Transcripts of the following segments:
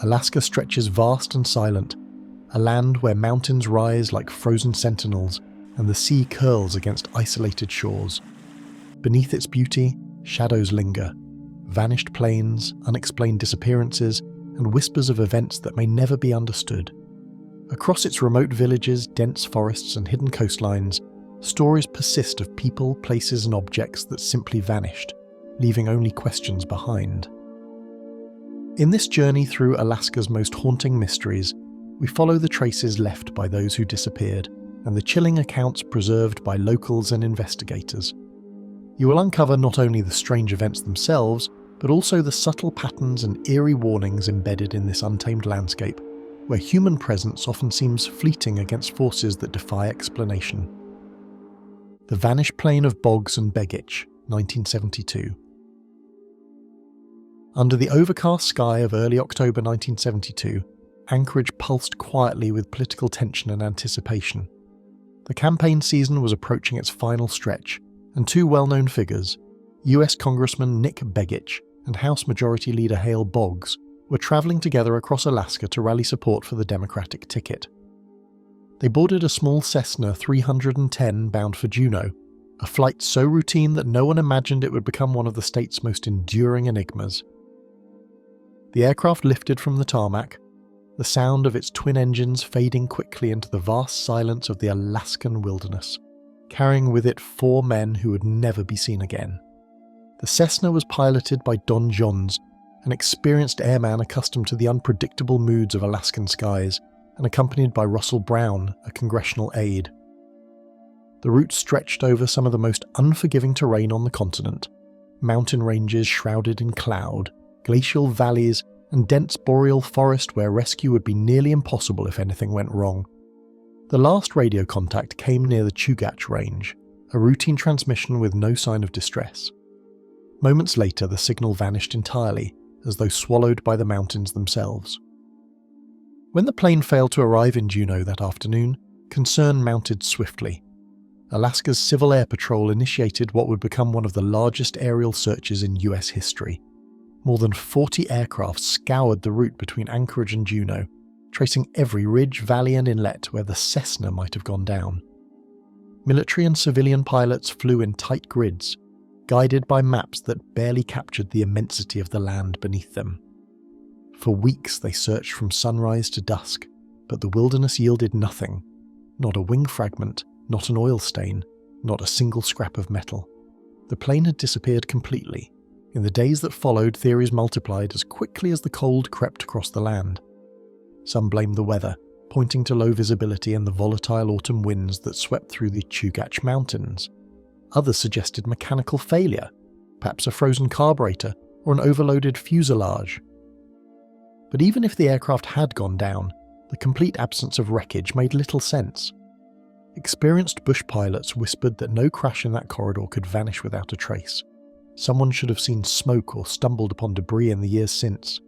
Alaska stretches vast and silent, a land where mountains rise like frozen sentinels and the sea curls against isolated shores. Beneath its beauty, shadows linger, vanished planes, unexplained disappearances, and whispers of events that may never be understood. Across its remote villages, dense forests, and hidden coastlines, stories persist of people, places, and objects that simply vanished, leaving only questions behind. In this journey through Alaska's most haunting mysteries, we follow the traces left by those who disappeared and the chilling accounts preserved by locals and investigators. You will uncover not only the strange events themselves, but also the subtle patterns and eerie warnings embedded in this untamed landscape, where human presence often seems fleeting against forces that defy explanation. The Vanished Plain of Bogs and Begich, 1972. Under the overcast sky of early October 1972, Anchorage pulsed quietly with political tension and anticipation. The campaign season was approaching its final stretch, and two well-known figures, US Congressman Nick Begich and House Majority Leader Hale Boggs, were travelling together across Alaska to rally support for the Democratic ticket. They boarded a small Cessna 310 bound for Juneau, a flight so routine that no one imagined it would become one of the state's most enduring enigmas. The aircraft lifted from the tarmac, the sound of its twin engines fading quickly into the vast silence of the Alaskan wilderness, carrying with it four men who would never be seen again. The Cessna was piloted by Don Johns, an experienced airman accustomed to the unpredictable moods of Alaskan skies, and accompanied by Russell Brown, a congressional aide. The route stretched over some of the most unforgiving terrain on the continent, mountain ranges shrouded in cloud, glacial valleys, and dense boreal forest where rescue would be nearly impossible if anything went wrong. The last radio contact came near the Chugach Range, a routine transmission with no sign of distress. Moments later, the signal vanished entirely, as though swallowed by the mountains themselves. When the plane failed to arrive in Juneau that afternoon, concern mounted swiftly. Alaska's Civil Air Patrol initiated what would become one of the largest aerial searches in US history. More than 40 aircraft scoured the route between Anchorage and Juneau, tracing every ridge, valley and inlet where the Cessna might have gone down. Military and civilian pilots flew in tight grids, guided by maps that barely captured the immensity of the land beneath them. For weeks they searched from sunrise to dusk, but the wilderness yielded nothing. Not a wing fragment, not an oil stain, not a single scrap of metal. The plane had disappeared completely. In the days that followed, theories multiplied as quickly as the cold crept across the land. Some blamed the weather, pointing to low visibility and the volatile autumn winds that swept through the Chugach Mountains. Others suggested mechanical failure, perhaps a frozen carburetor or an overloaded fuselage. But even if the aircraft had gone down, the complete absence of wreckage made little sense. Experienced bush pilots whispered that no crash in that corridor could vanish without a trace. Someone should have seen smoke or stumbled upon debris in the years since.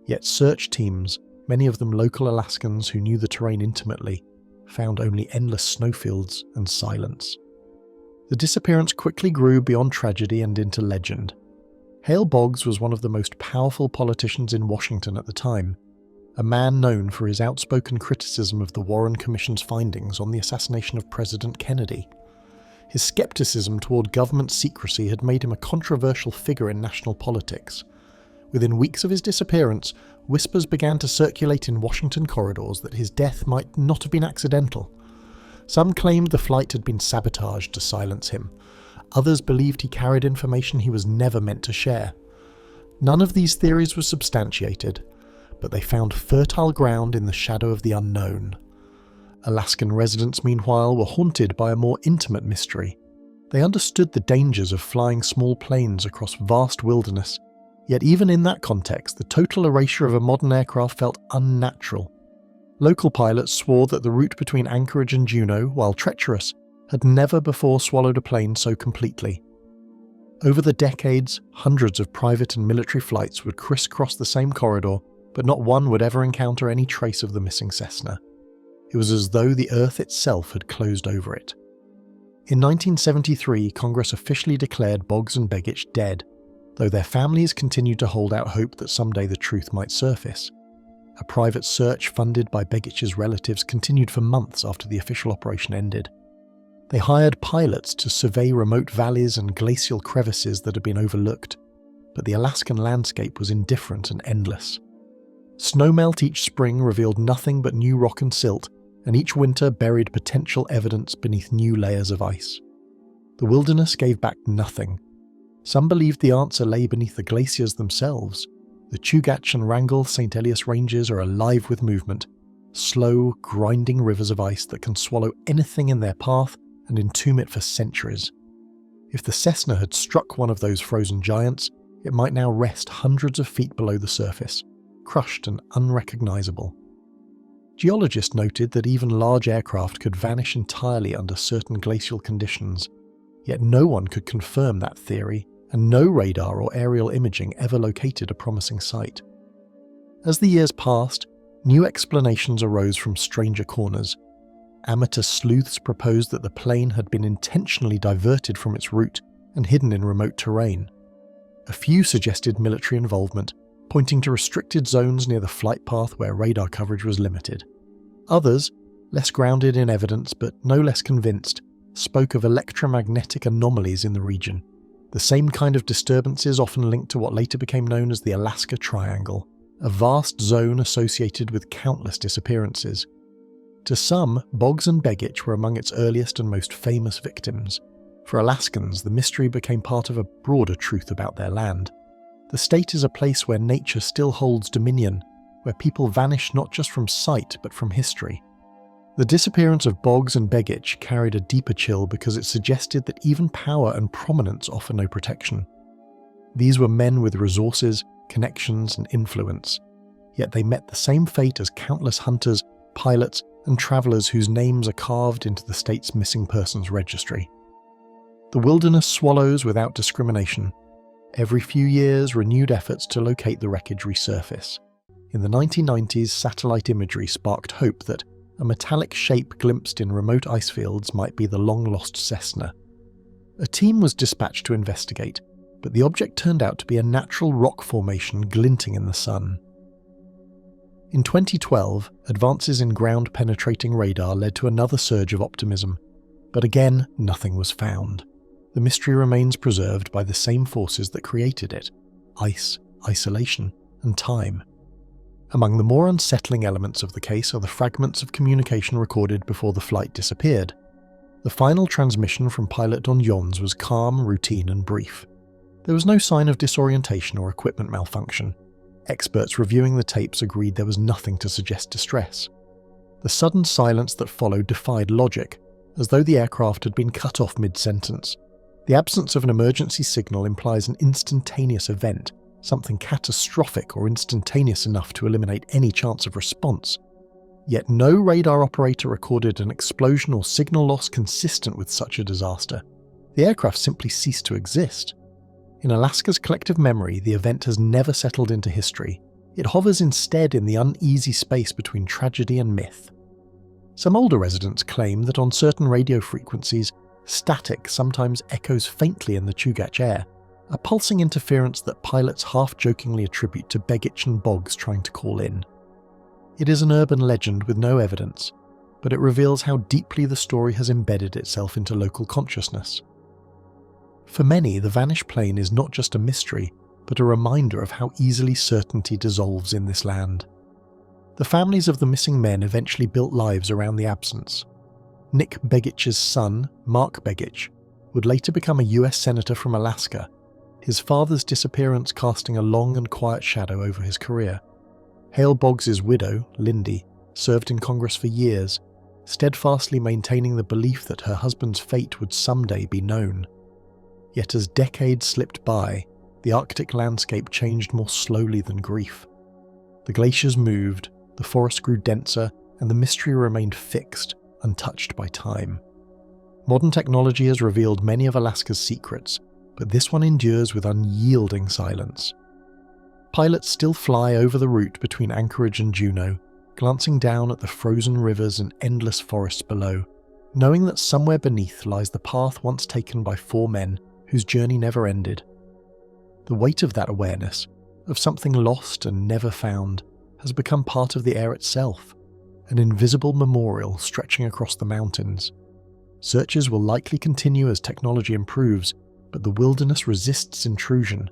Yet search teams, many of them local Alaskans who knew the terrain intimately, found only endless snowfields and silence. The disappearance quickly grew beyond tragedy and into legend. Hale Boggs was one of the most powerful politicians in Washington at the time, a man known for his outspoken criticism of the Warren Commission's findings on the assassination of President Kennedy. His skepticism toward government secrecy had made him a controversial figure in national politics. Within weeks of his disappearance, whispers began to circulate in Washington corridors that his death might not have been accidental. Some claimed the flight had been sabotaged to silence him. Others believed he carried information he was never meant to share. None of these theories was substantiated, but they found fertile ground in the shadow of the unknown. Alaskan residents, meanwhile, were haunted by a more intimate mystery. They understood the dangers of flying small planes across vast wilderness, yet even in that context, the total erasure of a modern aircraft felt unnatural. Local pilots swore that the route between Anchorage and Juneau, while treacherous, had never before swallowed a plane so completely. Over the decades, hundreds of private and military flights would crisscross the same corridor, but not one would ever encounter any trace of the missing Cessna. It was as though the Earth itself had closed over it. In 1973, Congress officially declared Boggs and Begich dead, though their families continued to hold out hope that someday the truth might surface. A private search funded by Begic's relatives continued for months after the official operation ended. They hired pilots to survey remote valleys and glacial crevices that had been overlooked, but the Alaskan landscape was indifferent and endless. Snowmelt each spring revealed nothing but new rock and silt, and each winter buried potential evidence beneath new layers of ice. The wilderness gave back nothing. Some believed the answer lay beneath the glaciers themselves. The Chugach and Wrangell St. Elias ranges are alive with movement, slow, grinding rivers of ice that can swallow anything in their path and entomb it for centuries. If the Cessna had struck one of those frozen giants, it might now rest hundreds of feet below the surface, crushed and unrecognizable. Geologists noted that even large aircraft could vanish entirely under certain glacial conditions, yet no one could confirm that theory, and no radar or aerial imaging ever located a promising site. As the years passed, new explanations arose from stranger corners. Amateur sleuths proposed that the plane had been intentionally diverted from its route and hidden in remote terrain. A few suggested military involvement, pointing to restricted zones near the flight path where radar coverage was limited. Others, less grounded in evidence but no less convinced, spoke of electromagnetic anomalies in the region, the same kind of disturbances often linked to what later became known as the Alaska Triangle, a vast zone associated with countless disappearances. To some, Boggs and Begich were among its earliest and most famous victims. For Alaskans, the mystery became part of a broader truth about their land. The state is a place where nature still holds dominion, where people vanish not just from sight but from history. The disappearance of Boggs and Begich carried a deeper chill because it suggested that even power and prominence offer no protection. These were men with resources, connections, and influence, yet they met the same fate as countless hunters, pilots, and travellers whose names are carved into the state's missing persons registry. The wilderness swallows without discrimination. Every few years, renewed efforts to locate the wreckage resurface. In the 1990s, satellite imagery sparked hope that a metallic shape glimpsed in remote ice fields might be the long-lost Cessna. A team was dispatched to investigate, but the object turned out to be a natural rock formation glinting in the sun. In 2012, advances in ground-penetrating radar led to another surge of optimism, but again, nothing was found. The mystery remains preserved by the same forces that created it: ice, isolation, and time. Among the more unsettling elements of the case are the fragments of communication recorded before the flight disappeared. The final transmission from pilot Don Jons was calm, routine, and brief. There was no sign of disorientation or equipment malfunction. Experts reviewing the tapes agreed there was nothing to suggest distress. The sudden silence that followed defied logic, as though the aircraft had been cut off mid-sentence. The absence of an emergency signal implies an instantaneous event, something catastrophic or instantaneous enough to eliminate any chance of response. Yet no radar operator recorded an explosion or signal loss consistent with such a disaster. The aircraft simply ceased to exist. In Alaska's collective memory, the event has never settled into history. It hovers instead in the uneasy space between tragedy and myth. Some older residents claim that on certain radio frequencies, static sometimes echoes faintly in the Chugach air, a pulsing interference that pilots half-jokingly attribute to Begich and Boggs trying to call in. It is an urban legend with no evidence, but it reveals how deeply the story has embedded itself into local consciousness. For many, the vanished plane is not just a mystery, but a reminder of how easily certainty dissolves in this land. The families of the missing men eventually built lives around the absence. Nick Begich's son, Mark Begich, would later become a US Senator from Alaska, his father's disappearance casting a long and quiet shadow over his career. Hale Boggs' widow, Lindy, served in Congress for years, steadfastly maintaining the belief that her husband's fate would someday be known. Yet as decades slipped by, the Arctic landscape changed more slowly than grief. The glaciers moved, the forest grew denser, and the mystery remained fixed, untouched by time. Modern technology has revealed many of Alaska's secrets, but this one endures with unyielding silence. Pilots still fly over the route between Anchorage and Juneau, glancing down at the frozen rivers and endless forests below, knowing that somewhere beneath lies the path once taken by 4 men whose journey never ended. The weight of that awareness, of something lost and never found, has become part of the air itself, an invisible memorial stretching across the mountains. Searches will likely continue as technology improves, but the wilderness resists intrusion.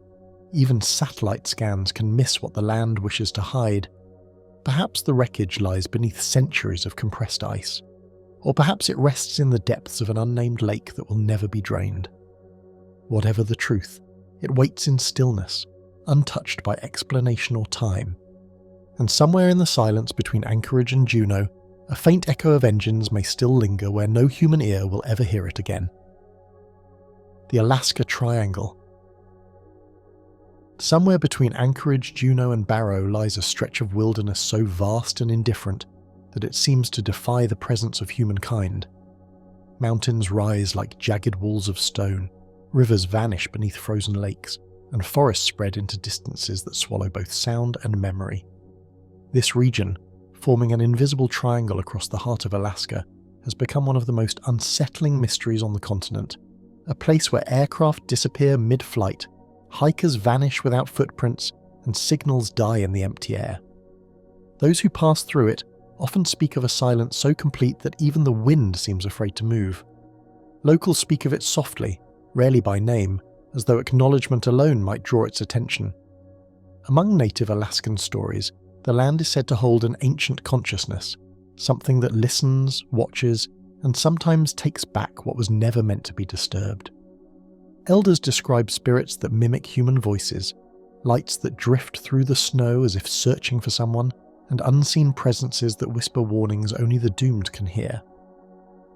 Even satellite scans can miss what the land wishes to hide. Perhaps the wreckage lies beneath centuries of compressed ice, or perhaps it rests in the depths of an unnamed lake that will never be drained. Whatever the truth, it waits in stillness, untouched by explanation or time. And somewhere in the silence between Anchorage and Juneau, a faint echo of engines may still linger where no human ear will ever hear it again. The Alaska Triangle. Somewhere between Anchorage, Juneau and Barrow lies a stretch of wilderness so vast and indifferent that it seems to defy the presence of humankind. Mountains rise like jagged walls of stone, rivers vanish beneath frozen lakes, and forests spread into distances that swallow both sound and memory. This region, forming an invisible triangle across the heart of Alaska, has become one of the most unsettling mysteries on the continent, a place where aircraft disappear mid-flight, hikers vanish without footprints, and signals die in the empty air. Those who pass through it often speak of a silence so complete that even the wind seems afraid to move. Locals speak of it softly, rarely by name, as though acknowledgement alone might draw its attention. Among native Alaskan stories, the land is said to hold an ancient consciousness, something that listens, watches, and sometimes takes back what was never meant to be disturbed. Elders describe spirits that mimic human voices, lights that drift through the snow as if searching for someone, and unseen presences that whisper warnings only the doomed can hear.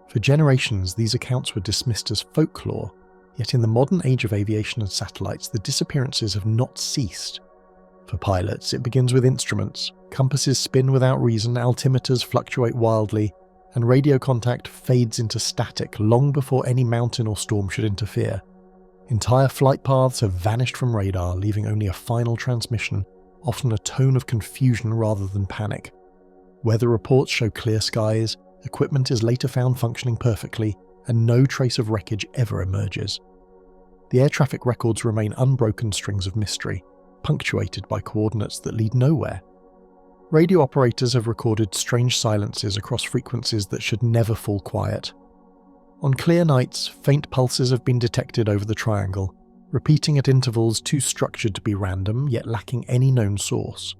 For generations, these accounts were dismissed as folklore, yet in the modern age of aviation and satellites, the disappearances have not ceased. For pilots, it begins with instruments, compasses spin without reason, altimeters fluctuate wildly, and radio contact fades into static long before any mountain or storm should interfere. Entire flight paths have vanished from radar, leaving only a final transmission, often a tone of confusion rather than panic. Weather reports show clear skies, equipment is later found functioning perfectly, and no trace of wreckage ever emerges. The air traffic records remain unbroken strings of mystery, punctuated by coordinates that lead nowhere. Radio operators have recorded strange silences across frequencies that should never fall quiet. On clear nights, faint pulses have been detected over the triangle, repeating at intervals too structured to be random, yet lacking any known source.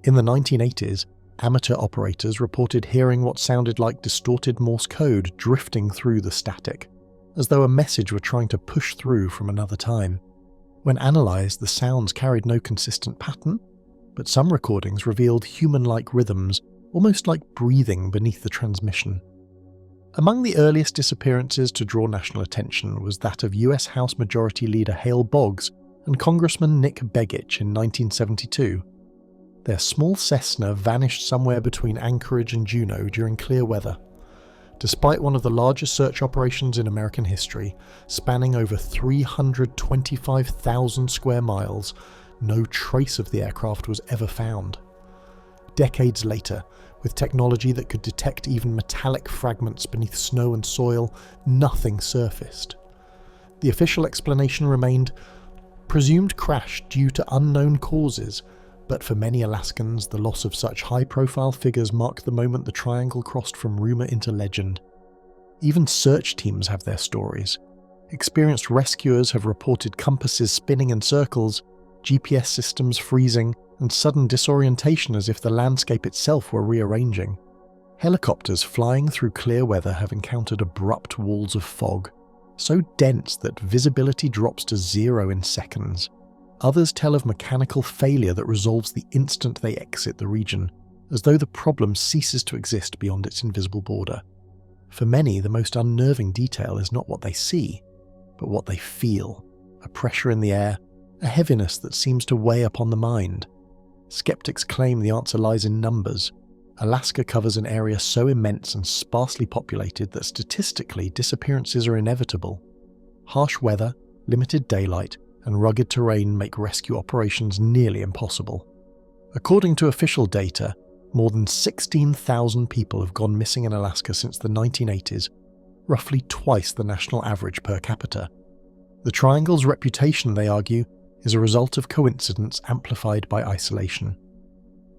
In the 1980s, amateur operators reported hearing what sounded like distorted Morse code drifting through the static, as though a message were trying to push through from another time. When analysed, the sounds carried no consistent pattern, but some recordings revealed human-like rhythms, almost like breathing beneath the transmission. Among the earliest disappearances to draw national attention was that of US House Majority Leader Hale Boggs and Congressman Nick Begich in 1972. Their small Cessna vanished somewhere between Anchorage and Juneau during clear weather. Despite one of the largest search operations in American history, spanning over 325,000 square miles, no trace of the aircraft was ever found. Decades later, with technology that could detect even metallic fragments beneath snow and soil, nothing surfaced. The official explanation remained presumed crash due to unknown causes, but for many Alaskans, the loss of such high-profile figures marked the moment the triangle crossed from rumour into legend. Even search teams have their stories. Experienced rescuers have reported compasses spinning in circles, GPS systems freezing, and sudden disorientation as if the landscape itself were rearranging. Helicopters flying through clear weather have encountered abrupt walls of fog, so dense that visibility drops to zero in seconds. Others tell of mechanical failure that resolves the instant they exit the region, as though the problem ceases to exist beyond its invisible border. For many, the most unnerving detail is not what they see, but what they feel. A pressure in the air, a heaviness that seems to weigh upon the mind. Skeptics claim the answer lies in numbers. Alaska covers an area so immense and sparsely populated that statistically disappearances are inevitable. Harsh weather, limited daylight, and rugged terrain make rescue operations nearly impossible. According to official data, more than 16,000 people have gone missing in Alaska since the 1980s, roughly twice the national average per capita. The triangle's reputation, they argue, is a result of coincidence amplified by isolation.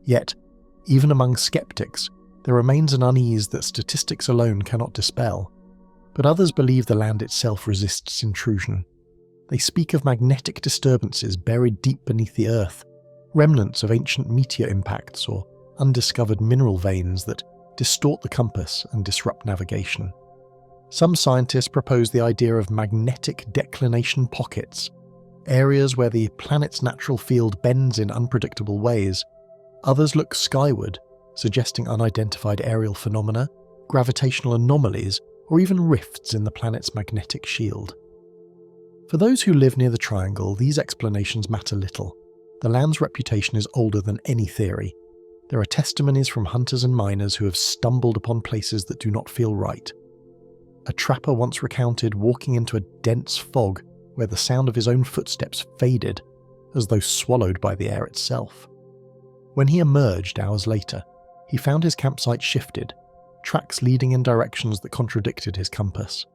Yet, even among skeptics, there remains an unease that statistics alone cannot dispel. But others believe the land itself resists intrusion. They speak of magnetic disturbances buried deep beneath the earth, remnants of ancient meteor impacts or undiscovered mineral veins that distort the compass and disrupt navigation. Some scientists propose the idea of magnetic declination pockets, areas where the planet's natural field bends in unpredictable ways. Others look skyward, suggesting unidentified aerial phenomena, gravitational anomalies, or even rifts in the planet's magnetic shield. For those who live near the triangle, these explanations matter little. The land's reputation is older than any theory. There are testimonies from hunters and miners who have stumbled upon places that do not feel right. A trapper once recounted walking into a dense fog where the sound of his own footsteps faded, as though swallowed by the air itself. When he emerged hours later, he found his campsite shifted, tracks leading in directions that contradicted his compass.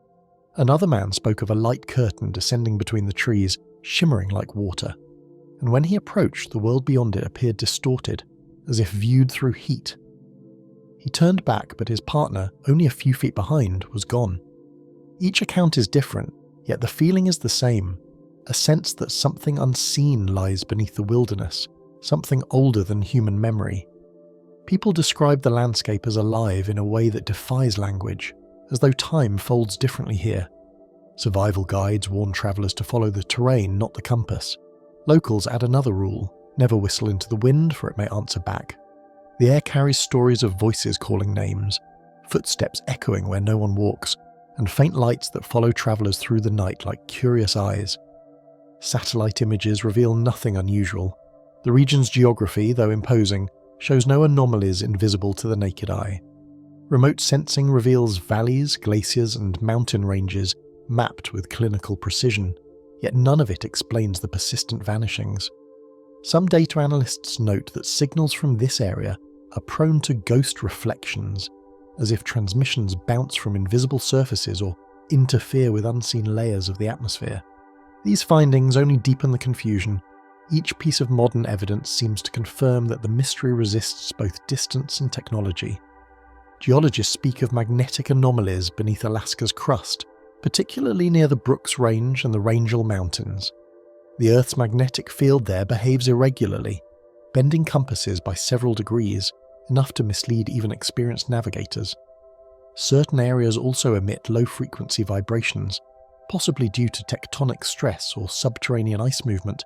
Another man spoke of a light curtain descending between the trees, shimmering like water, and when he approached, the world beyond it appeared distorted, as if viewed through heat. He turned back, but his partner, only a few feet behind, was gone. Each account is different, yet the feeling is the same, a sense that something unseen lies beneath the wilderness, something older than human memory. People describe the landscape as alive in a way that defies language, as though time folds differently here. Survival guides warn travellers to follow the terrain, not the compass. Locals add another rule: never whistle into the wind, for it may answer back. The air carries stories of voices calling names, footsteps echoing where no one walks, and faint lights that follow travellers through the night like curious eyes. Satellite images reveal nothing unusual. The region's geography, though imposing, shows no anomalies invisible to the naked eye. Remote sensing reveals valleys, glaciers, and mountain ranges mapped with clinical precision, yet none of it explains the persistent vanishings. Some data analysts note that signals from this area are prone to ghost reflections, as if transmissions bounce from invisible surfaces or interfere with unseen layers of the atmosphere. These findings only deepen the confusion. Each piece of modern evidence seems to confirm that the mystery resists both distance and technology. Geologists speak of magnetic anomalies beneath Alaska's crust, particularly near the Brooks Range and the Rangell Mountains. The Earth's magnetic field there behaves irregularly, bending compasses by several degrees, enough to mislead even experienced navigators. Certain areas also emit low-frequency vibrations, possibly due to tectonic stress or subterranean ice movement,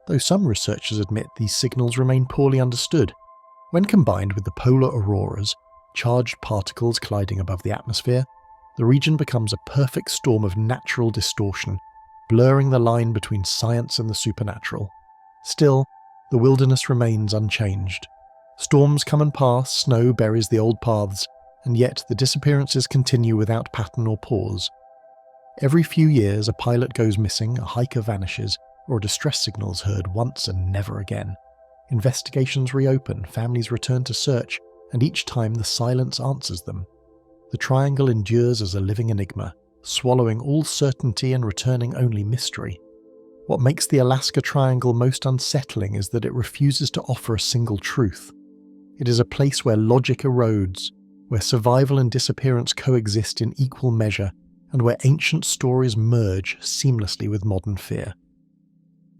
though some researchers admit these signals remain poorly understood. When combined with the polar auroras, charged particles colliding above the atmosphere, the region becomes a perfect storm of natural distortion, blurring the line between science and the supernatural. Still, the wilderness remains unchanged. Storms come and pass, snow buries the old paths, and yet the disappearances continue without pattern or pause. Every few years a pilot goes missing, a hiker vanishes, or a distress signal is heard once and never again. Investigations reopen, families return to search, and each time the silence answers them. The triangle endures as a living enigma, swallowing all certainty and returning only mystery. What makes the Alaska Triangle most unsettling is that it refuses to offer a single truth. It is a place where logic erodes, where survival and disappearance coexist in equal measure, and where ancient stories merge seamlessly with modern fear.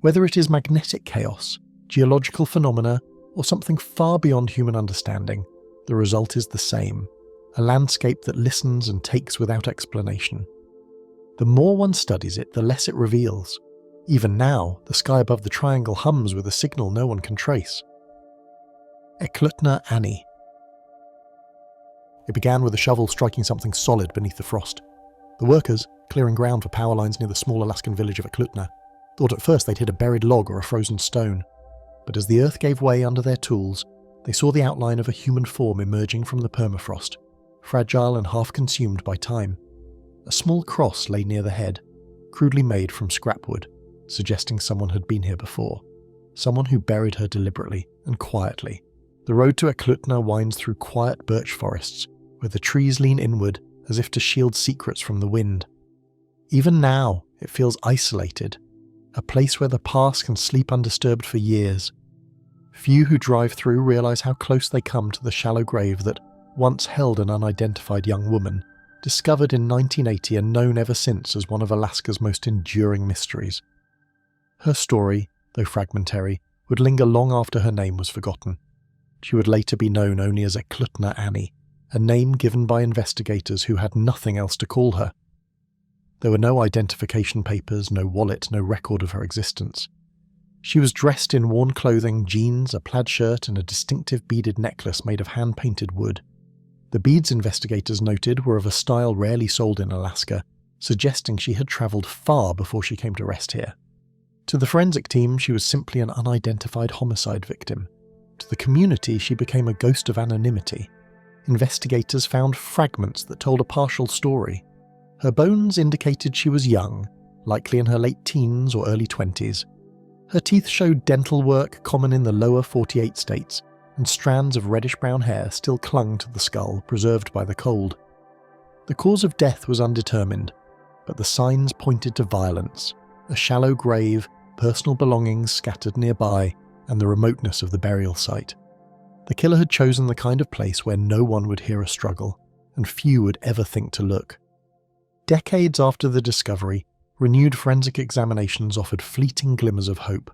Whether it is magnetic chaos, geological phenomena, or something far beyond human understanding, the result is the same: a landscape that listens and takes without explanation. The more one studies it, the less it reveals. Even now, the sky above the triangle hums with a signal no one can trace. Eklutna Annie. It began with a shovel striking something solid beneath the frost. The workers, clearing ground for power lines near the small Alaskan village of Eklutna, thought at first they'd hit a buried log or a frozen stone. But as the earth gave way under their tools, they saw the outline of a human form emerging from the permafrost, fragile and half-consumed by time. A small cross lay near the head, crudely made from scrap wood, suggesting someone had been here before. Someone who buried her deliberately and quietly. The road to Eklutna winds through quiet birch forests, where the trees lean inward as if to shield secrets from the wind. Even now, it feels isolated, a place where the past can sleep undisturbed for years. Few who drive through realise how close they come to the shallow grave that once held an unidentified young woman, discovered in 1980 and known ever since as one of Alaska's most enduring mysteries. Her story, though fragmentary, would linger long after her name was forgotten. She would later be known only as Eklutna Annie, a name given by investigators who had nothing else to call her. There were no identification papers, no wallet, no record of her existence. She was dressed in worn clothing, jeans, a plaid shirt, and a distinctive beaded necklace made of hand-painted wood. The beads, investigators noted, were of a style rarely sold in Alaska, suggesting she had travelled far before she came to rest here. To the forensic team, she was simply an unidentified homicide victim. To the community, she became a ghost of anonymity. Investigators found fragments that told a partial story. Her bones indicated she was young, likely in her late teens or early 20s. Her teeth showed dental work common in the lower 48 states, and strands of reddish-brown hair still clung to the skull, preserved by the cold. The cause of death was undetermined, but the signs pointed to violence, a shallow grave, personal belongings scattered nearby, and the remoteness of the burial site. The killer had chosen the kind of place where no one would hear a struggle, and few would ever think to look. Decades after the discovery, renewed forensic examinations offered fleeting glimmers of hope.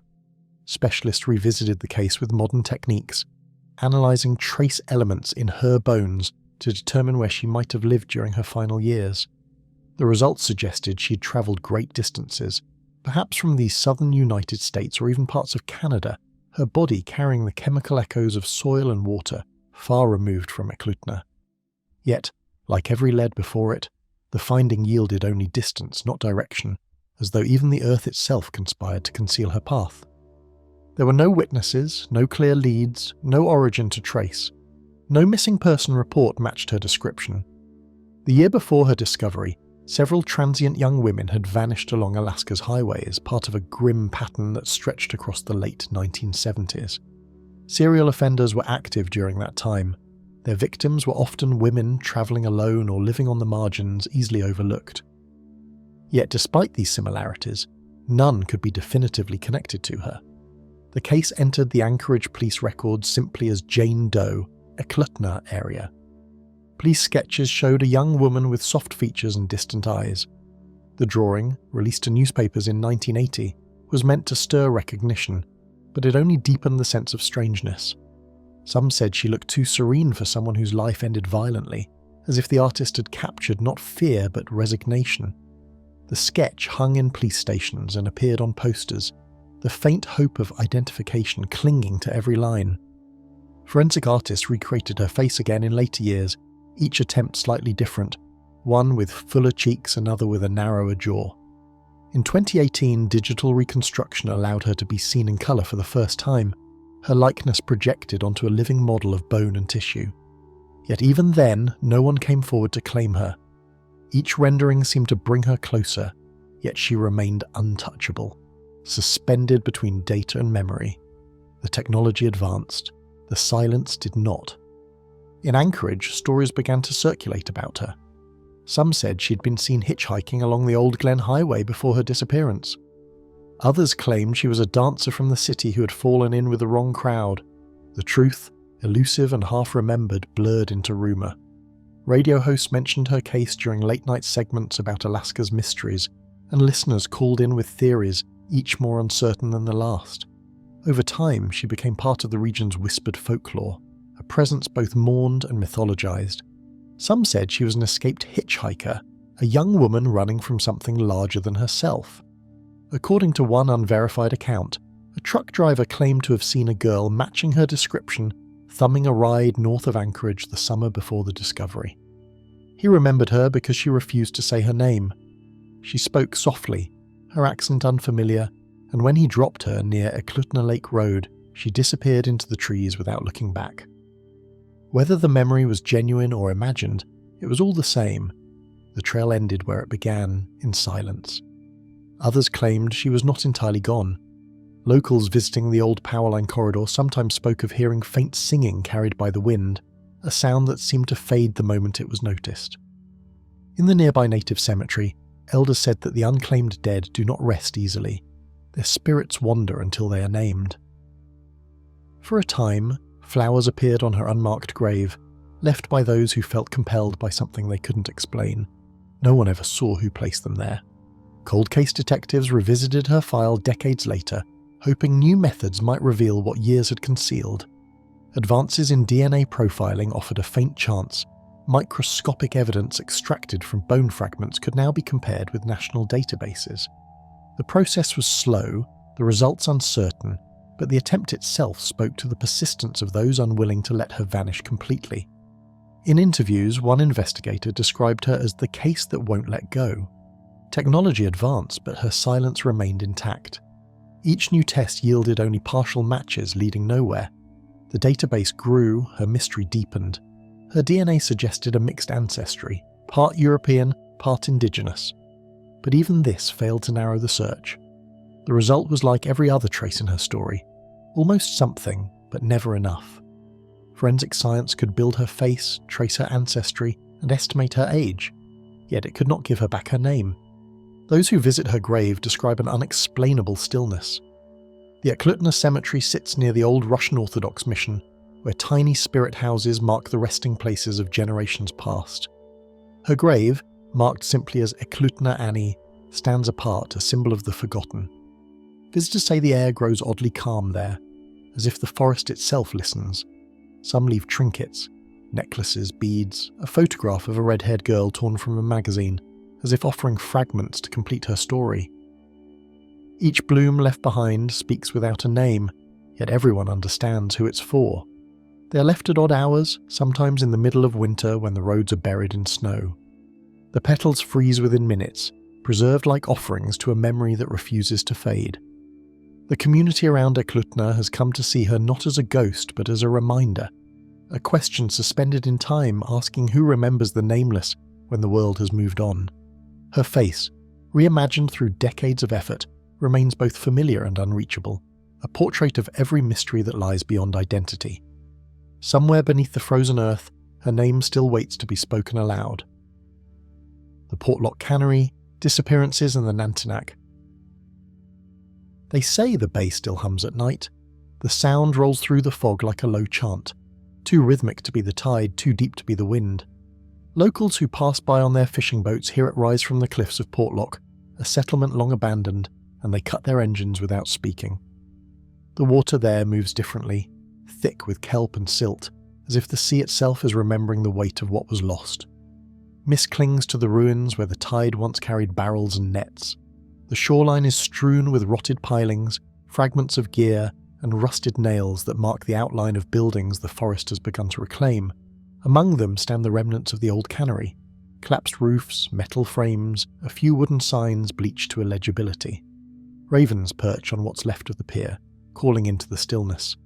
Specialists revisited the case with modern techniques, analysing trace elements in her bones to determine where she might have lived during her final years. The results suggested she'd travelled great distances, perhaps from the southern United States or even parts of Canada, her body carrying the chemical echoes of soil and water far removed from Eklutna. Yet, like every lead before it, the finding yielded only distance, not direction, as though even the earth itself conspired to conceal her path. There were no witnesses, no clear leads, no origin to trace. No missing person report matched her description. The year before her discovery, several transient young women had vanished along Alaska's highways, part of a grim pattern that stretched across the late 1970s. Serial offenders were active during that time. Their victims were often women travelling alone or living on the margins, easily overlooked. Yet despite these similarities, none could be definitively connected to her. The case entered the Anchorage police records simply as Jane Doe, Eklutna area. Police sketches showed a young woman with soft features and distant eyes. The drawing, released to newspapers in 1980, was meant to stir recognition, but it only deepened the sense of strangeness. Some said she looked too serene for someone whose life ended violently, as if the artist had captured not fear but resignation. The sketch hung in police stations and appeared on posters, the faint hope of identification clinging to every line. Forensic artists recreated her face again in later years, each attempt slightly different, one with fuller cheeks, another with a narrower jaw. In 2018, digital reconstruction allowed her to be seen in colour for the first time, her likeness projected onto a living model of bone and tissue. Yet even then, no one came forward to claim her. Each rendering seemed to bring her closer, yet she remained untouchable, suspended between data and memory. The technology advanced, the silence did not. In Anchorage, stories began to circulate about her. Some said she'd been seen hitchhiking along the old Glen Highway before her disappearance. Others claimed she was a dancer from the city who had fallen in with the wrong crowd. The truth, elusive and half-remembered, blurred into rumour. Radio hosts mentioned her case during late-night segments about Alaska's mysteries, and listeners called in with theories, each more uncertain than the last. Over time, she became part of the region's whispered folklore, a presence both mourned and mythologized. Some said she was an escaped hitchhiker, a young woman running from something larger than herself. According to one unverified account, a truck driver claimed to have seen a girl matching her description thumbing a ride north of Anchorage the summer before the discovery. He remembered her because she refused to say her name. She spoke softly, her accent unfamiliar, and when he dropped her near Eklutna Lake Road, she disappeared into the trees without looking back. Whether the memory was genuine or imagined, it was all the same. The trail ended where it began, in silence. Others claimed she was not entirely gone. Locals visiting the old power line corridor sometimes spoke of hearing faint singing carried by the wind, a sound that seemed to fade the moment it was noticed. In the nearby native cemetery, elders said that the unclaimed dead do not rest easily. Their spirits wander until they are named. For a time, flowers appeared on her unmarked grave, left by those who felt compelled by something they couldn't explain. No one ever saw who placed them there. Cold case detectives revisited her file decades later, hoping new methods might reveal what years had concealed. Advances in DNA profiling offered a faint chance. Microscopic evidence extracted from bone fragments could now be compared with national databases. The process was slow, the results uncertain, but the attempt itself spoke to the persistence of those unwilling to let her vanish completely. In interviews, one investigator described her as the case that won't let go. Technology advanced, but her silence remained intact. Each new test yielded only partial matches, leading nowhere. The database grew, her mystery deepened. Her DNA suggested a mixed ancestry, part European, part indigenous. But even this failed to narrow the search. The result was like every other trace in her story. Almost something, but never enough. Forensic science could build her face, trace her ancestry, and estimate her age. Yet it could not give her back her name. Those who visit her grave describe an unexplainable stillness. The Eklutna cemetery sits near the old Russian Orthodox mission, where tiny spirit houses mark the resting places of generations past. Her grave, marked simply as Eklutna Annie, stands apart, a symbol of the forgotten. Visitors say the air grows oddly calm there, as if the forest itself listens. Some leave trinkets, necklaces, beads, a photograph of a red-haired girl torn from a magazine, as if offering fragments to complete her story. Each bloom left behind speaks without a name, yet everyone understands who it's for. They are left at odd hours, sometimes in the middle of winter when the roads are buried in snow. The petals freeze within minutes, preserved like offerings to a memory that refuses to fade. The community around Eklutna has come to see her not as a ghost but as a reminder, a question suspended in time asking who remembers the nameless when the world has moved on. Her face, reimagined through decades of effort, remains both familiar and unreachable, a portrait of every mystery that lies beyond identity. Somewhere beneath the frozen earth, her name still waits to be spoken aloud. The Portlock cannery, disappearances and the Nantinak. They say the bay still hums at night. The sound rolls through the fog like a low chant, too rhythmic to be the tide, too deep to be the wind. Locals who pass by on their fishing boats hear it rise from the cliffs of Portlock, a settlement long abandoned, and they cut their engines without speaking. The water there moves differently, thick with kelp and silt, as if the sea itself is remembering the weight of what was lost. Mist clings to the ruins where the tide once carried barrels and nets. The shoreline is strewn with rotted pilings, fragments of gear, and rusted nails that mark the outline of buildings the forest has begun to reclaim. Among them stand the remnants of the old cannery, collapsed roofs, metal frames, a few wooden signs bleached to illegibility. Ravens perch on what's left of the pier, calling into the stillness.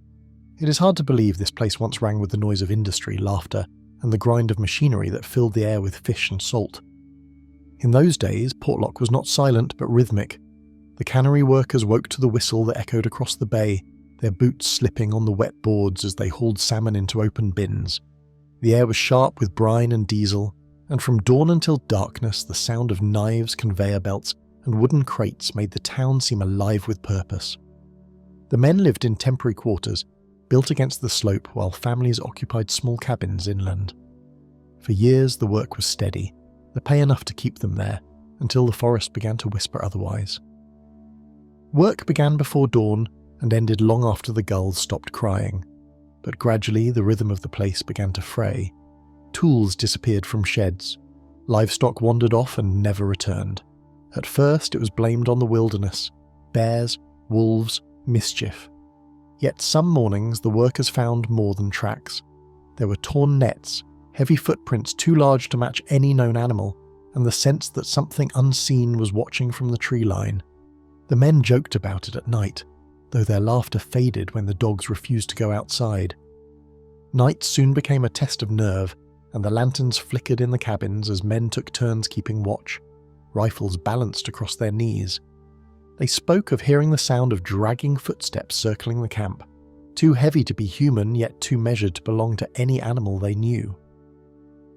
It is hard to believe this place once rang with the noise of industry, laughter, and the grind of machinery that filled the air with fish and salt. In those days, Portlock was not silent but rhythmic. The cannery workers woke to the whistle that echoed across the bay, their boots slipping on the wet boards as they hauled salmon into open bins. The air was sharp with brine and diesel, and from dawn until darkness the sound of knives, conveyor belts, and wooden crates made the town seem alive with purpose. The men lived in temporary quarters, built against the slope while families occupied small cabins inland. For years the work was steady, the pay enough to keep them there, until the forest began to whisper otherwise. Work began before dawn and ended long after the gulls stopped crying, but gradually the rhythm of the place began to fray. Tools disappeared from sheds. Livestock wandered off and never returned. At first it was blamed on the wilderness, bears, wolves, mischief. Yet some mornings the workers found more than tracks. There were torn nets, heavy footprints too large to match any known animal, and the sense that something unseen was watching from the tree line. The men joked about it at night, though their laughter faded when the dogs refused to go outside. Night soon became a test of nerve, and the lanterns flickered in the cabins as men took turns keeping watch, rifles balanced across their knees. They spoke of hearing the sound of dragging footsteps circling the camp, too heavy to be human yet too measured to belong to any animal they knew.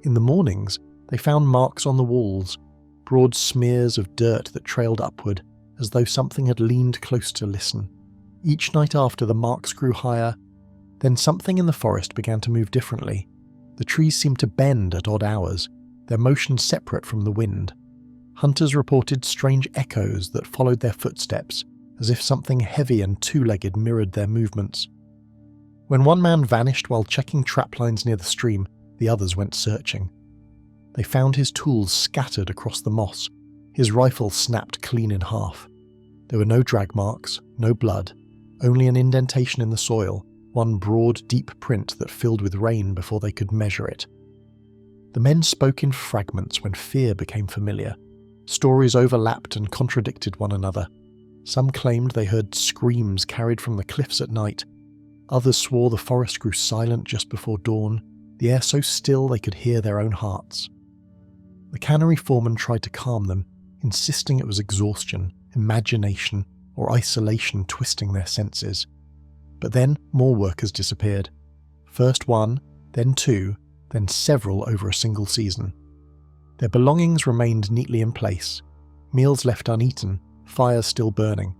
In the mornings, they found marks on the walls, broad smears of dirt that trailed upward, as though something had leaned close to listen. Each night after, the marks grew higher, Then something in the forest began to move differently. The trees seemed to bend at odd hours, their motion separate from the wind. Hunters reported strange echoes that followed their footsteps, as if something heavy and two-legged mirrored their movements. When one man vanished while checking trap lines near the stream, the others went searching. They found his tools scattered across the moss, his rifle snapped clean in half. There were no drag marks, no blood, only an indentation in the soil, one broad, deep print that filled with rain before they could measure it. The men spoke in fragments when fear became familiar. Stories overlapped and contradicted one another. Some claimed they heard screams carried from the cliffs at night. Others swore the forest grew silent just before dawn, the air so still they could hear their own hearts. The cannery foreman tried to calm them, insisting it was exhaustion, imagination, or isolation twisting their senses. But then more workers disappeared. First one, then two, then several over a single season. Their belongings remained neatly in place, meals left uneaten, fires still burning.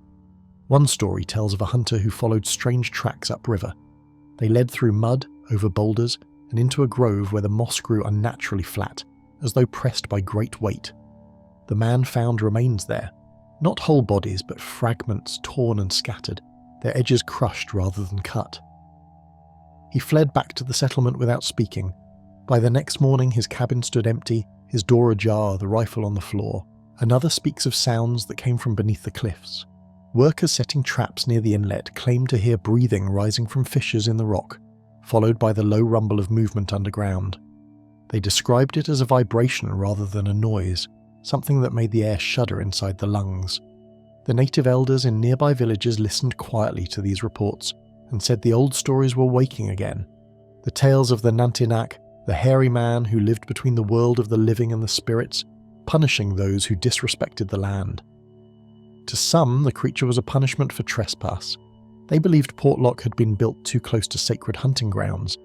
One story tells of a hunter who followed strange tracks upriver. They led through mud, over boulders, and into a grove where the moss grew unnaturally flat, as though pressed by great weight. The man found remains there, not whole bodies but fragments torn and scattered, their edges crushed rather than cut. He fled back to the settlement without speaking. By the next morning his cabin stood empty, his door ajar, the rifle on the floor. Another speaks of sounds that came from beneath the cliffs. Workers setting traps near the inlet claimed to hear breathing rising from fissures in the rock, followed by the low rumble of movement underground. They described it as a vibration rather than a noise, something that made the air shudder inside the lungs. The native elders in nearby villages listened quietly to these reports and said the old stories were waking again. The tales of the Nantinak, the hairy man who lived between the world of the living and the spirits, punishing those who disrespected the land. To some, the creature was a punishment for trespass. They believed Portlock had been built too close to sacred hunting grounds,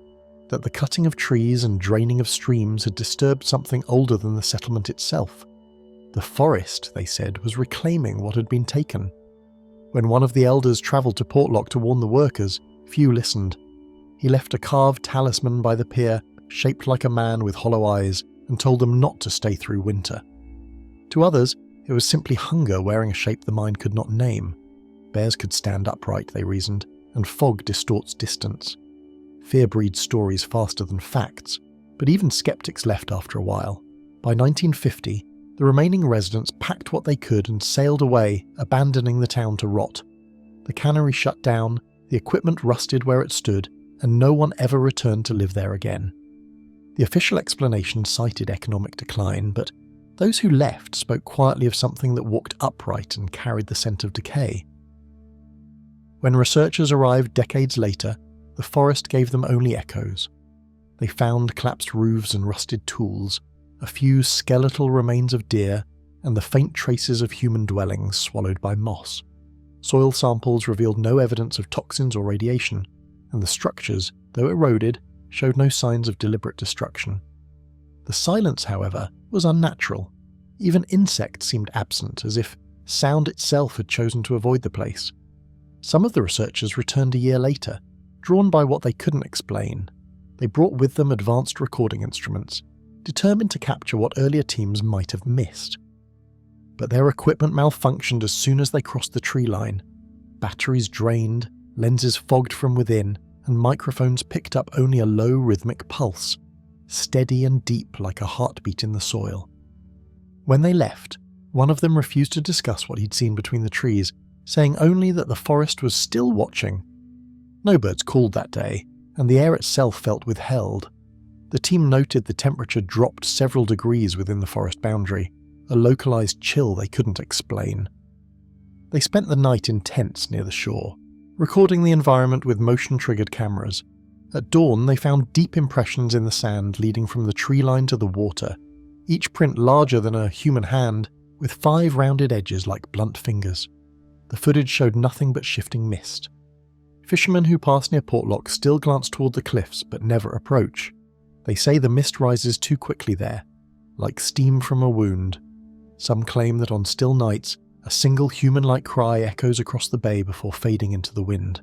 that the cutting of trees and draining of streams had disturbed something older than the settlement itself. The forest, they said, was reclaiming what had been taken. When one of the elders travelled to Portlock to warn the workers, few listened. He left a carved talisman by the pier, shaped like a man with hollow eyes, and told them not to stay through winter. To others, it was simply hunger wearing a shape the mind could not name. Bears could stand upright, they reasoned, and fog distorts distance. Fear breeds stories faster than facts, but even skeptics left after a while. By 1950, the remaining residents packed what they could and sailed away, abandoning the town to rot. The cannery shut down, the equipment rusted where it stood, and no one ever returned to live there again. The official explanation cited economic decline, but those who left spoke quietly of something that walked upright and carried the scent of decay. When researchers arrived decades later, the forest gave them only echoes. They found collapsed roofs and rusted tools, a few skeletal remains of deer, and the faint traces of human dwellings swallowed by moss. Soil samples revealed no evidence of toxins or radiation, and the structures, though eroded, showed no signs of deliberate destruction. The silence, however, was unnatural. Even insects seemed absent, as if sound itself had chosen to avoid the place. Some of the researchers returned a year later, drawn by what they couldn't explain. They brought with them advanced recording instruments, determined to capture what earlier teams might have missed. But their equipment malfunctioned as soon as they crossed the tree line. Batteries drained, lenses fogged from within, and microphones picked up only a low rhythmic pulse, steady and deep like a heartbeat in the soil. When they left, one of them refused to discuss what he'd seen between the trees, saying only that the forest was still watching. No birds called that day, and the air itself felt withheld. The team noted the temperature dropped several degrees within the forest boundary, a localized chill they couldn't explain. They spent the night in tents near the shore, recording the environment with motion-triggered cameras. At dawn, they found deep impressions in the sand leading from the tree line to the water, each print larger than a human hand, with 5 rounded edges like blunt fingers. The footage showed nothing but shifting mist. Fishermen who pass near Portlock still glance toward the cliffs but never approach. They say the mist rises too quickly there, like steam from a wound. Some claim that on still nights, a single human-like cry echoes across the bay before fading into the wind.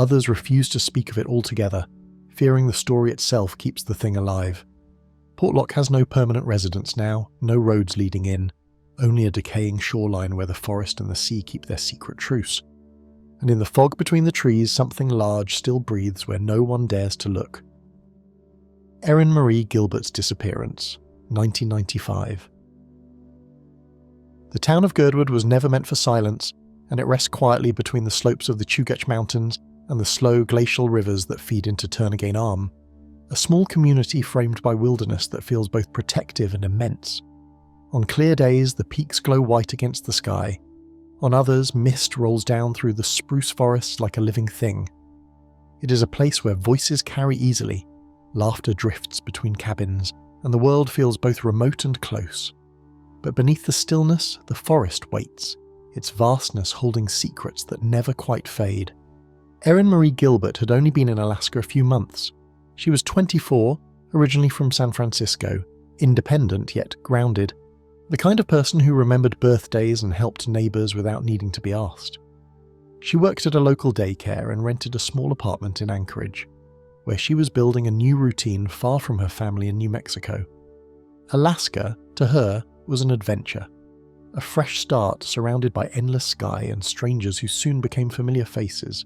Others refuse to speak of it altogether, fearing the story itself keeps the thing alive. Portlock has no permanent residents now, no roads leading in, only a decaying shoreline where the forest and the sea keep their secret truce. And in the fog between the trees, something large still breathes where no one dares to look. Erin Marie Gilbert's disappearance, 1995. The town of Girdwood was never meant for silence, and it rests quietly between the slopes of the Chugach Mountains and the slow glacial rivers that feed into Turnagain Arm, a small community framed by wilderness that feels both protective and immense. On clear days, the peaks glow white against the sky. On others, mist rolls down through the spruce forests like a living thing. It is a place where voices carry easily, laughter drifts between cabins, and the world feels both remote and close. But beneath the stillness, the forest waits, its vastness holding secrets that never quite fade. Erin Marie Gilbert had only been in Alaska a few months. She was 24, originally from San Francisco, independent yet grounded, the kind of person who remembered birthdays and helped neighbours without needing to be asked. She worked at a local daycare and rented a small apartment in Anchorage, where she was building a new routine far from her family in New Mexico. Alaska, to her, was an adventure, a fresh start surrounded by endless sky and strangers who soon became familiar faces.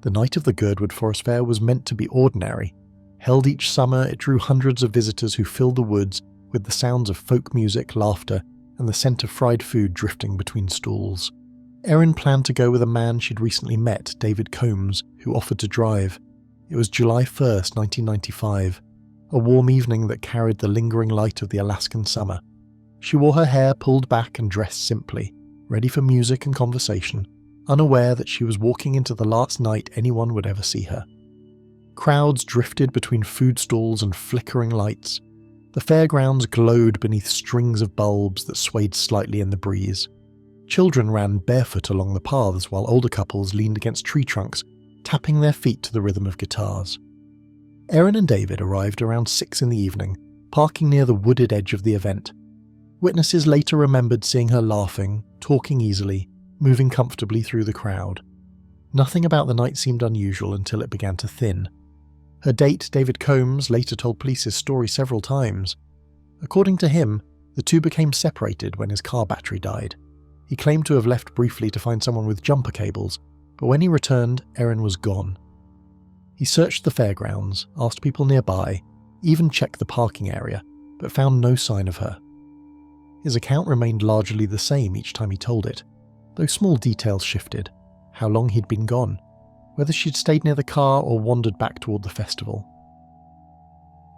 The night of the Girdwood Forest Fair was meant to be ordinary. Held each summer, it drew hundreds of visitors who filled the woods with the sounds of folk music, laughter, and the scent of fried food drifting between stalls. Erin planned to go with a man she'd recently met, David Combs, who offered to drive. It was July 1st, 1995, a warm evening that carried the lingering light of the Alaskan summer. She wore her hair pulled back and dressed simply, ready for music and conversation, unaware that she was walking into the last night anyone would ever see her. Crowds drifted between food stalls and flickering lights. The fairgrounds glowed beneath strings of bulbs that swayed slightly in the breeze. Children ran barefoot along the paths while older couples leaned against tree trunks, tapping their feet to the rhythm of guitars. Erin and David arrived around 6 in the evening, parking near the wooded edge of the event. Witnesses later remembered seeing her laughing, talking easily, moving comfortably through the crowd. Nothing about the night seemed unusual until it began to thin. Her date, David Combs, later told police his story several times. According to him, the two became separated when his car battery died. He claimed to have left briefly to find someone with jumper cables, but when he returned, Erin was gone. He searched the fairgrounds, asked people nearby, even checked the parking area, but found no sign of her. His account remained largely the same each time he told it, though small details shifted: how long he'd been gone, whether she'd stayed near the car or wandered back toward the festival.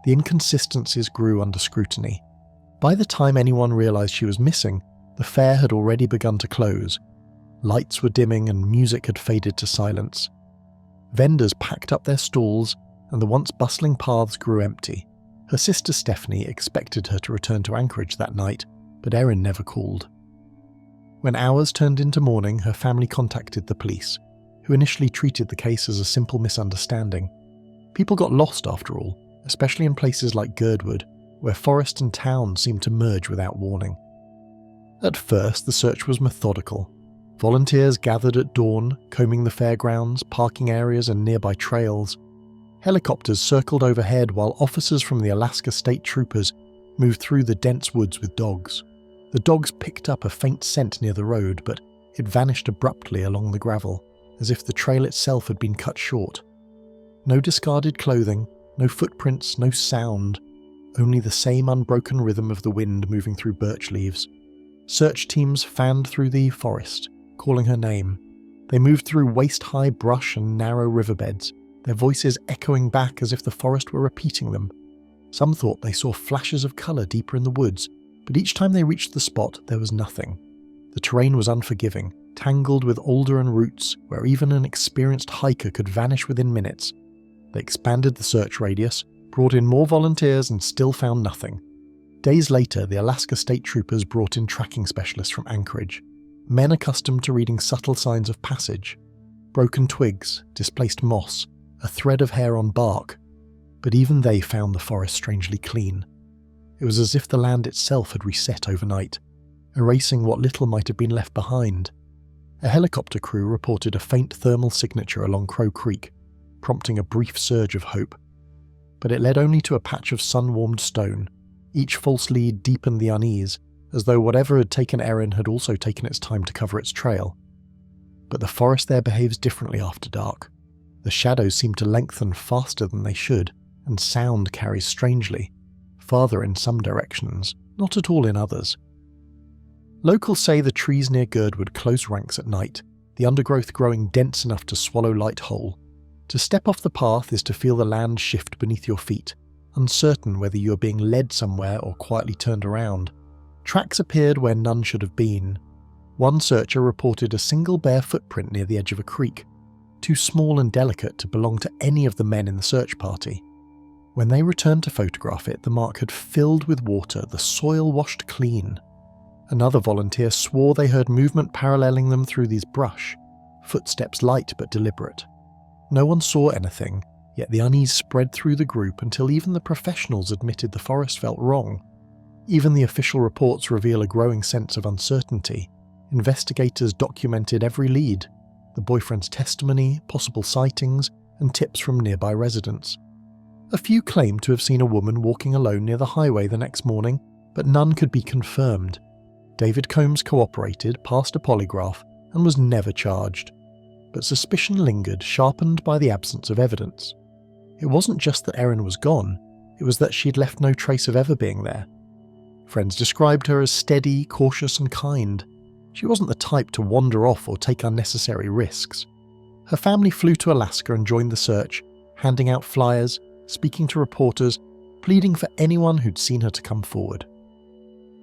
The inconsistencies grew under scrutiny. By the time anyone realised she was missing, the fair had already begun to close. Lights were dimming and music had faded to silence. Vendors packed up their stalls and the once bustling paths grew empty. Her sister Stephanie expected her to return to Anchorage that night, but Erin never called. When hours turned into morning, her family contacted the police, who initially treated the case as a simple misunderstanding. People got lost after all, especially in places like Girdwood, where forest and town seemed to merge without warning. At first, the search was methodical. Volunteers gathered at dawn, combing the fairgrounds, parking areas and nearby trails. Helicopters circled overhead while officers from the Alaska State Troopers moved through the dense woods with dogs. The dogs picked up a faint scent near the road, but it vanished abruptly along the gravel, as if the trail itself had been cut short. No discarded clothing, no footprints, no sound, only the same unbroken rhythm of the wind moving through birch leaves. Search teams fanned through the forest, calling her name. They moved through waist-high brush and narrow riverbeds, their voices echoing back as if the forest were repeating them. Some thought they saw flashes of colour deeper in the woods, but each time they reached the spot, there was nothing. The terrain was unforgiving, tangled with alder and roots, where even an experienced hiker could vanish within minutes. They expanded the search radius, brought in more volunteers, and still found nothing. Days later, the Alaska State Troopers brought in tracking specialists from Anchorage, men accustomed to reading subtle signs of passage: broken twigs, displaced moss, a thread of hair on bark. But even they found the forest strangely clean. It was as if the land itself had reset overnight, erasing what little might have been left behind. A helicopter crew reported a faint thermal signature along Crow Creek, prompting a brief surge of hope. But it led only to a patch of sun-warmed stone. Each false lead deepened the unease, as though whatever had taken Erin had also taken its time to cover its trail. But the forest there behaves differently after dark. The shadows seem to lengthen faster than they should, and sound carries strangely, farther in some directions, not at all in others. Locals say the trees near Girdwood close ranks at night, the undergrowth growing dense enough to swallow light whole. To step off the path is to feel the land shift beneath your feet, uncertain whether you are being led somewhere or quietly turned around. Tracks appeared where none should have been. One searcher reported a single bare footprint near the edge of a creek, too small and delicate to belong to any of the men in the search party. When they returned to photograph it, the mark had filled with water, the soil washed clean. Another volunteer swore they heard movement paralleling them through these brush, footsteps light but deliberate. No one saw anything, yet the unease spread through the group until even the professionals admitted the forest felt wrong. Even the official reports reveal a growing sense of uncertainty. Investigators documented every lead, the boyfriend's testimony, possible sightings, and tips from nearby residents. A few claimed to have seen a woman walking alone near the highway the next morning, but none could be confirmed. David Combs cooperated, passed a polygraph, and was never charged. But suspicion lingered, sharpened by the absence of evidence. It wasn't just that Erin was gone, it was that she'd left no trace of ever being there. Friends described her as steady, cautious, and kind. She wasn't the type to wander off or take unnecessary risks. Her family flew to Alaska and joined the search, handing out flyers, speaking to reporters, pleading for anyone who'd seen her to come forward.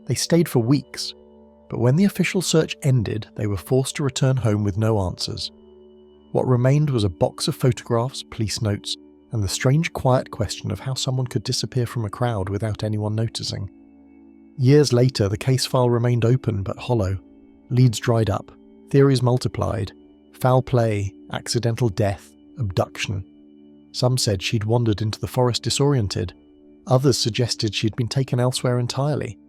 They stayed for weeks, but when the official search ended, they were forced to return home with no answers. What remained was a box of photographs, police notes, and the strange quiet question of how someone could disappear from a crowd without anyone noticing. Years later, the case file remained open but hollow. Leads dried up, theories multiplied, foul play, accidental death, abduction. Some said she'd wandered into the forest disoriented. Others suggested she'd been taken elsewhere entirely.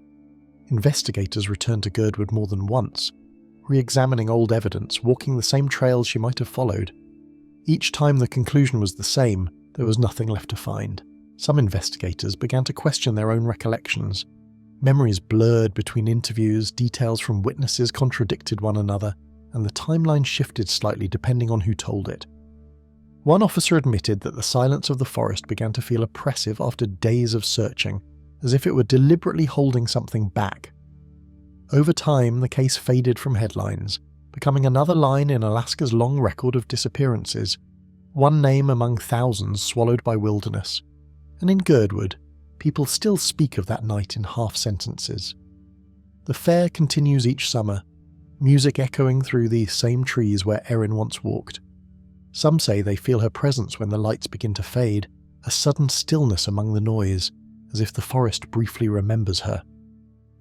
Investigators returned to Girdwood more than once, re-examining old evidence, walking the same trails she might have followed. Each time the conclusion was the same, there was nothing left to find. Some investigators began to question their own recollections. Memories blurred between interviews, details from witnesses contradicted one another, and the timeline shifted slightly depending on who told it. One officer admitted that the silence of the forest began to feel oppressive after days of searching, as if it were deliberately holding something back. Over time, the case faded from headlines, becoming another line in Alaska's long record of disappearances, one name among thousands swallowed by wilderness. And in Girdwood, people still speak of that night in half-sentences. The fair continues each summer, music echoing through these same trees where Erin once walked. Some say they feel her presence when the lights begin to fade, a sudden stillness among the noise, as if the forest briefly remembers her.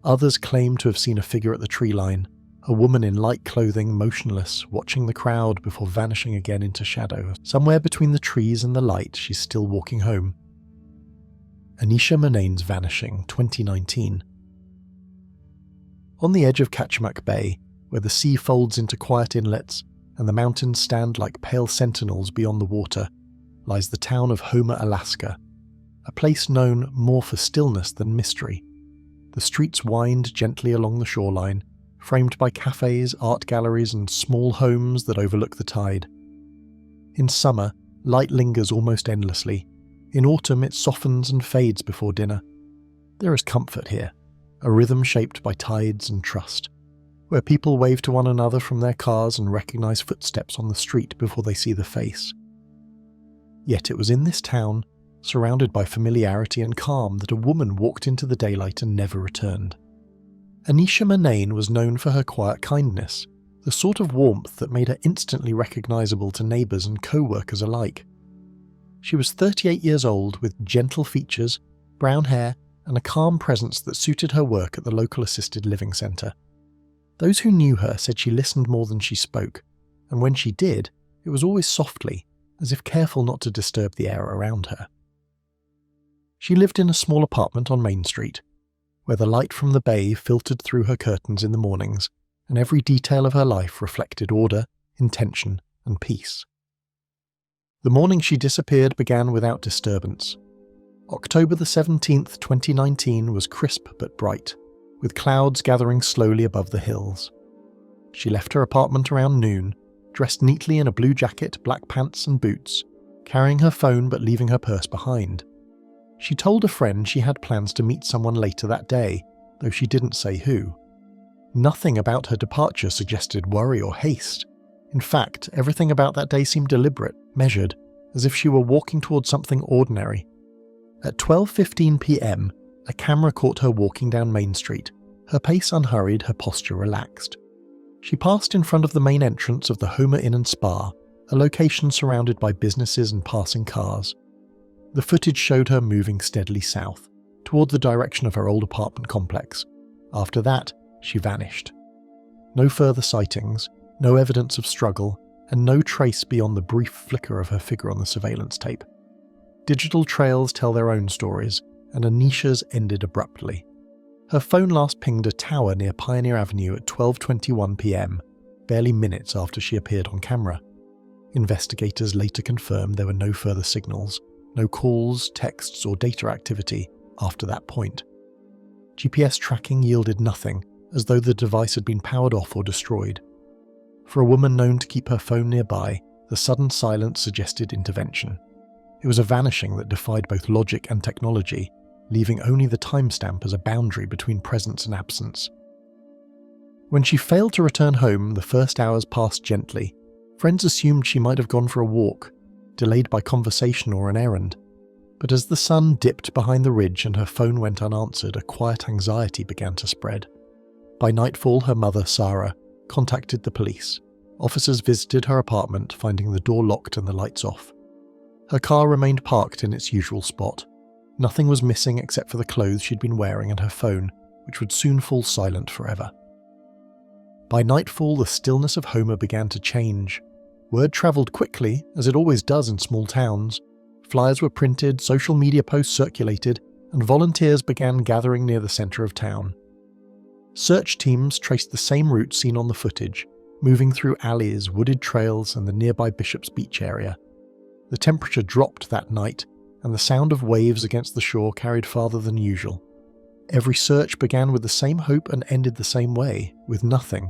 Others claim to have seen a figure at the tree line, a woman in light clothing, motionless, watching the crowd before vanishing again into shadow. Somewhere between the trees and the light, she's still walking home. Anisha Manain's Vanishing, 2019. On the edge of Kachemak Bay, where the sea folds into quiet inlets and the mountains stand like pale sentinels beyond the water, lies the town of Homer, Alaska, a place known more for stillness than mystery. The streets wind gently along the shoreline, framed by cafes, art galleries, and small homes that overlook the tide. In summer, light lingers almost endlessly. In autumn, it softens and fades before dinner. There is comfort here, a rhythm shaped by tides and trust, where people wave to one another from their cars and recognize footsteps on the street before they see the face. Yet it was in this town, surrounded by familiarity and calm, that a woman walked into the daylight and never returned. Anisha Manain was known for her quiet kindness, the sort of warmth that made her instantly recognizable to neighbors and co-workers alike. She was 38 years old, with gentle features, brown hair, and a calm presence that suited her work at the local assisted living centre. Those who knew her said she listened more than she spoke, and when she did, it was always softly, as if careful not to disturb the air around her. She lived in a small apartment on Main Street, where the light from the bay filtered through her curtains in the mornings, and every detail of her life reflected order, intention, and peace. The morning she disappeared began without disturbance. October the 17th, 2019 was crisp but bright, with clouds gathering slowly above the hills. She left her apartment around noon, dressed neatly in a blue jacket, black pants and boots, carrying her phone but leaving her purse behind. She told a friend she had plans to meet someone later that day, though she didn't say who. Nothing about her departure suggested worry or haste. In fact, everything about that day seemed deliberate, measured, as if she were walking towards something ordinary. At 12:15 p.m, a camera caught her walking down Main Street, her pace unhurried, her posture relaxed. She passed in front of the main entrance of the Homer Inn and Spa, a location surrounded by businesses and passing cars. The footage showed her moving steadily south, toward the direction of her old apartment complex. After that, she vanished. No further sightings, no evidence of struggle, and no trace beyond the brief flicker of her figure on the surveillance tape. Digital trails tell their own stories, and Anisha's ended abruptly. Her phone last pinged a tower near Pioneer Avenue at 12:21 p.m, barely minutes after she appeared on camera. Investigators later confirmed there were no further signals, no calls, texts, or data activity after that point. GPS tracking yielded nothing, as though the device had been powered off or destroyed. For a woman known to keep her phone nearby, the sudden silence suggested intervention. It was a vanishing that defied both logic and technology, leaving only the timestamp as a boundary between presence and absence. When she failed to return home, the first hours passed gently. Friends assumed she might have gone for a walk, delayed by conversation or an errand. But as the sun dipped behind the ridge and her phone went unanswered, a quiet anxiety began to spread. By nightfall, her mother, Sarah, contacted the police. Officers visited her apartment, finding the door locked and the lights off. Her car remained parked in its usual spot. Nothing was missing except for the clothes she'd been wearing and her phone, which would soon fall silent forever. By nightfall, the stillness of Homer began to change. Word travelled quickly, as it always does in small towns. Flyers were printed, social media posts circulated, and volunteers began gathering near the centre of town. Search teams traced the same route seen on the footage, moving through alleys, wooded trails, and the nearby Bishop's Beach area. The temperature dropped that night, and the sound of waves against the shore carried farther than usual. Every search began with the same hope and ended the same way, with nothing.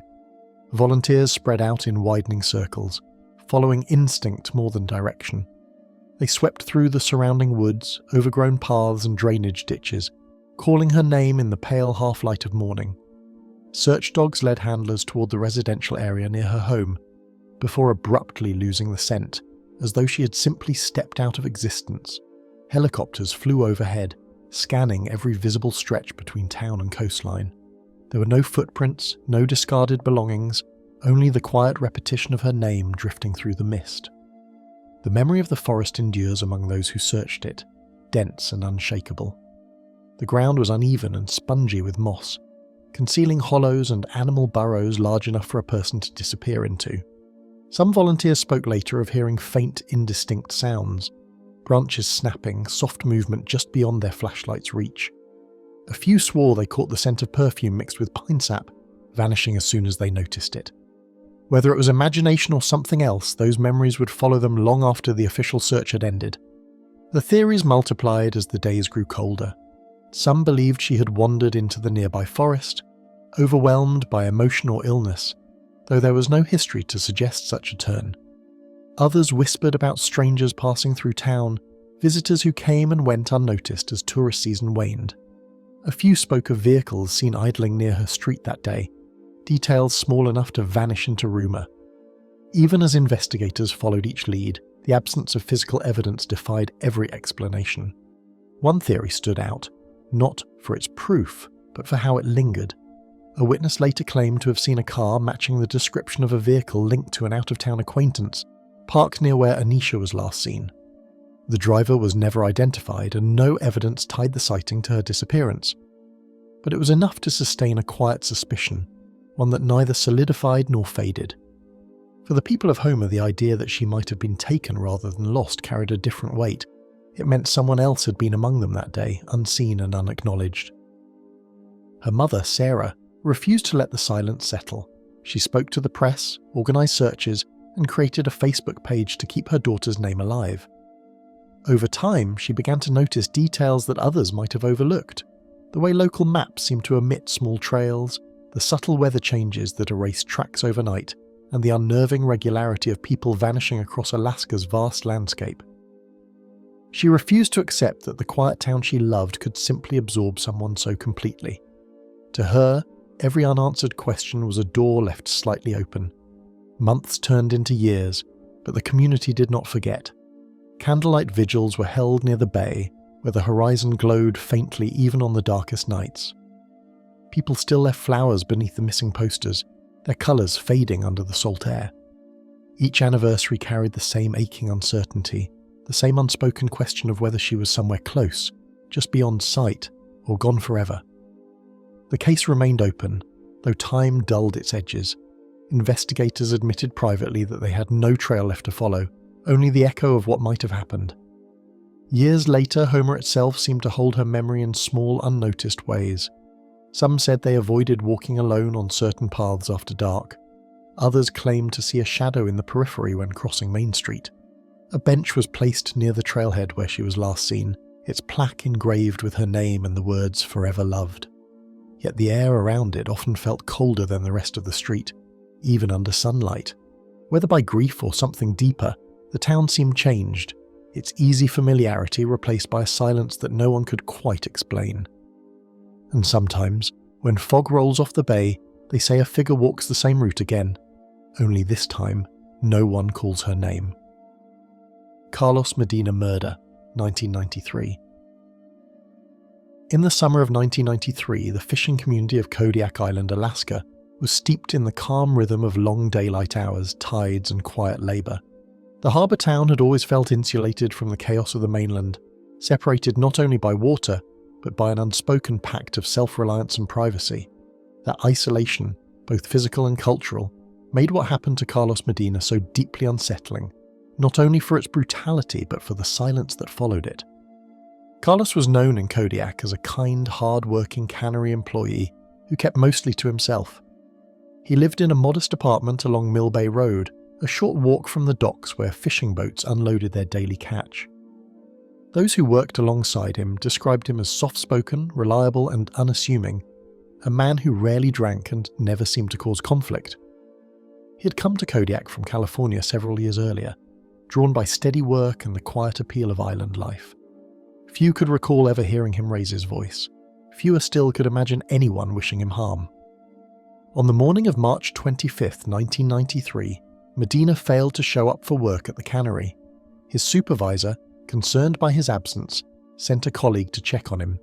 Volunteers spread out in widening circles, following instinct more than direction. They swept through the surrounding woods, overgrown paths and drainage ditches, calling her name in the pale half-light of morning. Search dogs led handlers toward the residential area near her home, before abruptly losing the scent, as though she had simply stepped out of existence. Helicopters flew overhead, scanning every visible stretch between town and coastline. There were no footprints, no discarded belongings, only the quiet repetition of her name drifting through the mist. The memory of the forest endures among those who searched it, dense and unshakable. The ground was uneven and spongy with moss, concealing hollows and animal burrows large enough for a person to disappear into. Some volunteers spoke later of hearing faint, indistinct sounds, branches snapping, soft movement just beyond their flashlight's reach. A few swore they caught the scent of perfume mixed with pine sap, vanishing as soon as they noticed it. Whether it was imagination or something else, those memories would follow them long after the official search had ended. The theories multiplied as the days grew colder. Some believed she had wandered into the nearby forest, overwhelmed by emotion or illness, though there was no history to suggest such a turn. Others whispered about strangers passing through town, visitors who came and went unnoticed as tourist season waned. A few spoke of vehicles seen idling near her street that day, details small enough to vanish into rumour. Even as investigators followed each lead, the absence of physical evidence defied every explanation. One theory stood out, not for its proof, but for how it lingered. A witness later claimed to have seen a car matching the description of a vehicle linked to an out-of-town acquaintance, parked near where Anisha was last seen. The driver was never identified, and no evidence tied the sighting to her disappearance. But it was enough to sustain a quiet suspicion, one that neither solidified nor faded. For the people of Homer, the idea that she might have been taken rather than lost carried a different weight. It meant someone else had been among them that day, unseen and unacknowledged. Her mother, Sarah, refused to let the silence settle. She spoke to the press, organised searches, and created a Facebook page to keep her daughter's name alive. Over time, she began to notice details that others might have overlooked. The way local maps seemed to omit small trails, the subtle weather changes that erased tracks overnight, and the unnerving regularity of people vanishing across Alaska's vast landscape. She refused to accept that the quiet town she loved could simply absorb someone so completely. To her, every unanswered question was a door left slightly open. Months turned into years, but the community did not forget. Candlelight vigils were held near the bay, where the horizon glowed faintly even on the darkest nights. People still left flowers beneath the missing posters, their colours fading under the salt air. Each anniversary carried the same aching uncertainty, the same unspoken question of whether she was somewhere close, just beyond sight, or gone forever. The case remained open, though time dulled its edges. Investigators admitted privately that they had no trail left to follow, only the echo of what might have happened. Years later, Homer itself seemed to hold her memory in small, unnoticed ways. Some said they avoided walking alone on certain paths after dark. Others claimed to see a shadow in the periphery when crossing Main Street. A bench was placed near the trailhead where she was last seen, its plaque engraved with her name and the words "Forever Loved." Yet the air around it often felt colder than the rest of the street, even under sunlight. Whether by grief or something deeper, the town seemed changed, its easy familiarity replaced by a silence that no one could quite explain. And sometimes, when fog rolls off the bay, they say a figure walks the same route again, only this time, no one calls her name. Carlos Medina murder, 1993. In the summer of 1993, the fishing community of Kodiak Island, Alaska, was steeped in the calm rhythm of long daylight hours, tides, and quiet labour. The harbour town had always felt insulated from the chaos of the mainland, separated not only by water, but by an unspoken pact of self-reliance and privacy. That isolation, both physical and cultural, made what happened to Carlos Medina so deeply unsettling, not only for its brutality but for the silence that followed it. Carlos was known in Kodiak as a kind, hard-working cannery employee who kept mostly to himself. He lived in a modest apartment along Mill Bay Road, a short walk from the docks where fishing boats unloaded their daily catch. Those who worked alongside him described him as soft-spoken, reliable and unassuming, a man who rarely drank and never seemed to cause conflict. He had come to Kodiak from California several years earlier, drawn by steady work and the quiet appeal of island life. Few could recall ever hearing him raise his voice. Fewer still could imagine anyone wishing him harm. On the morning of March 25, 1993, Medina failed to show up for work at the cannery. His supervisor, concerned by his absence, sent a colleague to check on him.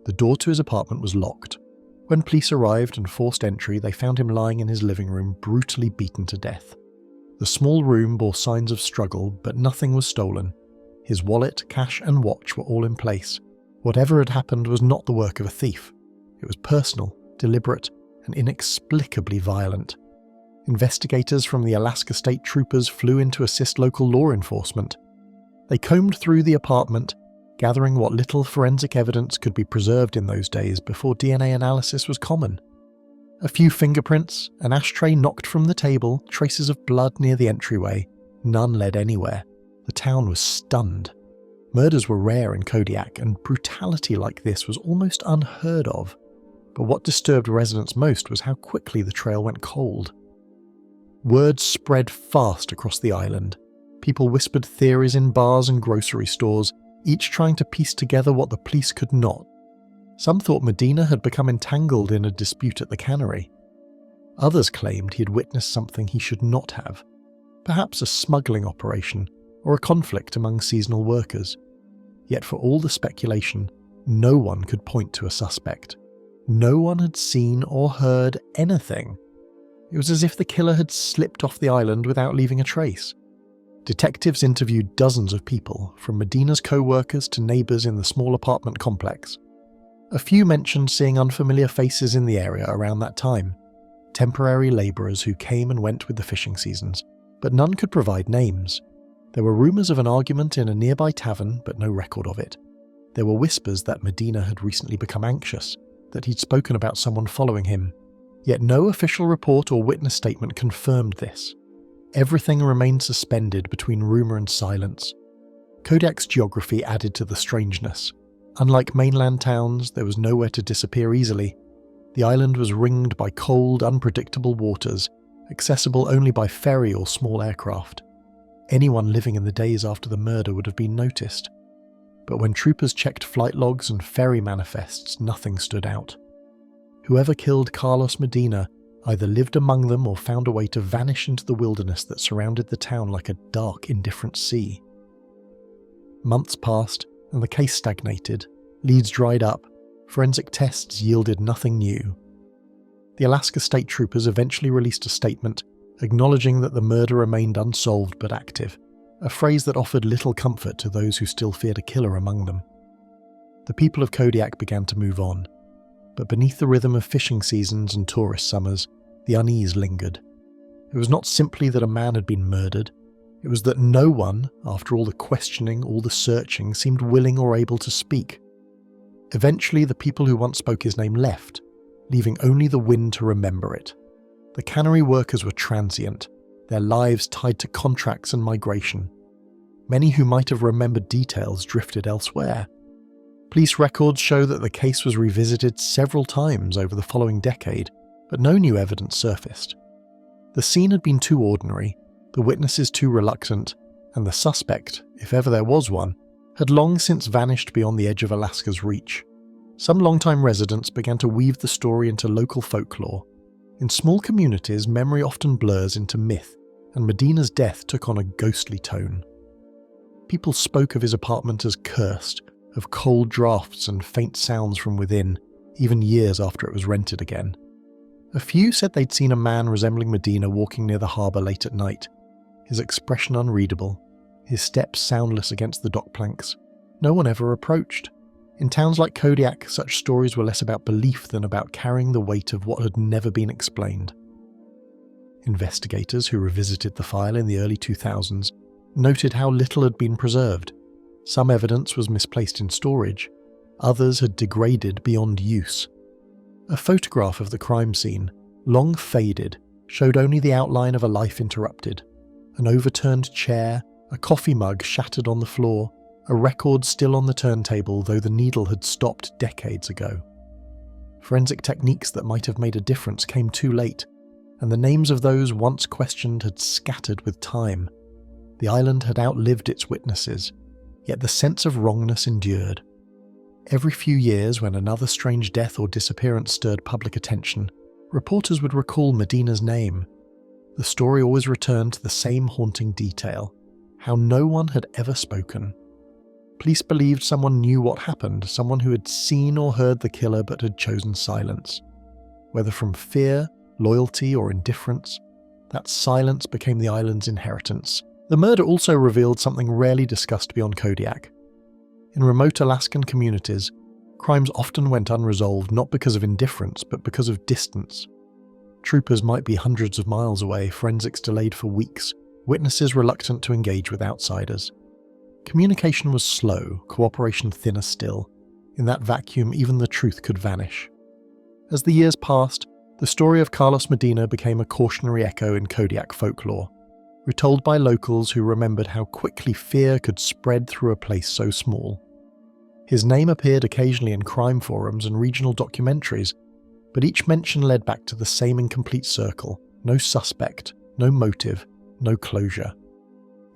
The door to his apartment was locked. When police arrived and forced entry, they found him lying in his living room, brutally beaten to death. The small room bore signs of struggle, but nothing was stolen. His wallet, cash and watch were all in place. Whatever had happened was not the work of a thief. It was personal, deliberate, and inexplicably violent. Investigators from the Alaska State Troopers flew in to assist local law enforcement. They combed through the apartment, gathering what little forensic evidence could be preserved in those days before DNA analysis was common. A few fingerprints, an ashtray knocked from the table, traces of blood near the entryway. None led anywhere. The town was stunned. Murders were rare in Kodiak, and brutality like this was almost unheard of. But what disturbed residents most was how quickly the trail went cold. Word spread fast across the island. People whispered theories in bars and grocery stores, each trying to piece together what the police could not. Some thought Medina had become entangled in a dispute at the cannery. Others claimed he had witnessed something he should not have, perhaps a smuggling operation or a conflict among seasonal workers. Yet for all the speculation, no one could point to a suspect. No one had seen or heard anything. It was as if the killer had slipped off the island without leaving a trace. Detectives interviewed dozens of people, from Medina's co-workers to neighbours in the small apartment complex. A few mentioned seeing unfamiliar faces in the area around that time, temporary labourers who came and went with the fishing seasons, but none could provide names. There were rumours of an argument in a nearby tavern, but no record of it. There were whispers that Medina had recently become anxious, that he'd spoken about someone following him, Yet no official report or witness statement confirmed this. Everything remained suspended between rumour and silence. Kodiak's geography added to the strangeness. Unlike mainland towns, there was nowhere to disappear easily. The island was ringed by cold, unpredictable waters, accessible only by ferry or small aircraft. Anyone living in the days after the murder would have been noticed. But when troopers checked flight logs and ferry manifests, nothing stood out. Whoever killed Carlos Medina either lived among them or found a way to vanish into the wilderness that surrounded the town like a dark, indifferent sea. Months passed, and the case stagnated. Leads dried up. Forensic tests yielded nothing new. The Alaska State Troopers eventually released a statement acknowledging that the murder remained unsolved but active, a phrase that offered little comfort to those who still feared a killer among them. The people of Kodiak began to move on, but beneath the rhythm of fishing seasons and tourist summers, the unease lingered. It was not simply that a man had been murdered, it was that no one, after all the questioning, all the searching, seemed willing or able to speak. Eventually, the people who once spoke his name left, leaving only the wind to remember it. The cannery workers were transient, their lives tied to contracts and migration. Many who might have remembered details drifted elsewhere. Police records show that the case was revisited several times over the following decade, but no new evidence surfaced. The scene had been too ordinary, the witnesses too reluctant, and the suspect, if ever there was one, had long since vanished beyond the edge of Alaska's reach. Some longtime residents began to weave the story into local folklore. In small communities, memory often blurs into myth, and Medina's death took on a ghostly tone. People spoke of his apartment as cursed, of cold drafts and faint sounds from within, even years after it was rented again. A few said they'd seen a man resembling Medina walking near the harbour late at night, his expression unreadable, his steps soundless against the dock planks. No one ever approached. In towns like Kodiak, such stories were less about belief than about carrying the weight of what had never been explained. Investigators who revisited the file in the early 2000s noted how little had been preserved. Some evidence was misplaced in storage, others had degraded beyond use. A photograph of the crime scene, long faded, showed only the outline of a life interrupted. An overturned chair, a coffee mug shattered on the floor, a record still on the turntable though the needle had stopped decades ago. Forensic techniques that might have made a difference came too late, and the names of those once questioned had scattered with time. The island had outlived its witnesses, yet the sense of wrongness endured. Every few years, when another strange death or disappearance stirred public attention, reporters would recall Medina's name. The story always returned to the same haunting detail: how no one had ever spoken. Police believed someone knew what happened, someone who had seen or heard the killer but had chosen silence. Whether from fear, loyalty, or indifference, that silence became the island's inheritance. The murder also revealed something rarely discussed beyond Kodiak. In remote Alaskan communities, crimes often went unresolved not because of indifference but because of distance. Troopers might be hundreds of miles away, forensics delayed for weeks, witnesses reluctant to engage with outsiders. Communication was slow, cooperation thinner still. In that vacuum, even the truth could vanish. As the years passed, the story of Carlos Medina became a cautionary echo in Kodiak folklore, retold by locals who remembered how quickly fear could spread through a place so small. His name appeared occasionally in crime forums and regional documentaries, but each mention led back to the same incomplete circle: no suspect, no motive, no closure.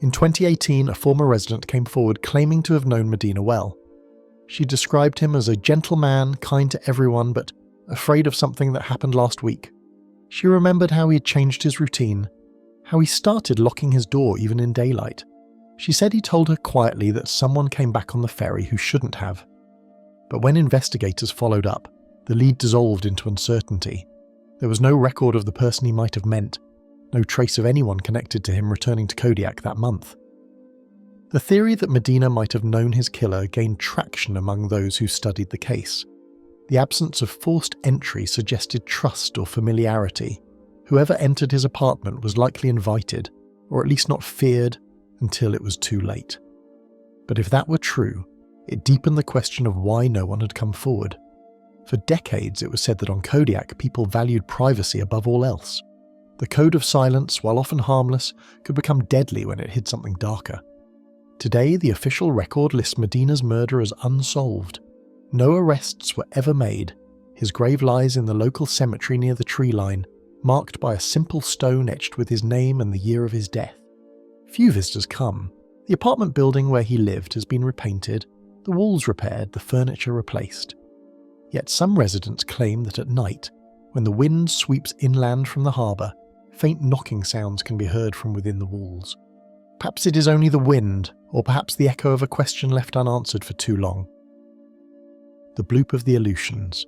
In 2018, a former resident came forward claiming to have known Medina well. She described him as a gentle man, kind to everyone, but afraid of something that happened last week. She remembered how he had changed his routine, how he started locking his door even in daylight. She said he told her quietly that someone came back on the ferry who shouldn't have. But when investigators followed up, the lead dissolved into uncertainty. There was no record of the person he might have meant, no trace of anyone connected to him returning to Kodiak that month. The theory that Medina might have known his killer gained traction among those who studied the case. The absence of forced entry suggested trust or familiarity. Whoever entered his apartment was likely invited, or at least not feared, until it was too late. But if that were true, it deepened the question of why no one had come forward. For decades, it was said that on Kodiak, people valued privacy above all else. The code of silence, while often harmless, could become deadly when it hid something darker. Today, the official record lists Medina's murder as unsolved. No arrests were ever made. His grave lies in the local cemetery near the tree line, marked by a simple stone etched with his name and the year of his death. Few visitors come. The apartment building where he lived has been repainted, the walls repaired, the furniture replaced. Yet some residents claim that at night, when the wind sweeps inland from the harbour, faint knocking sounds can be heard from within the walls. Perhaps it is only the wind, or perhaps the echo of a question left unanswered for too long. The Bloop of the Aleutians.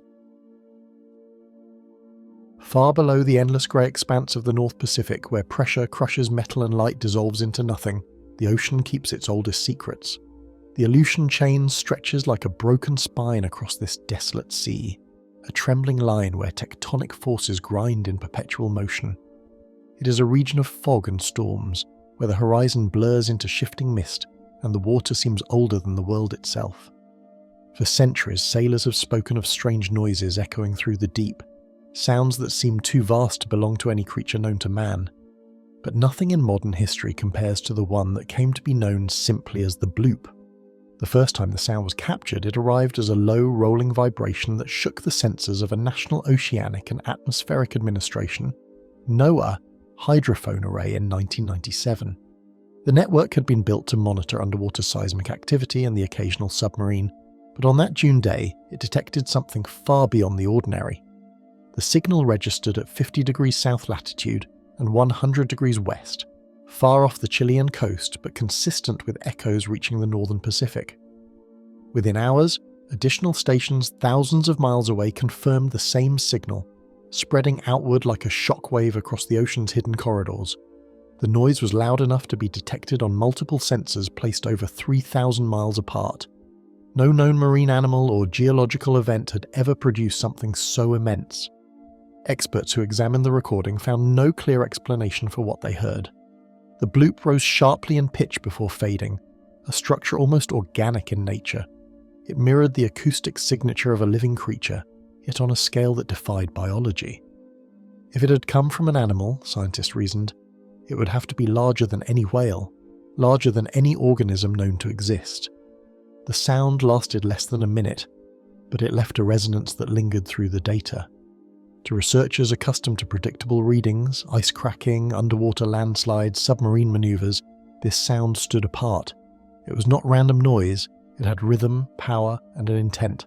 Far below the endless grey expanse of the North Pacific, where pressure crushes metal and light dissolves into nothing, the ocean keeps its oldest secrets. The Aleutian chain stretches like a broken spine across this desolate sea, a trembling line where tectonic forces grind in perpetual motion. It is a region of fog and storms, where the horizon blurs into shifting mist and the water seems older than the world itself. For centuries, sailors have spoken of strange noises echoing through the deep, sounds that seem too vast to belong to any creature known to man. But nothing in modern history compares to the one that came to be known simply as the Bloop. The first time the sound was captured, it arrived as a low, rolling vibration that shook the senses of a National Oceanic and Atmospheric Administration, NOAA, hydrophone array in 1997. The network had been built to monitor underwater seismic activity and the occasional submarine, but on that June day, it detected something far beyond the ordinary. The signal registered at 50 degrees south latitude and 100 degrees west, far off the Chilean coast but consistent with echoes reaching the northern Pacific. Within hours, additional stations thousands of miles away confirmed the same signal, spreading outward like a shockwave across the ocean's hidden corridors. The noise was loud enough to be detected on multiple sensors placed over 3,000 miles apart. No known marine animal or geological event had ever produced something so immense. Experts who examined the recording found no clear explanation for what they heard. The Bloop rose sharply in pitch before fading, a structure almost organic in nature. It mirrored the acoustic signature of a living creature, yet on a scale that defied biology. If it had come from an animal, scientists reasoned, it would have to be larger than any whale, larger than any organism known to exist. The sound lasted less than a minute, but it left a resonance that lingered through the data. To researchers accustomed to predictable readings, ice cracking, underwater landslides, submarine maneuvers, this sound stood apart. It was not random noise, it had rhythm, power, and an intent.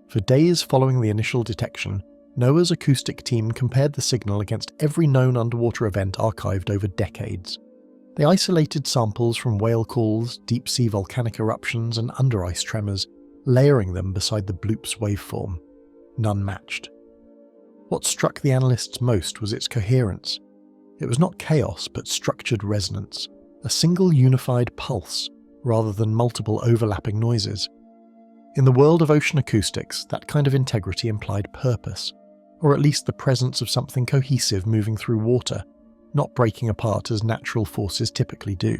For days following the initial detection, NOAA's acoustic team compared the signal against every known underwater event archived over decades. They isolated samples from whale calls, deep-sea volcanic eruptions, and under-ice tremors, layering them beside the Bloop's waveform. None matched. What struck the analysts most was its coherence. It was not chaos, but structured resonance, a single unified pulse, rather than multiple overlapping noises. In the world of ocean acoustics, that kind of integrity implied purpose, or at least the presence of something cohesive moving through water, not breaking apart as natural forces typically do.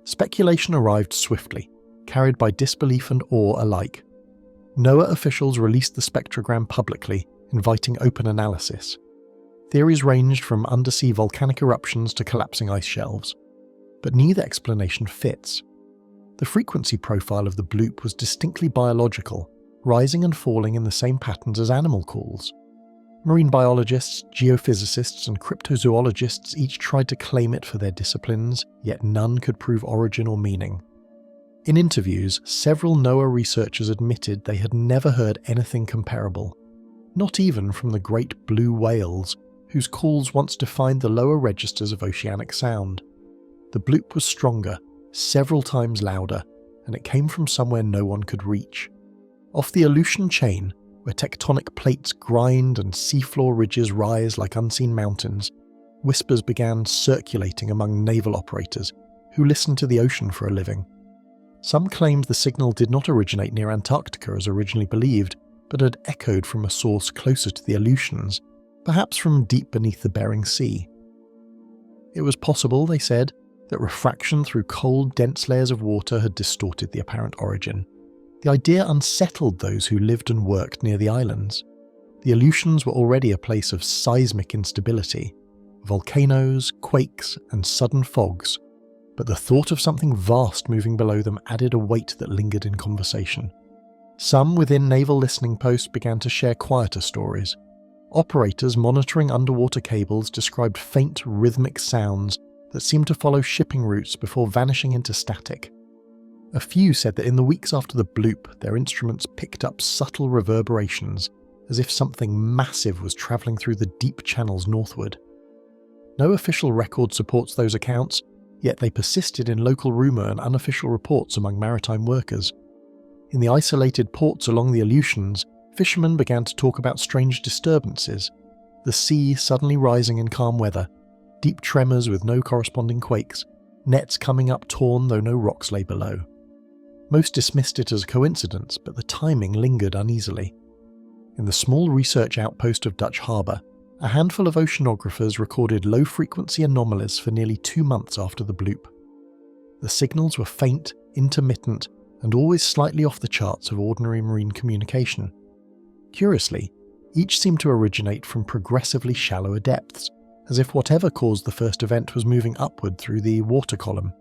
Speculation arrived swiftly, carried by disbelief and awe alike. NOAA officials released the spectrogram publicly, inviting open analysis. Theories ranged from undersea volcanic eruptions to collapsing ice shelves, but neither explanation fits. The frequency profile of the Bloop was distinctly biological, rising and falling in the same patterns as animal calls. Marine biologists, geophysicists, and cryptozoologists each tried to claim it for their disciplines, yet none could prove origin or meaning. In interviews, several NOAA researchers admitted they had never heard anything comparable, not even from the great blue whales, whose calls once defined the lower registers of oceanic sound. The Bloop was stronger, several times louder, and it came from somewhere no one could reach. Off the Aleutian chain, where tectonic plates grind and seafloor ridges rise like unseen mountains, whispers began circulating among naval operators who listened to the ocean for a living. Some claimed the signal did not originate near Antarctica as originally believed, but had echoed from a source closer to the Aleutians, perhaps from deep beneath the Bering Sea. It was possible, they said, that refraction through cold, dense layers of water had distorted the apparent origin. The idea unsettled those who lived and worked near the islands. The Aleutians were already a place of seismic instability, volcanoes, quakes, and sudden fogs, but the thought of something vast moving below them added a weight that lingered in conversation. Some within naval listening posts began to share quieter stories. Operators monitoring underwater cables described faint, rhythmic sounds that seemed to follow shipping routes before vanishing into static. A few said that in the weeks after the bloop, their instruments picked up subtle reverberations, as if something massive was travelling through the deep channels northward. No official record supports those accounts, yet they persisted in local rumour and unofficial reports among maritime workers. In the isolated ports along the Aleutians, fishermen began to talk about strange disturbances, the sea suddenly rising in calm weather, deep tremors with no corresponding quakes, nets coming up torn though no rocks lay below. Most dismissed it as a coincidence, but the timing lingered uneasily. In the small research outpost of Dutch Harbour, a handful of oceanographers recorded low-frequency anomalies for nearly 2 months after the bloop. The signals were faint, intermittent, and always slightly off the charts of ordinary marine communication. Curiously, each seemed to originate from progressively shallower depths, as if whatever caused the first event was moving upward through the water column.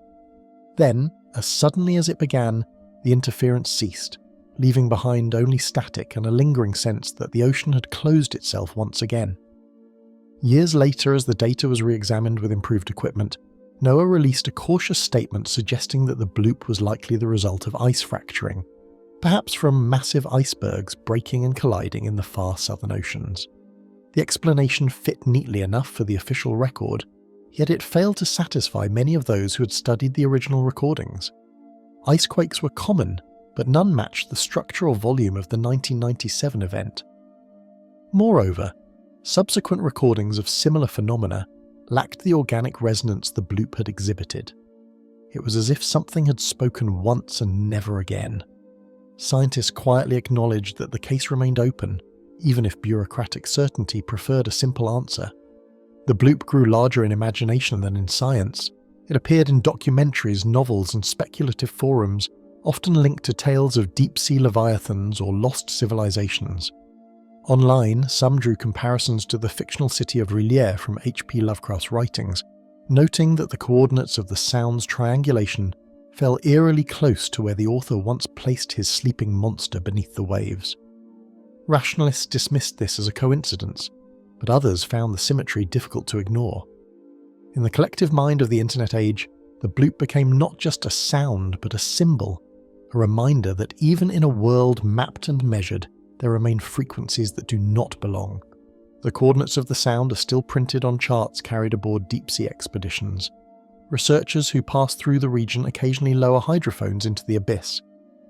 Then, as suddenly as it began, the interference ceased, leaving behind only static and a lingering sense that the ocean had closed itself once again. Years later, as the data was re-examined with improved equipment, NOAA released a cautious statement suggesting that the bloop was likely the result of ice fracturing, perhaps from massive icebergs breaking and colliding in the far southern oceans. The explanation fit neatly enough for the official record, yet it failed to satisfy many of those who had studied the original recordings. Icequakes were common, but none matched the structural volume of the 1997 event. Moreover, subsequent recordings of similar phenomena lacked the organic resonance the bloop had exhibited. It was as if something had spoken once and never again. Scientists quietly acknowledged that the case remained open, even if bureaucratic certainty preferred a simple answer. The bloop grew larger in imagination than in science. It appeared in documentaries, novels, and speculative forums, often linked to tales of deep-sea leviathans or lost civilizations. Online, some drew comparisons to the fictional city of R'lyeh from H.P. Lovecraft's writings, noting that the coordinates of the sound's triangulation fell eerily close to where the author once placed his sleeping monster beneath the waves. Rationalists dismissed this as a coincidence, but others found the symmetry difficult to ignore. In the collective mind of the internet age, the bloop became not just a sound but a symbol, a reminder that even in a world mapped and measured, there remain frequencies that do not belong. The coordinates of the sound are still printed on charts carried aboard deep-sea expeditions. Researchers who pass through the region occasionally lower hydrophones into the abyss,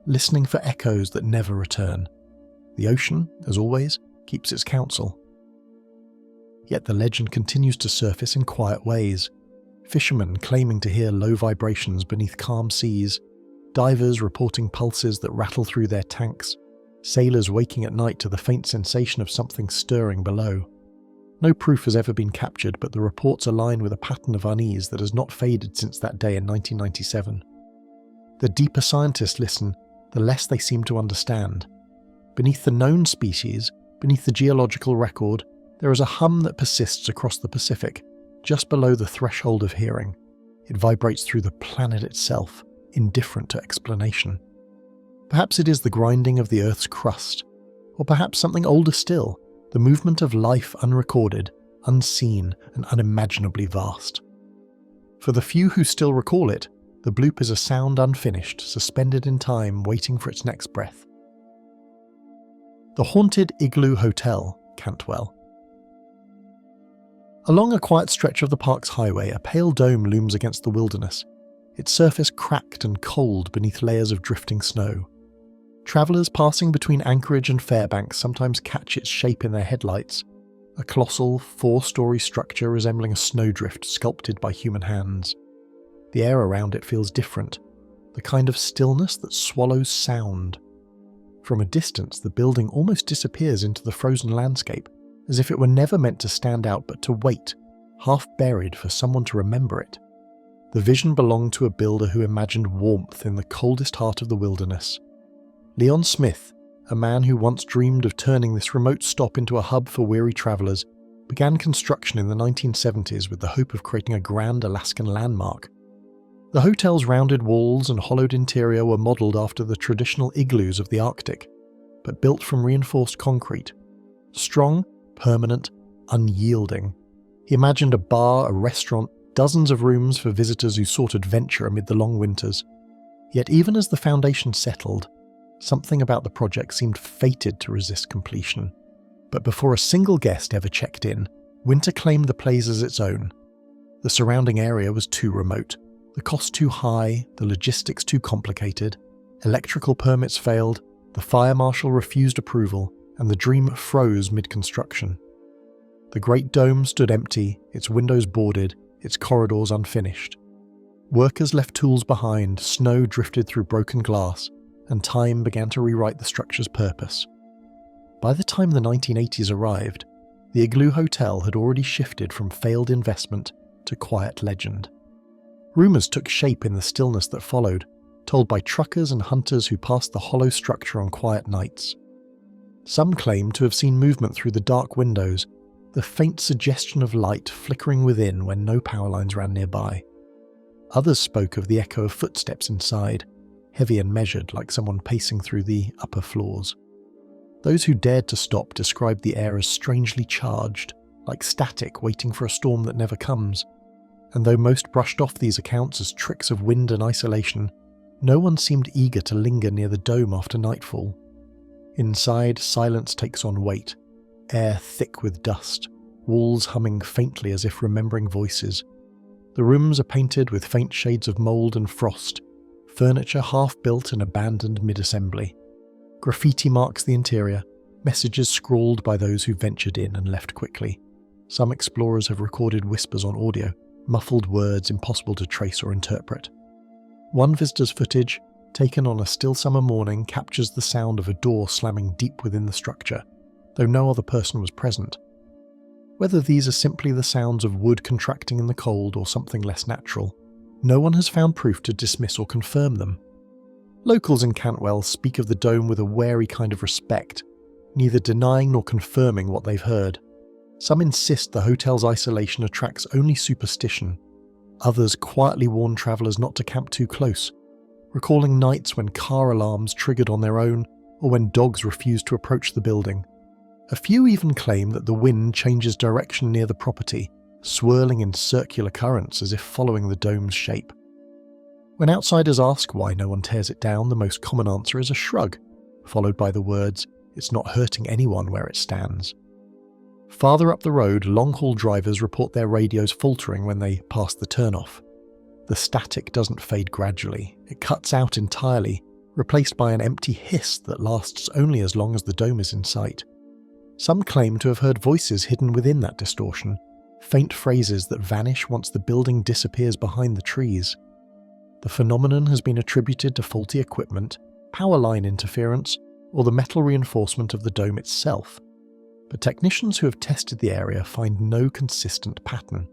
listening for echoes that never return. The ocean, as always, keeps its counsel. Yet the legend continues to surface in quiet ways. Fishermen claiming to hear low vibrations beneath calm seas, divers reporting pulses that rattle through their tanks, sailors waking at night to the faint sensation of something stirring below. No proof has ever been captured, but the reports align with a pattern of unease that has not faded since that day in 1997. The deeper scientists listen, the less they seem to understand. Beneath the known species, beneath the geological record, there is a hum that persists across the Pacific, just below the threshold of hearing. It vibrates through the planet itself, indifferent to explanation. Perhaps it is the grinding of the Earth's crust, or perhaps something older still, the movement of life unrecorded, unseen, and unimaginably vast. For the few who still recall it, the bloop is a sound unfinished, suspended in time, waiting for its next breath. The haunted Igloo Hotel, Cantwell. Along a quiet stretch of the park's highway, a pale dome looms against the wilderness, its surface cracked and cold beneath layers of drifting snow. Travellers passing between Anchorage and Fairbanks sometimes catch its shape in their headlights, a colossal, 4-story structure resembling a snowdrift sculpted by human hands. The air around it feels different, the kind of stillness that swallows sound. From a distance, the building almost disappears into the frozen landscape, as if it were never meant to stand out but to wait, half buried, for someone to remember it. The vision belonged to a builder who imagined warmth in the coldest heart of the wilderness. Leon Smith, a man who once dreamed of turning this remote stop into a hub for weary travellers, began construction in the 1970s with the hope of creating a grand Alaskan landmark. The hotel's rounded walls and hollowed interior were modelled after the traditional igloos of the Arctic, but built from reinforced concrete. Strong, permanent, unyielding. He imagined a bar, a restaurant, dozens of rooms for visitors who sought adventure amid the long winters. Yet even as the foundation settled, something about the project seemed fated to resist completion. But before a single guest ever checked in, winter claimed the place as its own. The surrounding area was too remote, the cost too high, the logistics too complicated, electrical permits failed, the fire marshal refused approval, and the dream froze mid-construction. The great dome stood empty, its windows boarded, its corridors unfinished. Workers left tools behind, snow drifted through broken glass, and time began to rewrite the structure's purpose. By the time the 1980s arrived, the Igloo Hotel had already shifted from failed investment to quiet legend. Rumours took shape in the stillness that followed, told by truckers and hunters who passed the hollow structure on quiet nights. Some claimed to have seen movement through the dark windows, the faint suggestion of light flickering within when no power lines ran nearby. Others spoke of the echo of footsteps inside, heavy and measured like someone pacing through the upper floors. Those who dared to stop described the air as strangely charged, like static waiting for a storm that never comes. And though most brushed off these accounts as tricks of wind and isolation, no one seemed eager to linger near the dome after nightfall. Inside, silence takes on weight, air thick with dust, walls humming faintly as if remembering voices. The rooms are painted with faint shades of mould and frost, furniture half-built and abandoned mid-assembly. Graffiti marks the interior, messages scrawled by those who ventured in and left quickly. Some explorers have recorded whispers on audio, muffled words impossible to trace or interpret. One visitor's footage, taken on a still summer morning, captures the sound of a door slamming deep within the structure, though no other person was present. Whether these are simply the sounds of wood contracting in the cold or something less natural, no one has found proof to dismiss or confirm them. Locals in Cantwell speak of the dome with a wary kind of respect, neither denying nor confirming what they've heard. Some insist the hotel's isolation attracts only superstition. Others quietly warn travellers not to camp too close, recalling nights when car alarms triggered on their own or when dogs refused to approach the building. A few even claim that the wind changes direction near the property, swirling in circular currents as if following the dome's shape. When outsiders ask why no one tears it down, the most common answer is a shrug, followed by the words, "It's not hurting anyone where it stands." Farther up the road, long-haul drivers report their radios faltering when they pass the turnoff. The static doesn't fade gradually, it cuts out entirely, replaced by an empty hiss that lasts only as long as the dome is in sight. Some claim to have heard voices hidden within that distortion, faint phrases that vanish once the building disappears behind the trees. The phenomenon has been attributed to faulty equipment, power line interference, or the metal reinforcement of the dome itself. But technicians who have tested the area find no consistent pattern.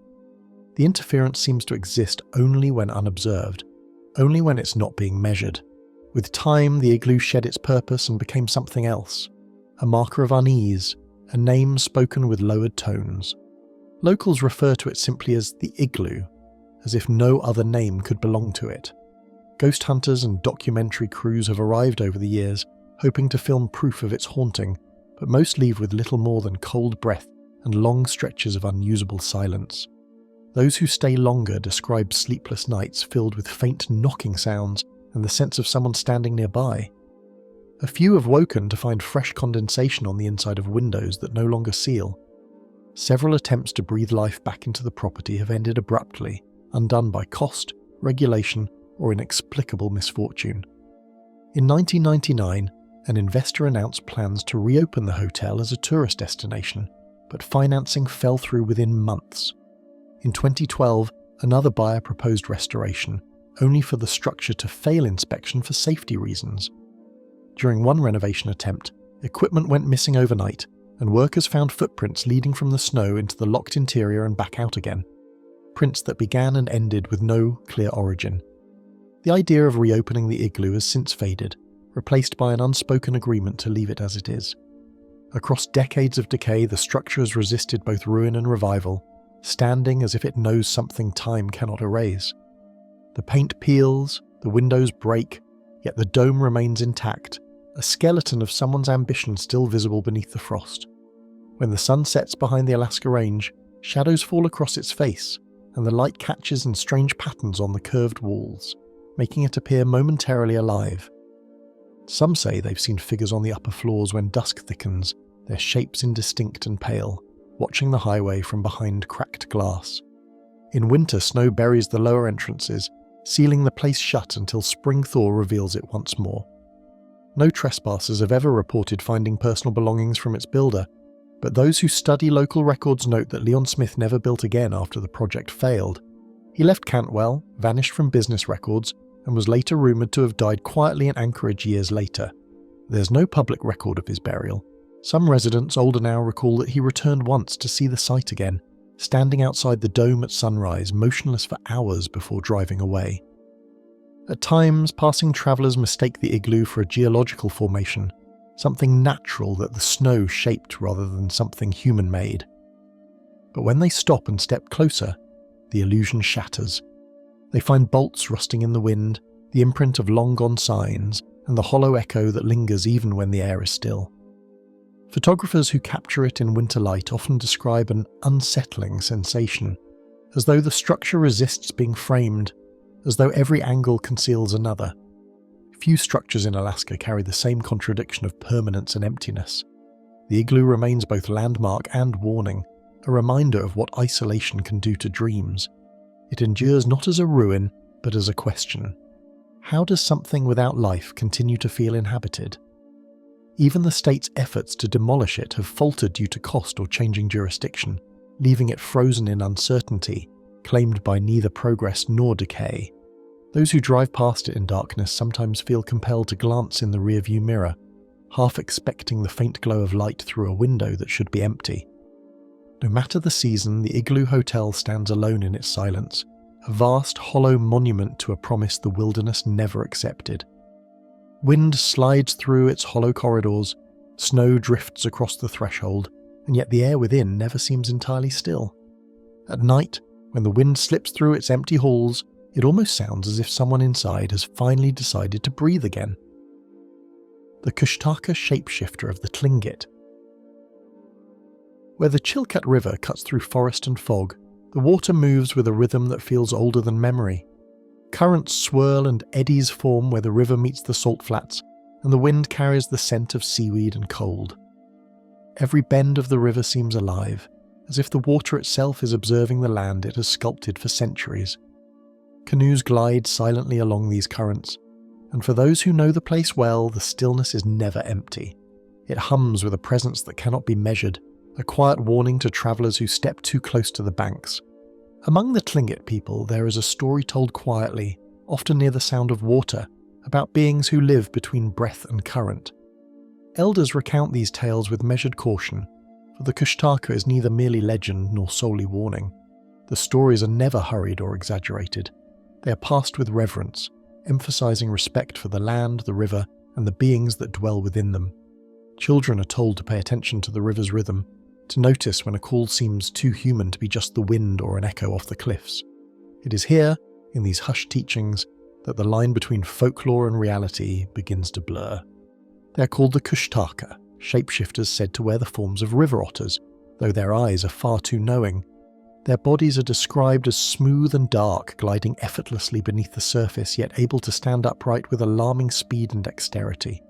The interference seems to exist only when unobserved, only when it's not being measured. With time, the igloo shed its purpose and became something else, a marker of unease, a name spoken with lowered tones. Locals refer to it simply as the Igloo, as if no other name could belong to it. Ghost hunters and documentary crews have arrived over the years, hoping to film proof of its haunting, but most leave with little more than cold breath and long stretches of unusable silence. Those who stay longer describe sleepless nights filled with faint knocking sounds and the sense of someone standing nearby. A few have woken to find fresh condensation on the inside of windows that no longer seal. Several attempts to breathe life back into the property have ended abruptly, undone by cost, regulation, or inexplicable misfortune. In 1999, an investor announced plans to reopen the hotel as a tourist destination, but financing fell through within months. In 2012, another buyer proposed restoration, only for the structure to fail inspection for safety reasons. During one renovation attempt, equipment went missing overnight, and workers found footprints leading from the snow into the locked interior and back out again. Prints that began and ended with no clear origin. The idea of reopening the igloo has since faded, replaced by an unspoken agreement to leave it as it is. Across decades of decay, the structure has resisted both ruin and revival, standing as if it knows something time cannot erase. The paint peels, the windows break, yet the dome remains intact, a skeleton of someone's ambition still visible beneath the frost. When the sun sets behind the Alaska Range, shadows fall across its face, and the light catches in strange patterns on the curved walls, making it appear momentarily alive. Some say they've seen figures on the upper floors when dusk thickens, their shapes indistinct and pale, watching the highway from behind cracked glass. In winter, snow buries the lower entrances, sealing the place shut until spring thaw reveals it once more. No trespassers have ever reported finding personal belongings from its builder, but those who study local records note that Leon Smith never built again after the project failed. He left Cantwell, vanished from business records, and was later rumoured to have died quietly in Anchorage years later. There's no public record of his burial. Some residents older now recall that he returned once to see the site again, standing outside the dome at sunrise, motionless for hours before driving away. At times, passing travellers mistake the igloo for a geological formation, something natural that the snow shaped rather than something human-made. But when they stop and step closer, the illusion shatters. They find bolts rusting in the wind, the imprint of long-gone signs, and the hollow echo that lingers even when the air is still. Photographers who capture it in winter light often describe an unsettling sensation, as though the structure resists being framed, as though every angle conceals another. Few structures in Alaska carry the same contradiction of permanence and emptiness. The igloo remains both landmark and warning, a reminder of what isolation can do to dreams. It endures not as a ruin, but as a question. How does something without life continue to feel inhabited? Even the state's efforts to demolish it have faltered due to cost or changing jurisdiction, leaving it frozen in uncertainty, claimed by neither progress nor decay. Those who drive past it in darkness sometimes feel compelled to glance in the rearview mirror, half expecting the faint glow of light through a window that should be empty. No matter the season, the Igloo Hotel stands alone in its silence, a vast hollow monument to a promise the wilderness never accepted. Wind slides through its hollow corridors, snow drifts across the threshold, and yet the air within never seems entirely still. At night, when the wind slips through its empty halls, it almost sounds as if someone inside has finally decided to breathe again. The Kushtaka shapeshifter of the Tlingit. Where the Chilkat River cuts through forest and fog, the water moves with a rhythm that feels older than memory. Currents swirl and eddies form where the river meets the salt flats, and the wind carries the scent of seaweed and cold. Every bend of the river seems alive, as if the water itself is observing the land it has sculpted for centuries. Canoes glide silently along these currents, and for those who know the place well, the stillness is never empty. It hums with a presence that cannot be measured, a quiet warning to travellers who step too close to the banks. Among the Tlingit people, there is a story told quietly, often near the sound of water, about beings who live between breath and current. Elders recount these tales with measured caution, for the Kushtaka is neither merely legend nor solely warning. The stories are never hurried or exaggerated. They are passed with reverence, emphasizing respect for the land, the river, and the beings that dwell within them. Children are told to pay attention to the river's rhythm, to notice when a call seems too human to be just the wind or an echo off the cliffs. It is here, in these hushed teachings, that the line between folklore and reality begins to blur. They are called the Kushtaka, shapeshifters said to wear the forms of river otters, though their eyes are far too knowing. Their bodies are described as smooth and dark, gliding effortlessly beneath the surface, yet able to stand upright with alarming speed and dexterity.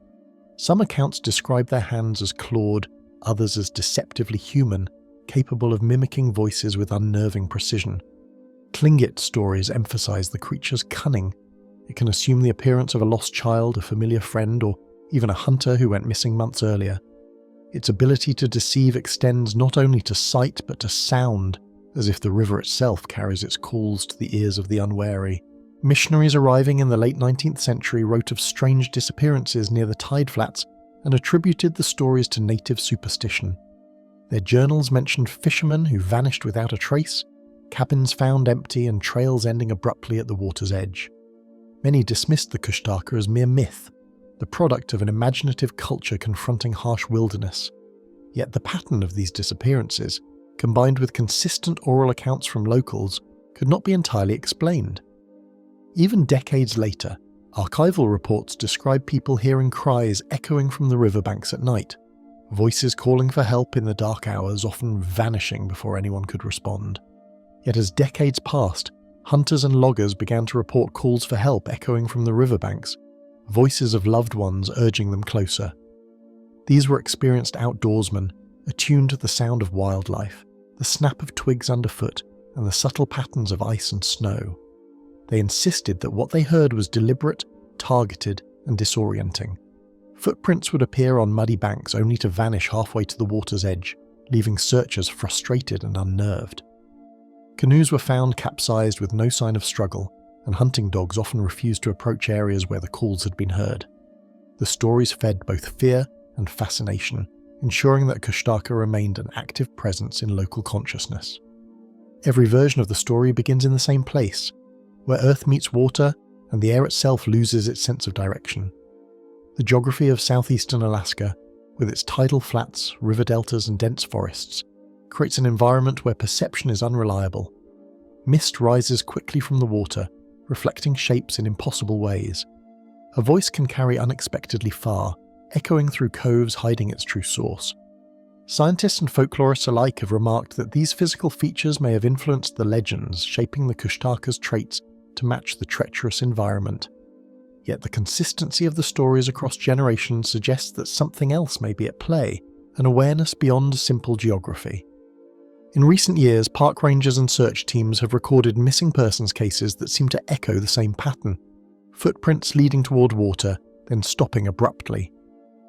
Some accounts describe their hands as clawed, others as deceptively human, capable of mimicking voices with unnerving precision. Tlingit stories emphasize the creature's cunning. It can assume the appearance of a lost child, a familiar friend, or even a hunter who went missing months earlier. Its ability to deceive extends not only to sight but to sound, as if the river itself carries its calls to the ears of the unwary. Missionaries arriving in the late 19th century wrote of strange disappearances near the tide flats and attributed the stories to native superstition. Their journals mentioned fishermen who vanished without a trace, cabins found empty, and trails ending abruptly at the water's edge. Many dismissed the Kushtaka as mere myth, the product of an imaginative culture confronting harsh wilderness. Yet the pattern of these disappearances, combined with consistent oral accounts from locals, could not be entirely explained. Even decades later, archival reports describe people hearing cries echoing from the riverbanks at night, voices calling for help in the dark hours, often vanishing before anyone could respond. Yet as decades passed, hunters and loggers began to report calls for help echoing from the riverbanks, voices of loved ones urging them closer. These were experienced outdoorsmen, attuned to the sound of wildlife, the snap of twigs underfoot, and the subtle patterns of ice and snow. They insisted that what they heard was deliberate, targeted, and disorienting. Footprints would appear on muddy banks only to vanish halfway to the water's edge, leaving searchers frustrated and unnerved. Canoes were found capsized with no sign of struggle, and hunting dogs often refused to approach areas where the calls had been heard. The stories fed both fear and fascination, ensuring that Kushtaka remained an active presence in local consciousness. Every version of the story begins in the same place, where earth meets water and the air itself loses its sense of direction. The geography of southeastern Alaska, with its tidal flats, river deltas and dense forests, creates an environment where perception is unreliable. Mist rises quickly from the water, reflecting shapes in impossible ways. A voice can carry unexpectedly far, echoing through coves hiding its true source. Scientists and folklorists alike have remarked that these physical features may have influenced the legends, shaping the Kushtaka's traits to match the treacherous environment. Yet the consistency of the stories across generations suggests that something else may be at play, an awareness beyond simple geography. In recent years, park rangers and search teams have recorded missing persons cases that seem to echo the same pattern. Footprints leading toward water, then stopping abruptly.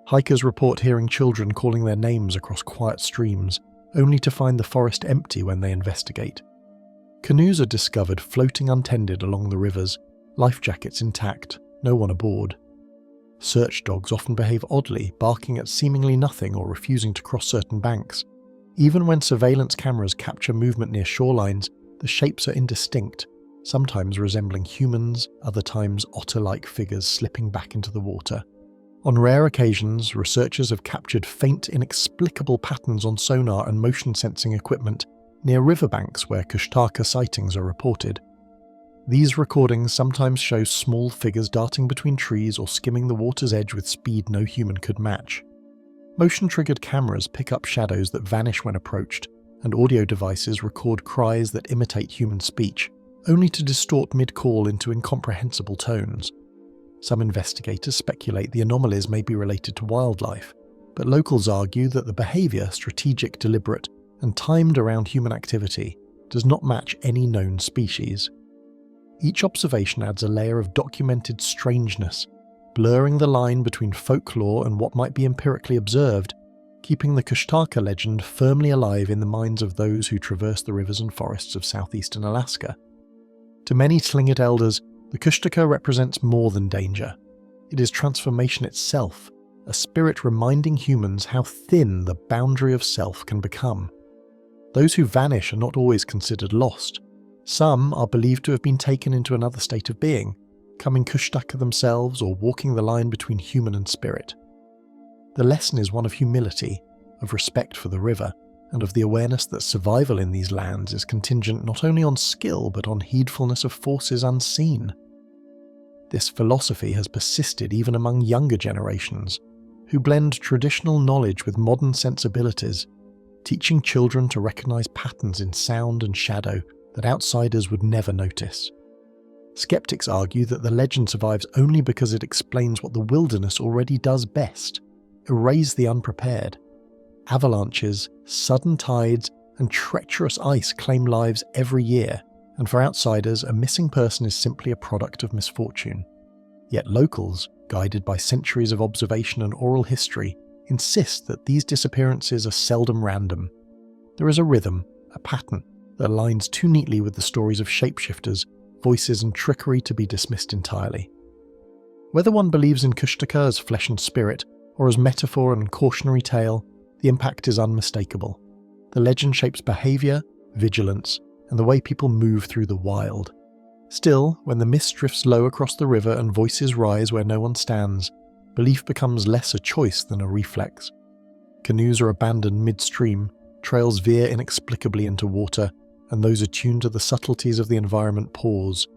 Hikers report hearing children calling their names across quiet streams, only to find the forest empty when they investigate. Canoes are discovered floating untended along the rivers, life jackets intact, no one aboard. Search dogs often behave oddly, barking at seemingly nothing or refusing to cross certain banks. Even when surveillance cameras capture movement near shorelines, the shapes are indistinct, sometimes resembling humans, other times otter-like figures slipping back into the water. On rare occasions, researchers have captured faint, inexplicable patterns on sonar and motion-sensing equipment near riverbanks where Kushtaka sightings are reported. These recordings sometimes show small figures darting between trees or skimming the water's edge with speed no human could match. Motion-triggered cameras pick up shadows that vanish when approached, and audio devices record cries that imitate human speech, only to distort mid-call into incomprehensible tones. Some investigators speculate the anomalies may be related to wildlife, but locals argue that the behaviour, strategic, deliberate, and timed around human activity, does not match any known species. Each observation adds a layer of documented strangeness, blurring the line between folklore and what might be empirically observed, keeping the Kushtaka legend firmly alive in the minds of those who traverse the rivers and forests of southeastern Alaska. To many Tlingit elders, the Kushtaka represents more than danger. It is transformation itself, a spirit reminding humans how thin the boundary of self can become. Those who vanish are not always considered lost. Some are believed to have been taken into another state of being, becoming Kushtaka themselves or walking the line between human and spirit. The lesson is one of humility, of respect for the river, and of the awareness that survival in these lands is contingent not only on skill but on heedfulness of forces unseen. This philosophy has persisted even among younger generations, who blend traditional knowledge with modern sensibilities, teaching children to recognize patterns in sound and shadow that outsiders would never notice. Skeptics argue that the legend survives only because it explains what the wilderness already does best: erase the unprepared. Avalanches, sudden tides, and treacherous ice claim lives every year, and for outsiders, a missing person is simply a product of misfortune. Yet locals, guided by centuries of observation and oral history, insist that these disappearances are seldom random. There is a rhythm, a pattern, that aligns too neatly with the stories of shapeshifters, voices and trickery to be dismissed entirely. Whether one believes in Kushtaka as flesh and spirit, or as metaphor and cautionary tale, the impact is unmistakable. The legend shapes behaviour, vigilance, and the way people move through the wild. Still, when the mist drifts low across the river and voices rise where no one stands, belief becomes less a choice than a reflex. Canoes are abandoned midstream, trails veer inexplicably into water, and those attuned to the subtleties of the environment pause,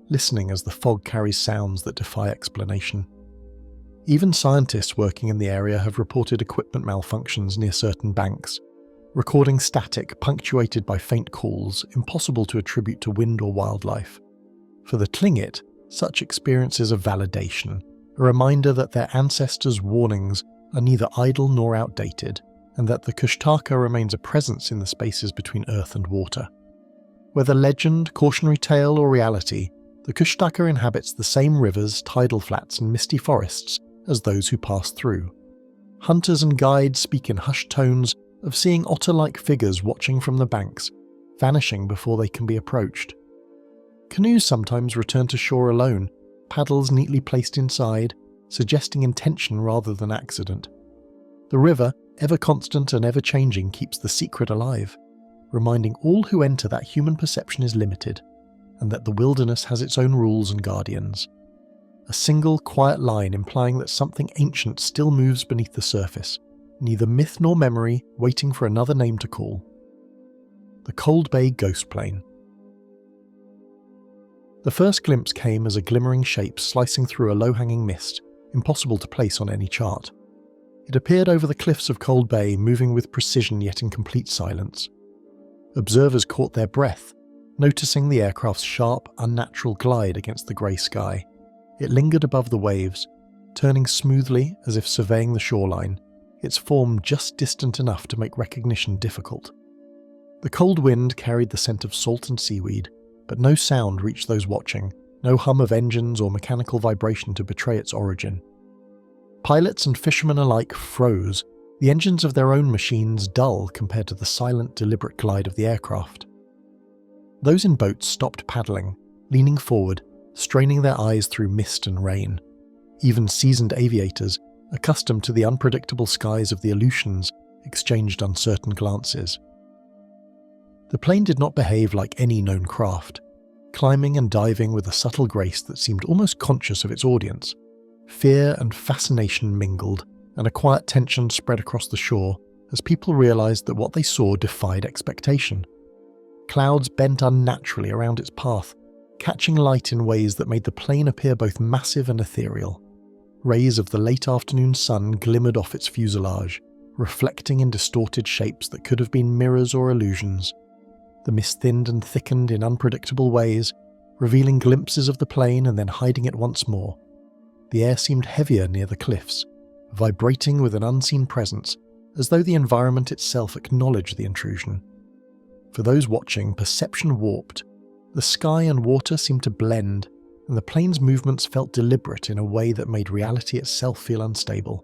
listening as the fog carries sounds that defy explanation. Even scientists working in the area have reported equipment malfunctions near certain banks, recording static punctuated by faint calls impossible to attribute to wind or wildlife. For the Tlingit, such experiences are validation, a reminder that their ancestors' warnings are neither idle nor outdated, and that the Kushtaka remains a presence in the spaces between earth and water. Whether legend, cautionary tale, or reality, the Kushtaka inhabits the same rivers, tidal flats, and misty forests as those who pass through. Hunters and guides speak in hushed tones of seeing otter-like figures watching from the banks, vanishing before they can be approached. Canoes sometimes return to shore alone, paddles neatly placed inside, suggesting intention rather than accident. The river, ever constant and ever changing, keeps the secret alive, reminding all who enter that human perception is limited, and that the wilderness has its own rules and guardians. A single, quiet line implying that something ancient still moves beneath the surface, neither myth nor memory, waiting for another name to call. The Cold Bay Ghost Plane. The first glimpse came as a glimmering shape slicing through a low-hanging mist, impossible to place on any chart. It appeared over the cliffs of Cold Bay, moving with precision yet in complete silence. Observers caught their breath, noticing the aircraft's sharp, unnatural glide against the grey sky. It lingered above the waves, turning smoothly as if surveying the shoreline, its form just distant enough to make recognition difficult. The cold wind carried the scent of salt and seaweed, but no sound reached those watching, no hum of engines or mechanical vibration to betray its origin. Pilots and fishermen alike froze, the engines of their own machines dull compared to the silent, deliberate glide of the aircraft. Those in boats stopped paddling, leaning forward, straining their eyes through mist and rain. Even seasoned aviators, accustomed to the unpredictable skies of the Aleutians, exchanged uncertain glances. The plane did not behave like any known craft, climbing and diving with a subtle grace that seemed almost conscious of its audience. Fear and fascination mingled, and a quiet tension spread across the shore as people realized that what they saw defied expectation. Clouds bent unnaturally around its path, catching light in ways that made the plane appear both massive and ethereal. Rays of the late afternoon sun glimmered off its fuselage, reflecting in distorted shapes that could have been mirrors or illusions. The mist thinned and thickened in unpredictable ways, revealing glimpses of the plane and then hiding it once more. The air seemed heavier near the cliffs, vibrating with an unseen presence, as though the environment itself acknowledged the intrusion. For those watching, perception warped. The sky and water seemed to blend, and the plane's movements felt deliberate in a way that made reality itself feel unstable.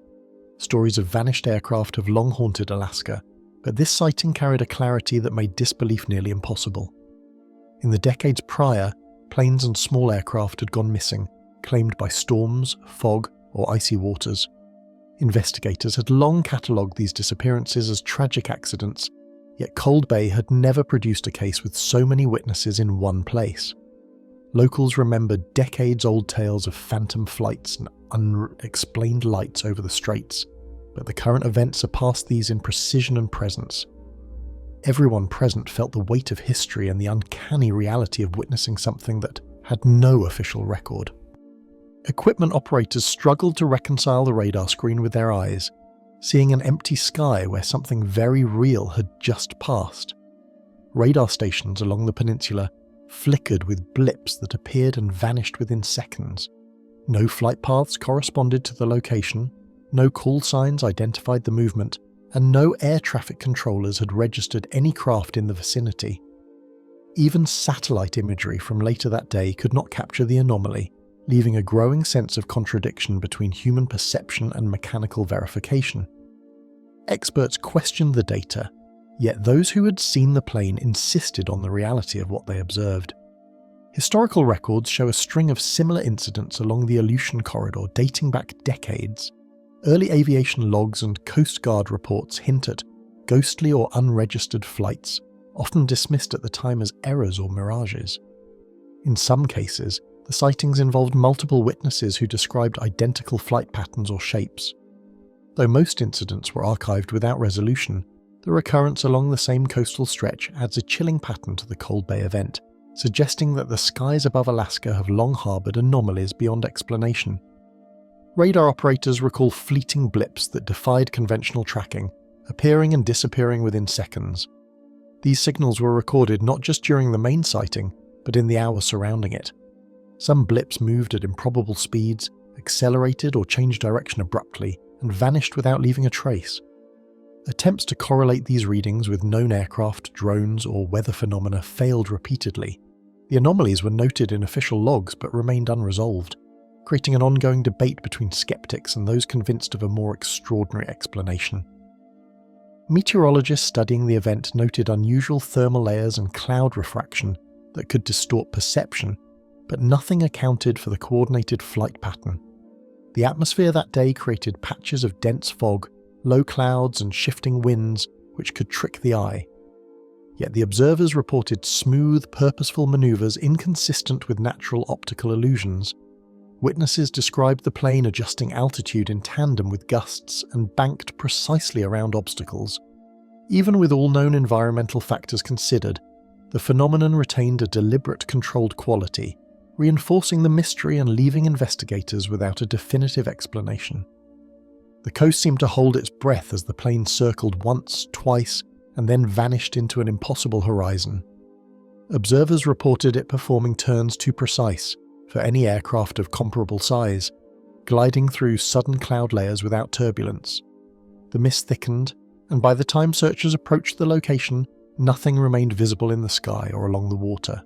Stories of vanished aircraft have long haunted Alaska, but this sighting carried a clarity that made disbelief nearly impossible. In the decades prior, planes and small aircraft had gone missing, claimed by storms, fog, or icy waters. Investigators had long catalogued these disappearances as tragic accidents, yet Cold Bay had never produced a case with so many witnesses in one place. Locals remembered decades-old tales of phantom flights and unexplained lights over the straits, but the current events surpassed these in precision and presence. Everyone present felt the weight of history and the uncanny reality of witnessing something that had no official record. Equipment operators struggled to reconcile the radar screen with their eyes, seeing an empty sky where something very real had just passed. Radar stations along the peninsula flickered with blips that appeared and vanished within seconds. No flight paths corresponded to the location, no call signs identified the movement, and no air traffic controllers had registered any craft in the vicinity. Even satellite imagery from later that day could not capture the anomaly, leaving a growing sense of contradiction between human perception and mechanical verification. Experts questioned the data, yet those who had seen the plane insisted on the reality of what they observed. Historical records show a string of similar incidents along the Aleutian corridor dating back decades. Early aviation logs and Coast Guard reports hint at ghostly or unregistered flights, often dismissed at the time as errors or mirages. In some cases, The sightings involved multiple witnesses who described identical flight patterns or shapes. Though most incidents were archived without resolution, the recurrence along the same coastal stretch adds a chilling pattern to the Cold Bay event, suggesting that the skies above Alaska have long harboured anomalies beyond explanation. Radar operators recall fleeting blips that defied conventional tracking, appearing and disappearing within seconds. These signals were recorded not just during the main sighting, but in the hours surrounding it. Some blips moved at improbable speeds, accelerated or changed direction abruptly, and vanished without leaving a trace. Attempts to correlate these readings with known aircraft, drones, or weather phenomena failed repeatedly. The anomalies were noted in official logs but remained unresolved, creating an ongoing debate between skeptics and those convinced of a more extraordinary explanation. Meteorologists studying the event noted unusual thermal layers and cloud refraction that could distort perception, but nothing accounted for the coordinated flight pattern. The atmosphere that day created patches of dense fog, low clouds and shifting winds which could trick the eye. Yet the observers reported smooth, purposeful maneuvers inconsistent with natural optical illusions. Witnesses described the plane adjusting altitude in tandem with gusts and banked precisely around obstacles. Even with all known environmental factors considered, the phenomenon retained a deliberate, controlled quality, reinforcing the mystery and leaving investigators without a definitive explanation. The coast seemed to hold its breath as the plane circled once, twice, and then vanished into an impossible horizon. Observers reported it performing turns too precise for any aircraft of comparable size, gliding through sudden cloud layers without turbulence. The mist thickened, and by the time searchers approached the location, nothing remained visible in the sky or along the water.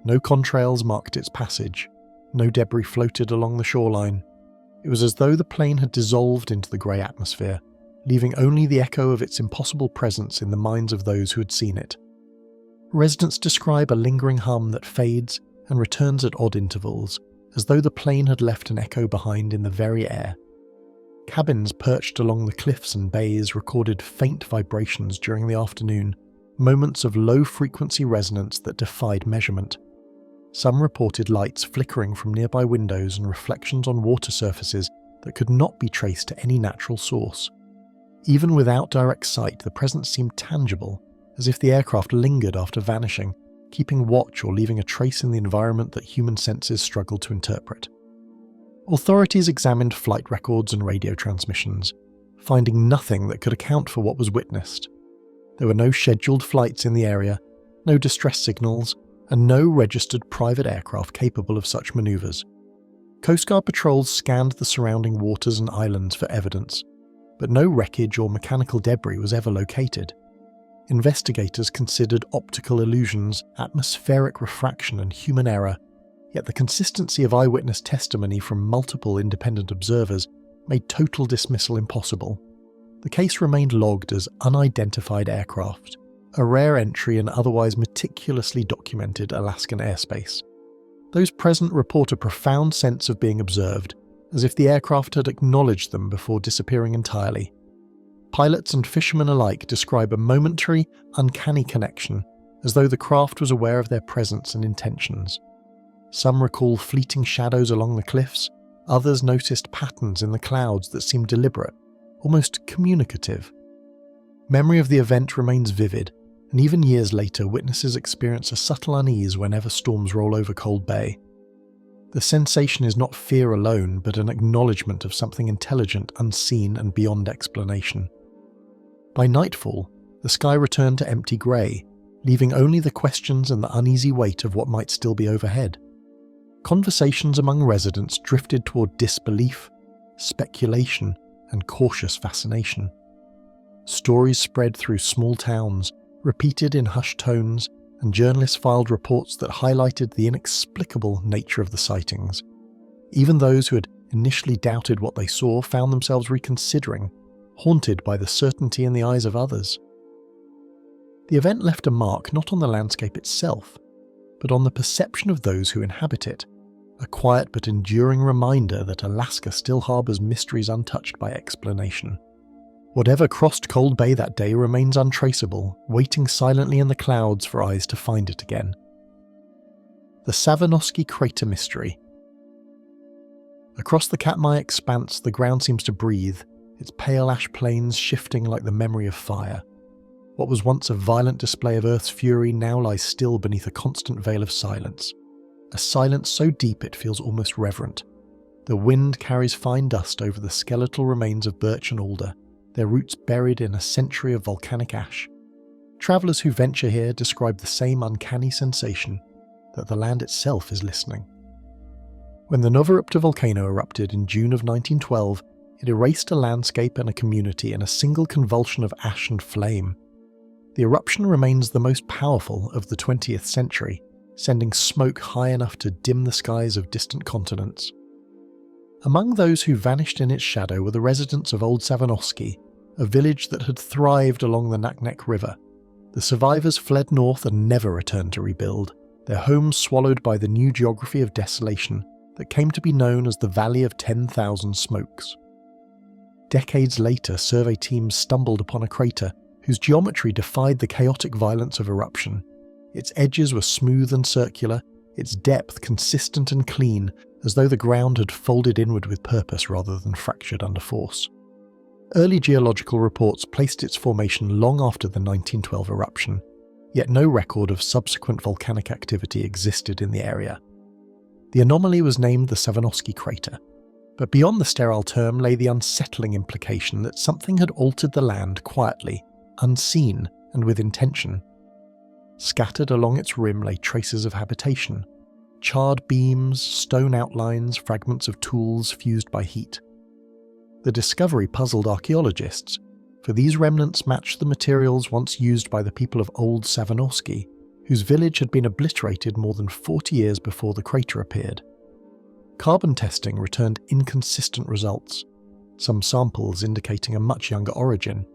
No contrails marked its passage. No debris floated along the shoreline. It was as though the plane had dissolved into the grey atmosphere, leaving only the echo of its impossible presence in the minds of those who had seen it. Residents describe a lingering hum that fades and returns at odd intervals, as though the plane had left an echo behind in the very air. Cabins perched along the cliffs and bays recorded faint vibrations during the afternoon, moments of low-frequency resonance that defied measurement. Some reported lights flickering from nearby windows and reflections on water surfaces that could not be traced to any natural source. Even without direct sight, the presence seemed tangible, as if the aircraft lingered after vanishing, keeping watch or leaving a trace in the environment that human senses struggled to interpret. Authorities examined flight records and radio transmissions, finding nothing that could account for what was witnessed. There were no scheduled flights in the area, no distress signals, and no registered private aircraft capable of such maneuvers. Coast Guard patrols scanned the surrounding waters and islands for evidence, but no wreckage or mechanical debris was ever located. Investigators considered optical illusions, atmospheric refraction, and human error, yet the consistency of eyewitness testimony from multiple independent observers made total dismissal impossible. The case remained logged as unidentified aircraft, a rare entry in otherwise meticulously documented Alaskan airspace. Those present report a profound sense of being observed, as if the aircraft had acknowledged them before disappearing entirely. Pilots and fishermen alike describe a momentary, uncanny connection, as though the craft was aware of their presence and intentions. Some recall fleeting shadows along the cliffs, others noticed patterns in the clouds that seemed deliberate, almost communicative. Memory of the event remains vivid, and even years later witnesses experience a subtle unease whenever storms roll over Cold Bay. The sensation is not fear alone, but an acknowledgement of something intelligent, unseen, and beyond explanation. By nightfall, the sky returned to empty grey, leaving only the questions and the uneasy weight of what might still be overhead. Conversations among residents drifted toward disbelief, speculation, and cautious fascination. Stories spread through small towns, repeated in hushed tones, and journalists filed reports that highlighted the inexplicable nature of the sightings. Even those who had initially doubted what they saw found themselves reconsidering, haunted by the certainty in the eyes of others. The event left a mark not on the landscape itself, but on the perception of those who inhabit it, a quiet but enduring reminder that Alaska still harbours mysteries untouched by explanation. Whatever crossed Cold Bay that day remains untraceable, waiting silently in the clouds for eyes to find it again. the Savonoski crater mystery. Across the Katmai expanse, the ground seems to breathe, its pale ash plains shifting like the memory of fire. What was once a violent display of Earth's fury now lies still beneath a constant veil of silence. A silence so deep it feels almost reverent. The wind carries fine dust over the skeletal remains of birch and alder, their roots buried in a century of volcanic ash. Travellers who venture here describe the same uncanny sensation, that the land itself is listening. When the Novarupta volcano erupted in June of 1912, it erased a landscape and a community in a single convulsion of ash and flame. The eruption remains the most powerful of the 20th century, sending smoke high enough to dim the skies of distant continents. Among those who vanished in its shadow were the residents of Old Savonoski, a village that had thrived along the Naknek River. The survivors fled north and never returned to rebuild, their homes swallowed by the new geography of desolation that came to be known as the Valley of 10,000 Smokes. Decades later, survey teams stumbled upon a crater whose geometry defied the chaotic violence of eruption. Its edges were smooth and circular, its depth consistent and clean, as though the ground had folded inward with purpose rather than fractured under force. Early geological reports placed its formation long after the 1912 eruption, yet no record of subsequent volcanic activity existed in the area. The anomaly was named the Savonoski crater, but beyond the sterile term lay the unsettling implication that something had altered the land quietly, unseen, and with intention. Scattered along its rim lay traces of habitation, charred beams, stone outlines, fragments of tools fused by heat. The discovery puzzled archaeologists, for these remnants matched the materials once used by the people of Old Savonoski, whose village had been obliterated more than 40 years before the crater appeared. Carbon testing returned inconsistent results, some samples indicating a much younger origin.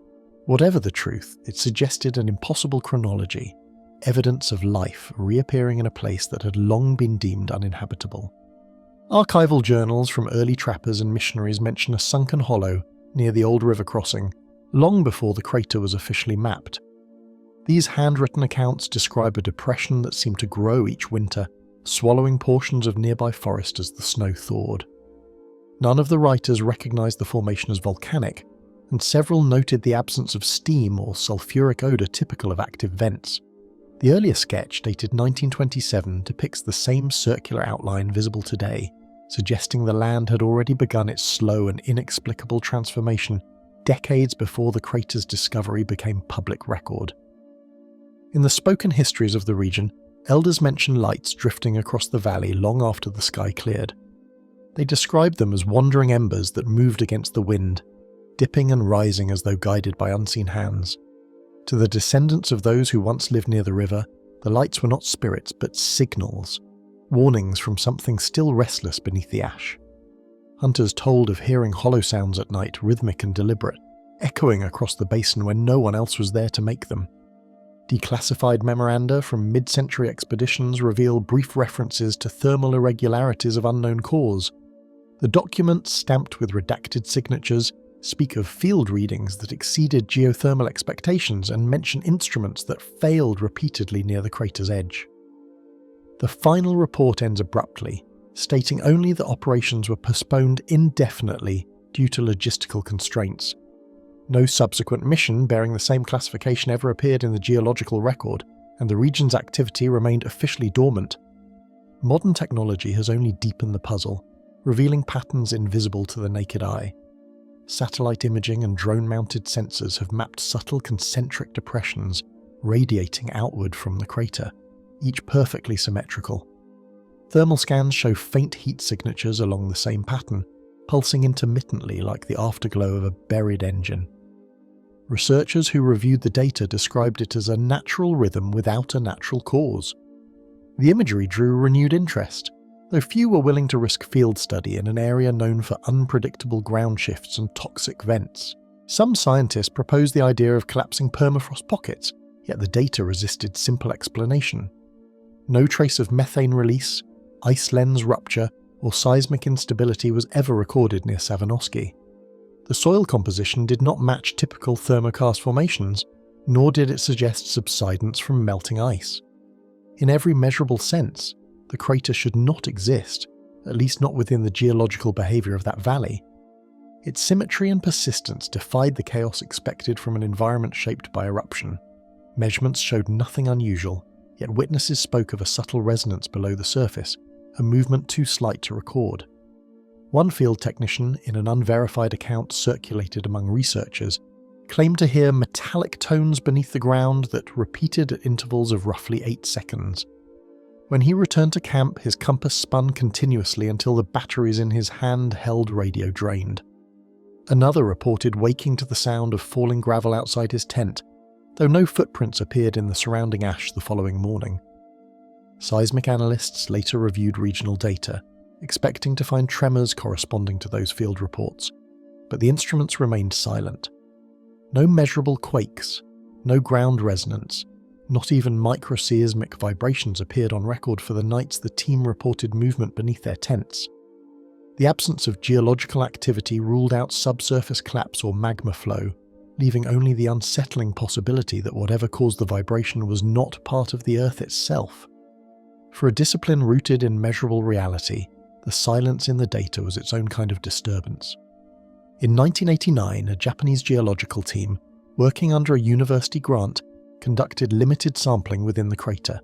Whatever the truth, it suggested an impossible chronology, evidence of life reappearing in a place that had long been deemed uninhabitable. Archival journals from early trappers and missionaries mention a sunken hollow near the old river crossing, long before the crater was officially mapped. These handwritten accounts describe a depression that seemed to grow each winter, swallowing portions of nearby forest as the snow thawed. None of the writers recognized the formation as volcanic, and several noted the absence of steam or sulfuric odor typical of active vents. The earlier sketch, dated 1927, depicts the same circular outline visible today, suggesting the land had already begun its slow and inexplicable transformation decades before the crater's discovery became public record. In the spoken histories of the region, elders mention lights drifting across the valley long after the sky cleared. They described them as wandering embers that moved against the wind, dipping and rising as though guided by unseen hands. To the descendants of those who once lived near the river, the lights were not spirits but signals, warnings from something still restless beneath the ash. Hunters told of hearing hollow sounds at night, rhythmic and deliberate, echoing across the basin when no one else was there to make them. Declassified memoranda from mid-century expeditions reveal brief references to thermal irregularities of unknown cause. The documents, stamped with redacted signatures, speak of field readings that exceeded geothermal expectations and mention instruments that failed repeatedly near the crater's edge. The final report ends abruptly, stating only that operations were postponed indefinitely due to logistical constraints. No subsequent mission bearing the same classification ever appeared in the geological record, and the region's activity remained officially dormant. Modern technology has only deepened the puzzle, revealing patterns invisible to the naked eye. Satellite imaging and drone-mounted sensors have mapped subtle concentric depressions radiating outward from the crater, each perfectly symmetrical. Thermal scans show faint heat signatures along the same pattern, pulsing intermittently like the afterglow of a buried engine. Researchers who reviewed the data described it as a natural rhythm without a natural cause. The imagery drew renewed interest, though few were willing to risk field study in an area known for unpredictable ground shifts and toxic vents. Some scientists proposed the idea of collapsing permafrost pockets, yet the data resisted simple explanation. No trace of methane release, ice lens rupture, or seismic instability was ever recorded near Savonoski. The soil composition did not match typical thermokarst formations, nor did it suggest subsidence from melting ice. In every measurable sense, the crater should not exist, at least not within the geological behaviour of that valley. Its symmetry and persistence defied the chaos expected from an environment shaped by eruption. Measurements showed nothing unusual, yet witnesses spoke of a subtle resonance below the surface, a movement too slight to record. One field technician, in an unverified account circulated among researchers, claimed to hear metallic tones beneath the ground that repeated at intervals of roughly 8 seconds. When he returned to camp, his compass spun continuously until the batteries in his hand-held radio drained. Another reported waking to the sound of falling gravel outside his tent, though no footprints appeared in the surrounding ash the following morning. Seismic analysts later reviewed regional data, expecting to find tremors corresponding to those field reports, but the instruments remained silent. No measurable quakes, no ground resonance, not even microseismic vibrations appeared on record for the nights the team reported movement beneath their tents. The absence of geological activity ruled out subsurface collapse or magma flow, leaving only the unsettling possibility that whatever caused the vibration was not part of the Earth itself. For a discipline rooted in measurable reality, the silence in the data was its own kind of disturbance. In 1989, a Japanese geological team, working under a university grant, conducted limited sampling within the crater.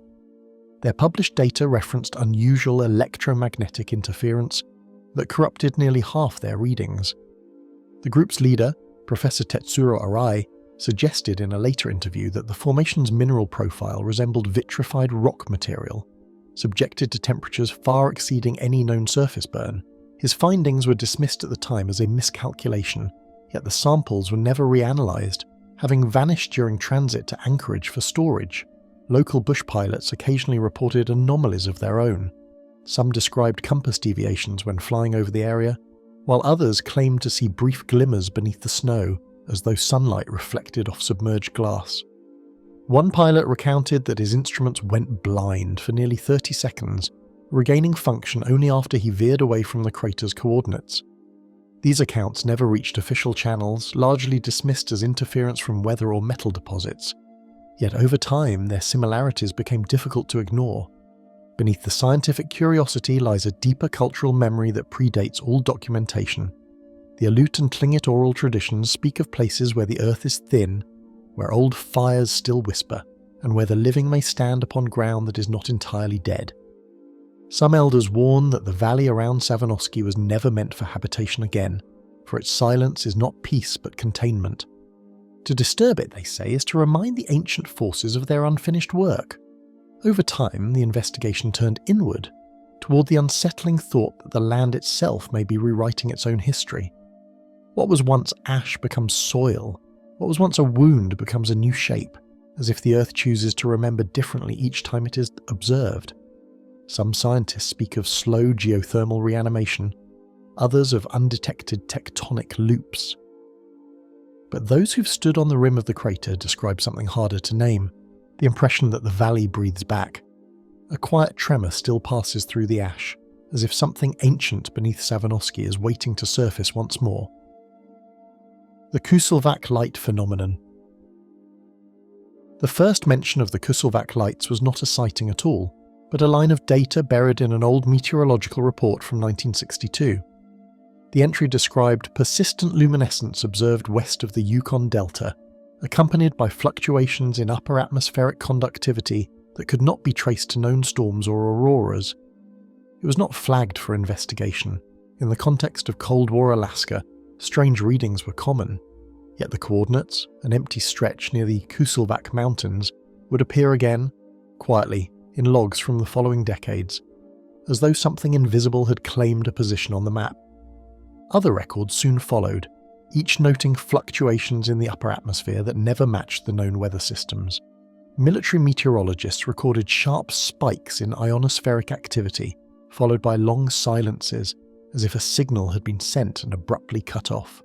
Their published data referenced unusual electromagnetic interference that corrupted nearly half their readings. The group's leader, Professor Tetsuro Arai, suggested in a later interview that the formation's mineral profile resembled vitrified rock material, subjected to temperatures far exceeding any known surface burn. His findings were dismissed at the time as a miscalculation, yet the samples were never reanalyzed, having vanished during transit to Anchorage for storage. Local bush pilots occasionally reported anomalies of their own. Some described compass deviations when flying over the area, while others claimed to see brief glimmers beneath the snow as though sunlight reflected off submerged glass. One pilot recounted that his instruments went blind for nearly 30 seconds, regaining function only after he veered away from the crater's coordinates. These accounts never reached official channels, largely dismissed as interference from weather or metal deposits. Yet over time, their similarities became difficult to ignore. Beneath the scientific curiosity lies a deeper cultural memory that predates all documentation. The Aleut and Tlingit oral traditions speak of places where the earth is thin, where old fires still whisper, and where the living may stand upon ground that is not entirely dead. Some elders warn that the valley around Savonoski was never meant for habitation again, for its silence is not peace but containment. To disturb it, they say, is to remind the ancient forces of their unfinished work. Over time, the investigation turned inward, toward the unsettling thought that the land itself may be rewriting its own history. What was once ash becomes soil, what was once a wound becomes a new shape, as if the earth chooses to remember differently each time it is observed. Some scientists speak of slow geothermal reanimation, others of undetected tectonic loops. But those who've stood on the rim of the crater describe something harder to name, the impression that the valley breathes back. A quiet tremor still passes through the ash, as if something ancient beneath Savonoski is waiting to surface once more. The Kusulvac light phenomenon. The first mention of the Kusulvac lights was not a sighting at all, but a line of data buried in an old meteorological report from 1962. The entry described persistent luminescence observed west of the Yukon Delta, accompanied by fluctuations in upper atmospheric conductivity that could not be traced to known storms or auroras. It was not flagged for investigation. In the context of Cold War Alaska, strange readings were common, yet the coordinates, an empty stretch near the Kusulvac Mountains, would appear again, quietly, in logs from the following decades, as though something invisible had claimed a position on the map. Other records soon followed, each noting fluctuations in the upper atmosphere that never matched the known weather systems. Military meteorologists recorded sharp spikes in ionospheric activity, followed by long silences, as if a signal had been sent and abruptly cut off.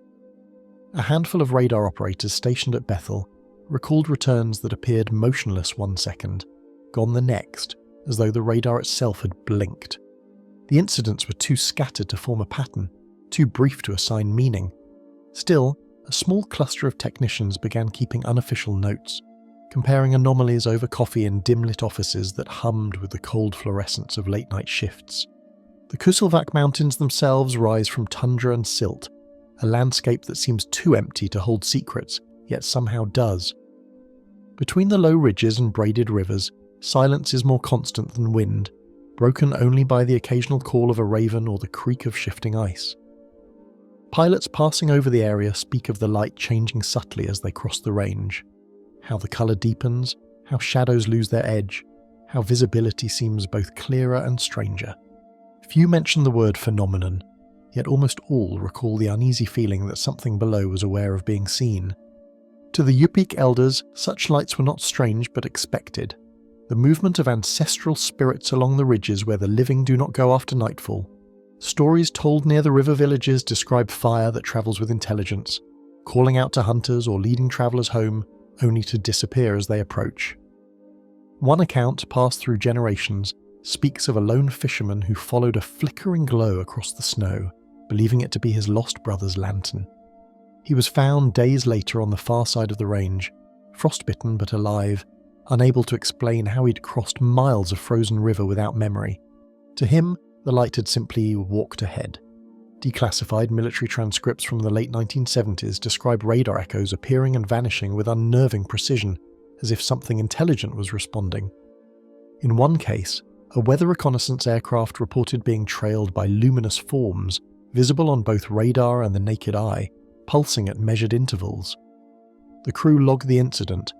A handful of radar operators stationed at Bethel recalled returns that appeared motionless one second, gone the next, as though the radar itself had blinked. The incidents were too scattered to form a pattern, too brief to assign meaning. Still, a small cluster of technicians began keeping unofficial notes, comparing anomalies over coffee in dim-lit offices that hummed with the cold fluorescence of late-night shifts. The Kusulvac Mountains themselves rise from tundra and silt, a landscape that seems too empty to hold secrets, yet somehow does. Between the low ridges and braided rivers, silence is more constant than wind, broken only by the occasional call of a raven or the creak of shifting ice. Pilots passing over the area speak of the light changing subtly as they cross the range, how the colour deepens, how shadows lose their edge, how visibility seems both clearer and stranger. Few mention the word phenomenon, yet almost all recall the uneasy feeling that something below was aware of being seen. To the Yupik elders, such lights were not strange but expected. The movement of ancestral spirits along the ridges where the living do not go after nightfall. Stories told near the river villages describe fire that travels with intelligence, calling out to hunters or leading travellers home, only to disappear as they approach. One account, passed through generations, speaks of a lone fisherman who followed a flickering glow across the snow, believing it to be his lost brother's lantern. He was found days later on the far side of the range, frostbitten but alive, unable to explain how he'd crossed miles of frozen river without memory. To him, the light had simply walked ahead. Declassified military transcripts from the late 1970s describe radar echoes appearing and vanishing with unnerving precision, as if something intelligent was responding. In one case, a weather reconnaissance aircraft reported being trailed by luminous forms, visible on both radar and the naked eye, pulsing at measured intervals. The crew logged the incident,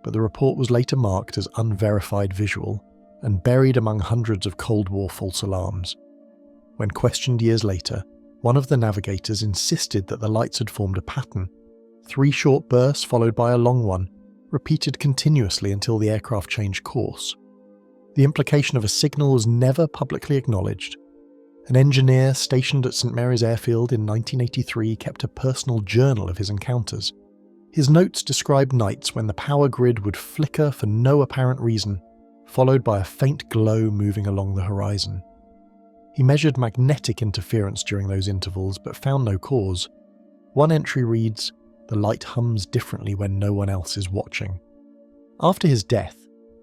but the report was later marked as unverified visual, and buried among hundreds of Cold War false alarms. When questioned years later, one of the navigators insisted that the lights had formed a pattern, 3 short bursts followed by a long one, repeated continuously until the aircraft changed course. The implication of a signal was never publicly acknowledged. An engineer stationed at St Mary's Airfield in 1983 kept a personal journal of his encounters. His notes described nights when the power grid would flicker for no apparent reason, followed by a faint glow moving along the horizon. He measured magnetic interference during those intervals but found no cause. One entry reads, "The light hums differently when no one else is watching." After his death,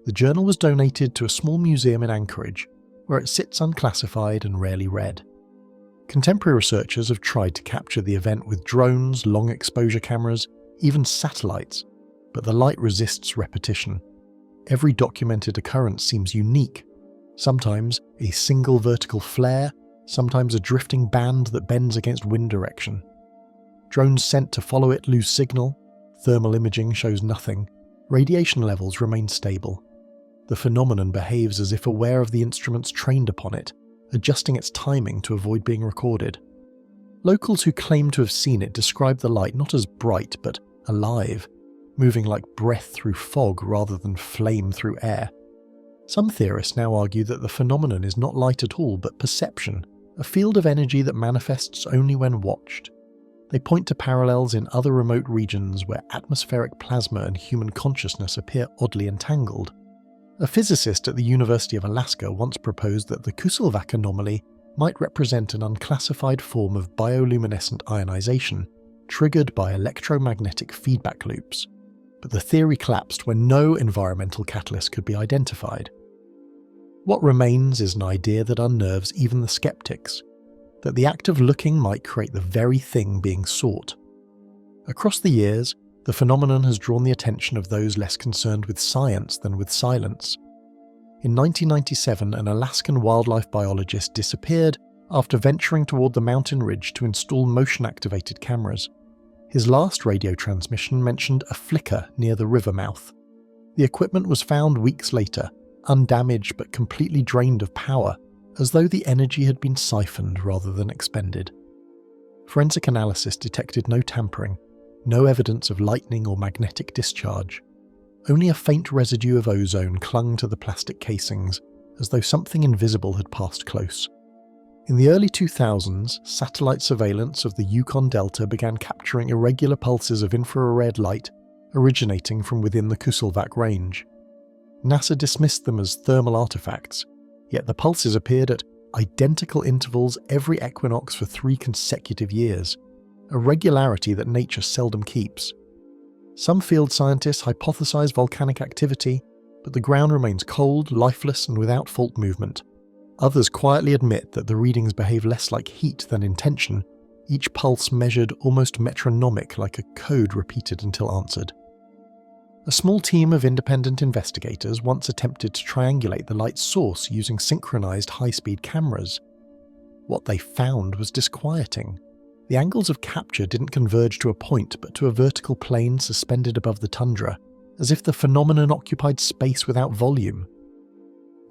the journal was donated to a small museum in Anchorage, where it sits unclassified and rarely read. Contemporary researchers have tried to capture the event with drones, long exposure cameras, even satellites, but the light resists repetition. Every documented occurrence seems unique, sometimes a single vertical flare, sometimes a drifting band that bends against wind direction. Drones sent to follow it lose signal, thermal imaging shows nothing, radiation levels remain stable. The phenomenon behaves as if aware of the instruments trained upon it, adjusting its timing to avoid being recorded. Locals who claim to have seen it describe the light not as bright but alive, moving like breath through fog rather than flame through air. Some theorists now argue that the phenomenon is not light at all but perception, a field of energy that manifests only when watched. They point to parallels in other remote regions where atmospheric plasma and human consciousness appear oddly entangled. A physicist at the University of Alaska once proposed that the Kusulvac anomaly might represent an unclassified form of bioluminescent ionization triggered by electromagnetic feedback loops, but the theory collapsed when no environmental catalyst could be identified. What remains is an idea that unnerves even the skeptics, that the act of looking might create the very thing being sought. Across the years, the phenomenon has drawn the attention of those less concerned with science than with silence. In 1997, an Alaskan wildlife biologist disappeared after venturing toward the mountain ridge to install motion-activated cameras. His last radio transmission mentioned a flicker near the river mouth. The equipment was found weeks later, undamaged but completely drained of power, as though the energy had been siphoned rather than expended. Forensic analysis detected no tampering, no evidence of lightning or magnetic discharge. Only a faint residue of ozone clung to the plastic casings, as though something invisible had passed close. In the early 2000s, satellite surveillance of the Yukon Delta began capturing irregular pulses of infrared light originating from within the Kusulvac range. NASA dismissed them as thermal artifacts, yet the pulses appeared at identical intervals every equinox for 3 consecutive years, a regularity that nature seldom keeps. Some field scientists hypothesize volcanic activity, but the ground remains cold, lifeless, and without fault movement. Others quietly admit that the readings behave less like heat than intention, each pulse measured almost metronomic like a code repeated until answered. A small team of independent investigators once attempted to triangulate the light's source using synchronized high-speed cameras. What they found was disquieting. The angles of capture didn't converge to a point but to a vertical plane suspended above the tundra, as if the phenomenon occupied space without volume.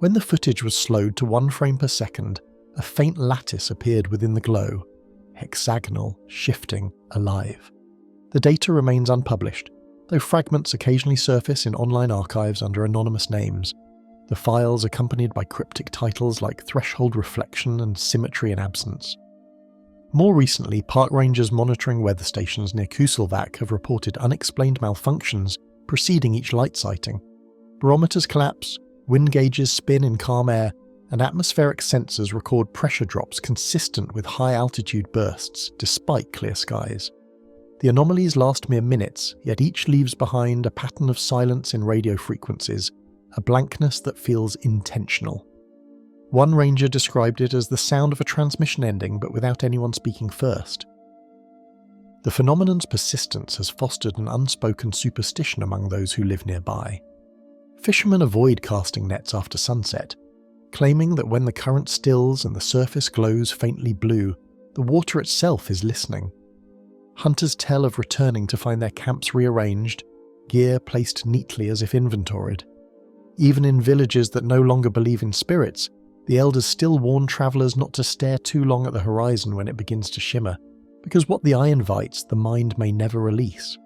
When the footage was slowed to 1 frame per second, a faint lattice appeared within the glow, hexagonal, shifting, alive. The data remains unpublished, though fragments occasionally surface in online archives under anonymous names, the files accompanied by cryptic titles like Threshold Reflection and Symmetry in Absence. More recently, park rangers monitoring weather stations near Kusulvac have reported unexplained malfunctions preceding each light sighting. Barometers collapse, wind gauges spin in calm air, and atmospheric sensors record pressure drops consistent with high-altitude bursts, despite clear skies. The anomalies last mere minutes, yet each leaves behind a pattern of silence in radio frequencies, a blankness that feels intentional. One ranger described it as the sound of a transmission ending but without anyone speaking first. The phenomenon's persistence has fostered an unspoken superstition among those who live nearby. Fishermen avoid casting nets after sunset, claiming that when the current stills and the surface glows faintly blue, the water itself is listening. Hunters tell of returning to find their camps rearranged, gear placed neatly as if inventoried. Even in villages that no longer believe in spirits, the elders still warn travellers not to stare too long at the horizon when it begins to shimmer, because what the eye invites, the mind may never release.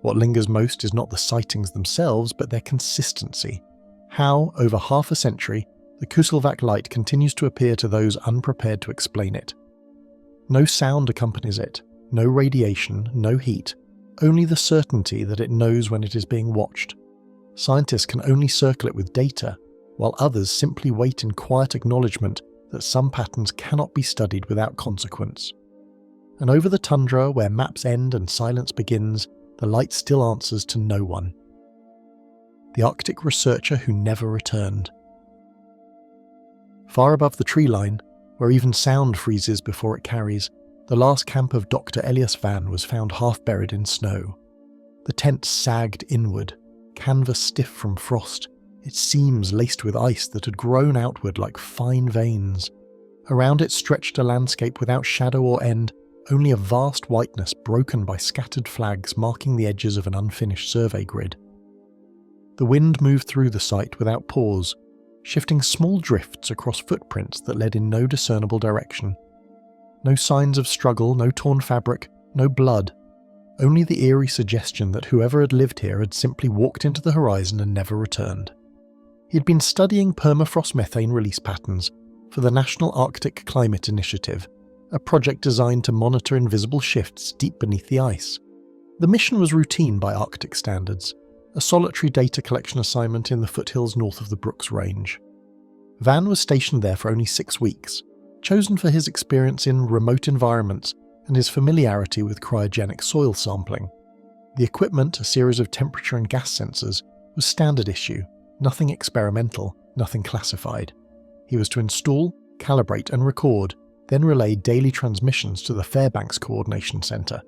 What lingers most is not the sightings themselves, but their consistency. How, over half a century, the Kusulvac light continues to appear to those unprepared to explain it. No sound accompanies it, no radiation, no heat, only the certainty that it knows when it is being watched. Scientists can only circle it with data, while others simply wait in quiet acknowledgement that some patterns cannot be studied without consequence. And over the tundra, where maps end and silence begins, the light still answers to no one. The Arctic researcher who never returned. Far above the tree line, where even sound freezes before it carries, the last camp of Dr. Elias Van was found half buried in snow. The tent sagged inward, canvas stiff from frost, its seams laced with ice that had grown outward like fine veins. Around it stretched a landscape without shadow or end, only a vast whiteness broken by scattered flags marking the edges of an unfinished survey grid. The wind moved through the site without pause, shifting small drifts across footprints that led in no discernible direction. No signs of struggle, no torn fabric, no blood, only the eerie suggestion that whoever had lived here had simply walked into the horizon and never returned. He had been studying permafrost methane release patterns for the National Arctic Climate Initiative, a project designed to monitor invisible shifts deep beneath the ice. The mission was routine by Arctic standards, a solitary data collection assignment in the foothills north of the Brooks Range. Van was stationed there for only 6 weeks, chosen for his experience in remote environments and his familiarity with cryogenic soil sampling. The equipment, a series of temperature and gas sensors, was standard issue, nothing experimental, nothing classified. He was to install, calibrate and record, then relay daily transmissions to the Fairbanks Coordination Centre.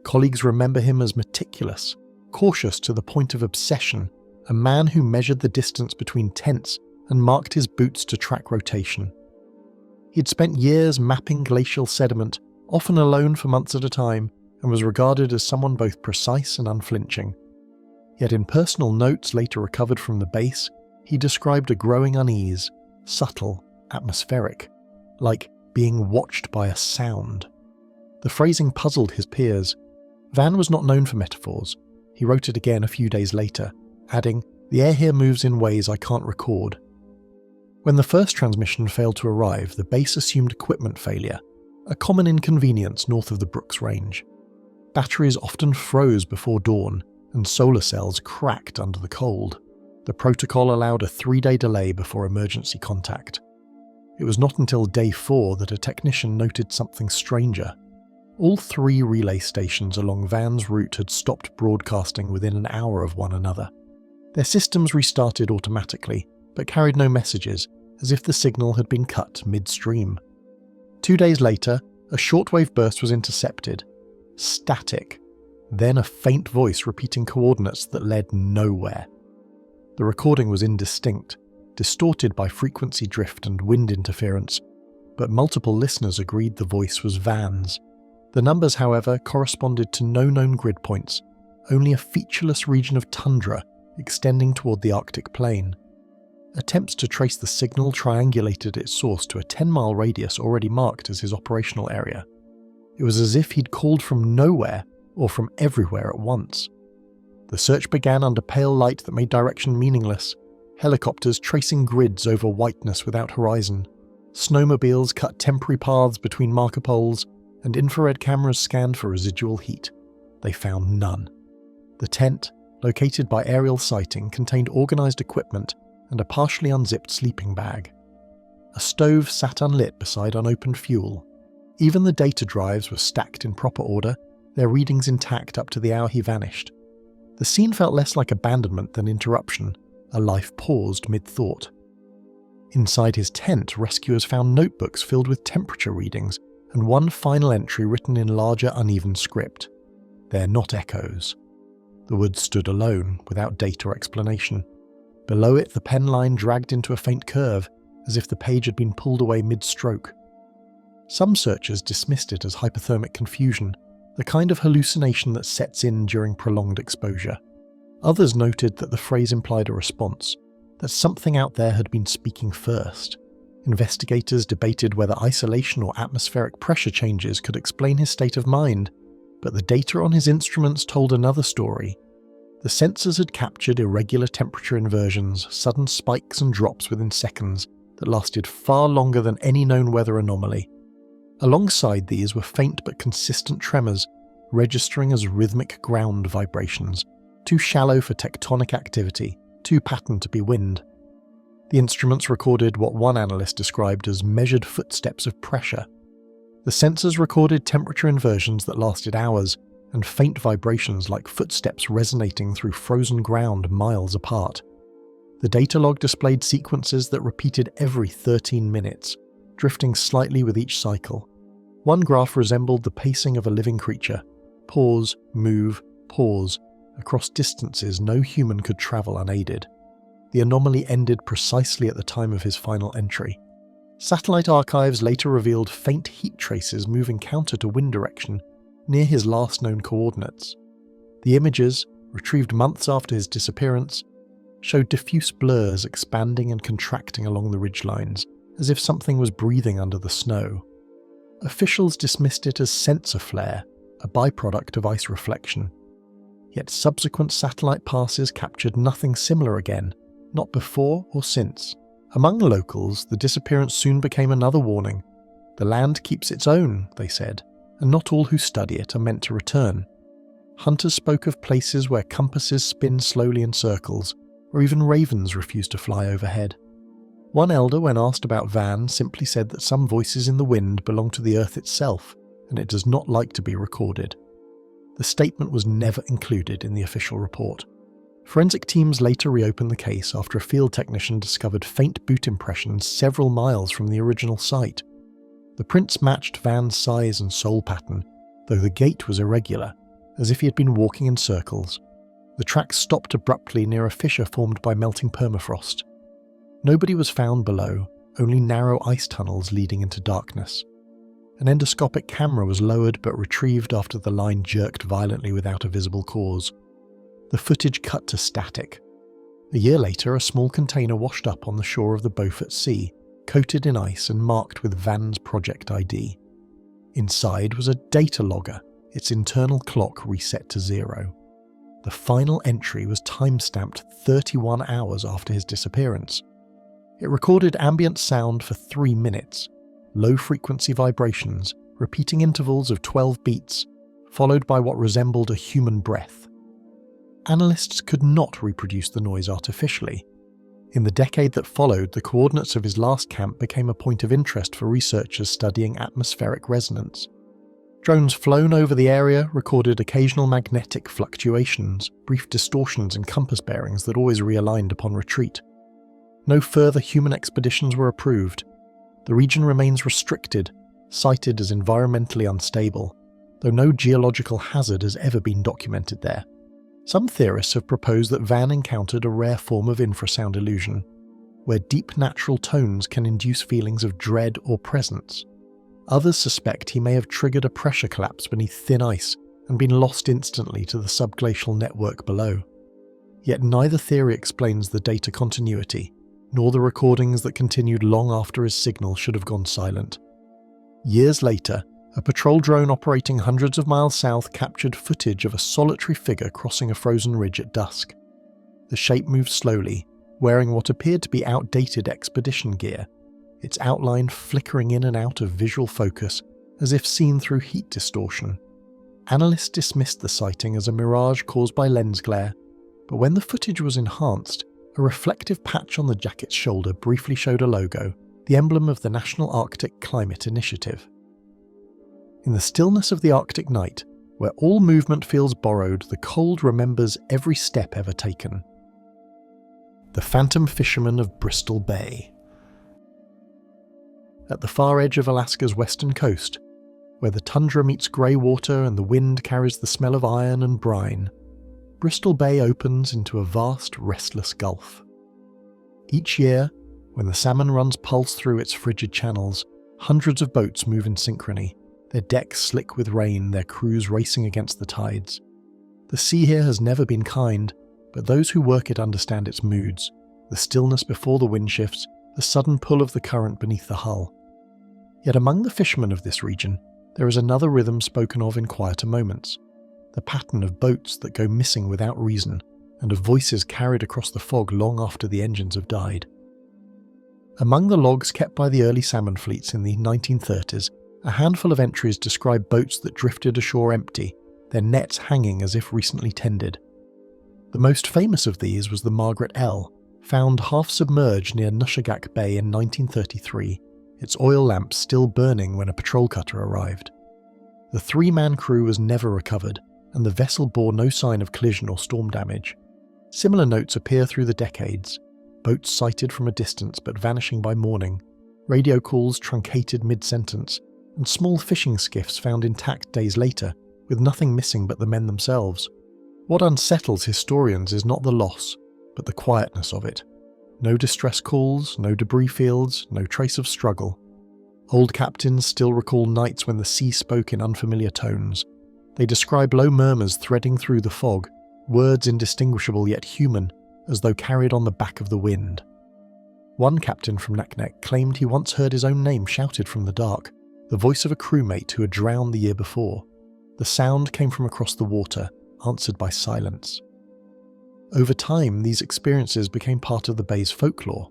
Colleagues remember him as meticulous, cautious to the point of obsession, a man who measured the distance between tents and marked his boots to track rotation. He'd spent years mapping glacial sediment, often alone for months at a time, and was regarded as someone both precise and unflinching. Yet in personal notes later recovered from the base, he described a growing unease, subtle, atmospheric, like being watched by a sound. The phrasing puzzled his peers. Van was not known for metaphors. He wrote it again a few days later, adding, "The air here moves in ways I can't record." When the first transmission failed to arrive, the base assumed equipment failure, a common inconvenience north of the Brooks Range. Batteries often froze before dawn, and solar cells cracked under the cold. The protocol allowed a 3-day delay before emergency contact. It was not until day 4 that a technician noted something stranger. All 3 relay stations along Van's route had stopped broadcasting within an hour of one another. Their systems restarted automatically, but carried no messages, as if the signal had been cut midstream. 2 days later, a shortwave burst was intercepted. Static. Then a faint voice repeating coordinates that led nowhere. The recording was indistinct, distorted by frequency drift and wind interference, but multiple listeners agreed the voice was Van's. The numbers, however, corresponded to no known grid points, only a featureless region of tundra extending toward the Arctic plain. Attempts to trace the signal triangulated its source to a 10-mile radius already marked as his operational area. It was as if he'd called from nowhere or from everywhere at once. The search began under pale light that made direction meaningless, helicopters tracing grids over whiteness without horizon, snowmobiles cut temporary paths between marker poles, and infrared cameras scanned for residual heat. They found none. The tent, located by aerial sighting, contained organised equipment and a partially unzipped sleeping bag. A stove sat unlit beside unopened fuel. Even the data drives were stacked in proper order, their readings intact up to the hour he vanished. The scene felt less like abandonment than interruption, a life paused mid-thought. Inside his tent, rescuers found notebooks filled with temperature readings and one final entry written in larger, uneven script. They're not echoes. The woods stood alone, without date or explanation. Below it, the pen line dragged into a faint curve, as if the page had been pulled away mid-stroke. Some searchers dismissed it as hypothermic confusion, the kind of hallucination that sets in during prolonged exposure. Others noted that the phrase implied a response, that something out there had been speaking first. Investigators debated whether isolation or atmospheric pressure changes could explain his state of mind, but the data on his instruments told another story. The sensors had captured irregular temperature inversions, sudden spikes and drops within seconds that lasted far longer than any known weather anomaly. Alongside these were faint but consistent tremors, registering as rhythmic ground vibrations, too shallow for tectonic activity, too patterned to be wind. The instruments recorded what one analyst described as measured footsteps of pressure. The sensors recorded temperature inversions that lasted hours, and faint vibrations like footsteps resonating through frozen ground miles apart. The data log displayed sequences that repeated every 13 minutes, drifting slightly with each cycle. One graph resembled the pacing of a living creature: pause, move, pause, across distances no human could travel unaided. The anomaly ended precisely at the time of his final entry. Satellite archives later revealed faint heat traces moving counter to wind direction, near his last known coordinates. The images, retrieved months after his disappearance, showed diffuse blurs expanding and contracting along the ridgelines, as if something was breathing under the snow. Officials dismissed it as sensor flare, a byproduct of ice reflection. Yet subsequent satellite passes captured nothing similar again, not before or since. Among locals, the disappearance soon became another warning. The land keeps its own, they said, and not all who study it are meant to return. Hunters spoke of places where compasses spin slowly in circles, or even ravens refuse to fly overhead. One elder, when asked about Van, simply said that some voices in the wind belong to the earth itself, and it does not like to be recorded. The statement was never included in the official report. Forensic teams later reopened the case after a field technician discovered faint boot impressions several miles from the original site. The prints matched Van's size and sole pattern, though the gait was irregular, as if he had been walking in circles. The tracks stopped abruptly near a fissure formed by melting permafrost. Nobody was found below, only narrow ice tunnels leading into darkness. An endoscopic camera was lowered but retrieved after the line jerked violently without a visible cause. The footage cut to static. A year later, a small container washed up on the shore of the Beaufort Sea, coated in ice and marked with Van's project ID. Inside was a data logger, its internal clock reset to 0. The final entry was time-stamped 31 hours after his disappearance. It recorded ambient sound for 3 minutes, low-frequency vibrations, repeating intervals of 12 beats, followed by what resembled a human breath. Analysts could not reproduce the noise artificially. In the decade that followed, the coordinates of his last camp became a point of interest for researchers studying atmospheric resonance. Drones flown over the area recorded occasional magnetic fluctuations, brief distortions in compass bearings that always realigned upon retreat. No further human expeditions were approved. The region remains restricted, cited as environmentally unstable, though no geological hazard has ever been documented there. Some theorists have proposed that Van encountered a rare form of infrasound illusion, where deep natural tones can induce feelings of dread or presence. Others suspect he may have triggered a pressure collapse beneath thin ice and been lost instantly to the subglacial network below. Yet neither theory explains the data continuity, nor the recordings that continued long after his signal should have gone silent. Years later, a patrol drone operating hundreds of miles south captured footage of a solitary figure crossing a frozen ridge at dusk. The shape moved slowly, wearing what appeared to be outdated expedition gear, its outline flickering in and out of visual focus as if seen through heat distortion. Analysts dismissed the sighting as a mirage caused by lens glare, but when the footage was enhanced, a reflective patch on the jacket's shoulder briefly showed a logo, the emblem of the National Arctic Climate Initiative. In the stillness of the Arctic night, where all movement feels borrowed, the cold remembers every step ever taken. The Phantom Fisherman of Bristol Bay. At the far edge of Alaska's western coast, where the tundra meets grey water and the wind carries the smell of iron and brine, Bristol Bay opens into a vast, restless gulf. Each year, when the salmon runs pulse through its frigid channels, hundreds of boats move in synchrony, their decks slick with rain, their crews racing against the tides. The sea here has never been kind, but those who work it understand its moods, the stillness before the wind shifts, the sudden pull of the current beneath the hull. Yet among the fishermen of this region, there is another rhythm spoken of in quieter moments, the pattern of boats that go missing without reason, and of voices carried across the fog long after the engines have died. Among the logs kept by the early salmon fleets in the 1930s, a handful of entries describe boats that drifted ashore empty, their nets hanging as if recently tended. The most famous of these was the Margaret L., found half-submerged near Kushtaka Bay in 1933, its oil lamps still burning when a patrol cutter arrived. The three-man crew was never recovered, and the vessel bore no sign of collision or storm damage. Similar notes appear through the decades, boats sighted from a distance but vanishing by morning, radio calls truncated mid-sentence, and small fishing skiffs found intact days later, with nothing missing but the men themselves. What unsettles historians is not the loss, but the quietness of it. No distress calls, no debris fields, no trace of struggle. Old captains still recall nights when the sea spoke in unfamiliar tones. They describe low murmurs threading through the fog, words indistinguishable yet human, as though carried on the back of the wind. One captain from Naknek claimed he once heard his own name shouted from the dark, the voice of a crewmate who had drowned the year before. The sound came from across the water, answered by silence. Over time, these experiences became part of the bay's folklore,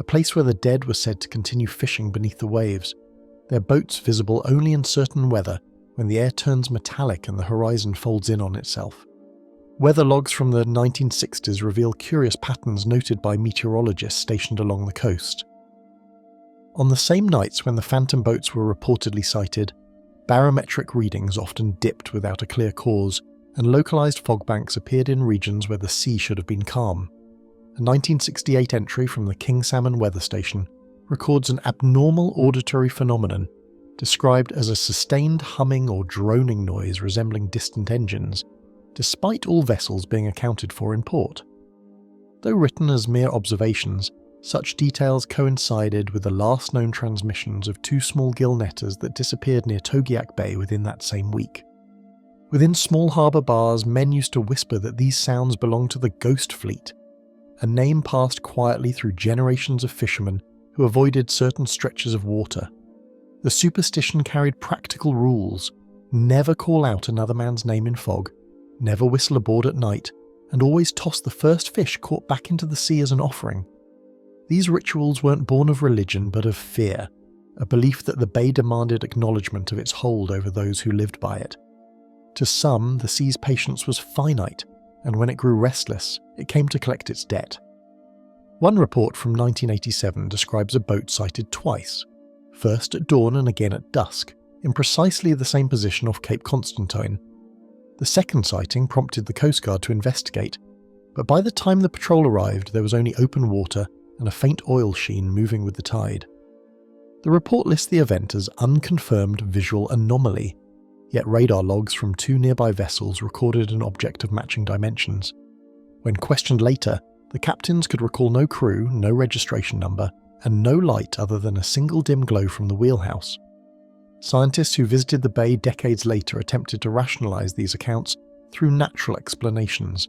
a place where the dead were said to continue fishing beneath the waves, their boats visible only in certain weather when the air turns metallic and the horizon folds in on itself. Weather logs from the 1960s reveal curious patterns noted by meteorologists stationed along the coast. On the same nights when the phantom boats were reportedly sighted, barometric readings often dipped without a clear cause, and localized fog banks appeared in regions where the sea should have been calm. A 1968 entry from the King Salmon Weather Station records an abnormal auditory phenomenon described as a sustained humming or droning noise resembling distant engines, despite all vessels being accounted for in port. Though written as mere observations, such details coincided with the last known transmissions of two small gill netters that disappeared near Togiak Bay within that same week. Within small harbour bars, men used to whisper that these sounds belonged to the Ghost Fleet, a name passed quietly through generations of fishermen who avoided certain stretches of water. The superstition carried practical rules: never call out another man's name in fog, never whistle aboard at night, and always toss the first fish caught back into the sea as an offering. These rituals weren't born of religion but of fear, a belief that the bay demanded acknowledgement of its hold over those who lived by it. To some, the sea's patience was finite, and when it grew restless, it came to collect its debt. One report from 1987 describes a boat sighted twice, first at dawn and again at dusk, in precisely the same position off Cape Constantine. The second sighting prompted the Coast Guard to investigate, but by the time the patrol arrived there was only open water and a faint oil sheen moving with the tide. The report lists the event as unconfirmed visual anomaly, yet radar logs from 2 nearby vessels recorded an object of matching dimensions. When questioned later, the captains could recall no crew, no registration number, and no light other than a single dim glow from the wheelhouse. Scientists who visited the bay decades later attempted to rationalise these accounts through natural explanations: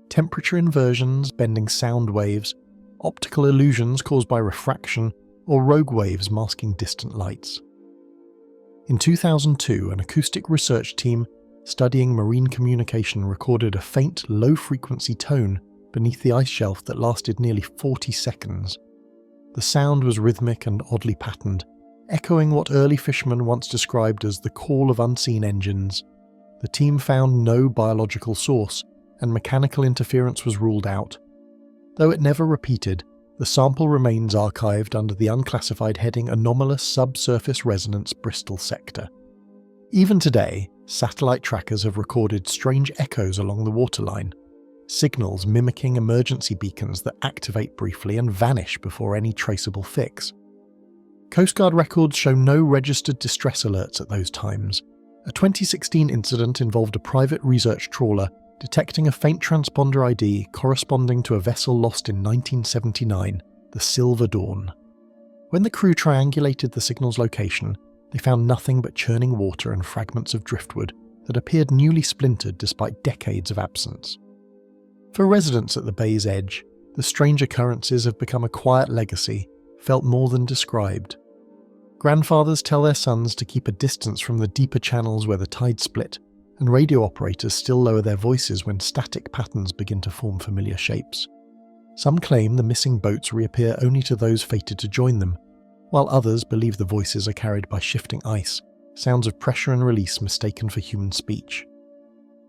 temperature inversions, bending sound waves, optical illusions caused by refraction, or rogue waves masking distant lights. In 2002, an acoustic research team studying marine communication recorded a faint, low-frequency tone beneath the ice shelf that lasted nearly 40 seconds. The sound was rhythmic and oddly patterned, echoing what early fishermen once described as the call of unseen engines. The team found no biological source, and mechanical interference was ruled out. Though it never repeated, the sample remains archived under the unclassified heading Anomalous Subsurface Resonance Bristol Sector. Even today, satellite trackers have recorded strange echoes along the waterline, signals mimicking emergency beacons that activate briefly and vanish before any traceable fix. Coast Guard records show no registered distress alerts at those times. A 2016 incident involved a private research trawler detecting a faint transponder ID corresponding to a vessel lost in 1979, the Silver Dawn. When the crew triangulated the signal's location, they found nothing but churning water and fragments of driftwood that appeared newly splintered despite decades of absence. For residents at the bay's edge, the strange occurrences have become a quiet legacy, felt more than described. Grandfathers tell their sons to keep a distance from the deeper channels where the tide split, and radio operators still lower their voices when static patterns begin to form familiar shapes. Some claim the missing boats reappear only to those fated to join them, while others believe the voices are carried by shifting ice, sounds of pressure and release mistaken for human speech.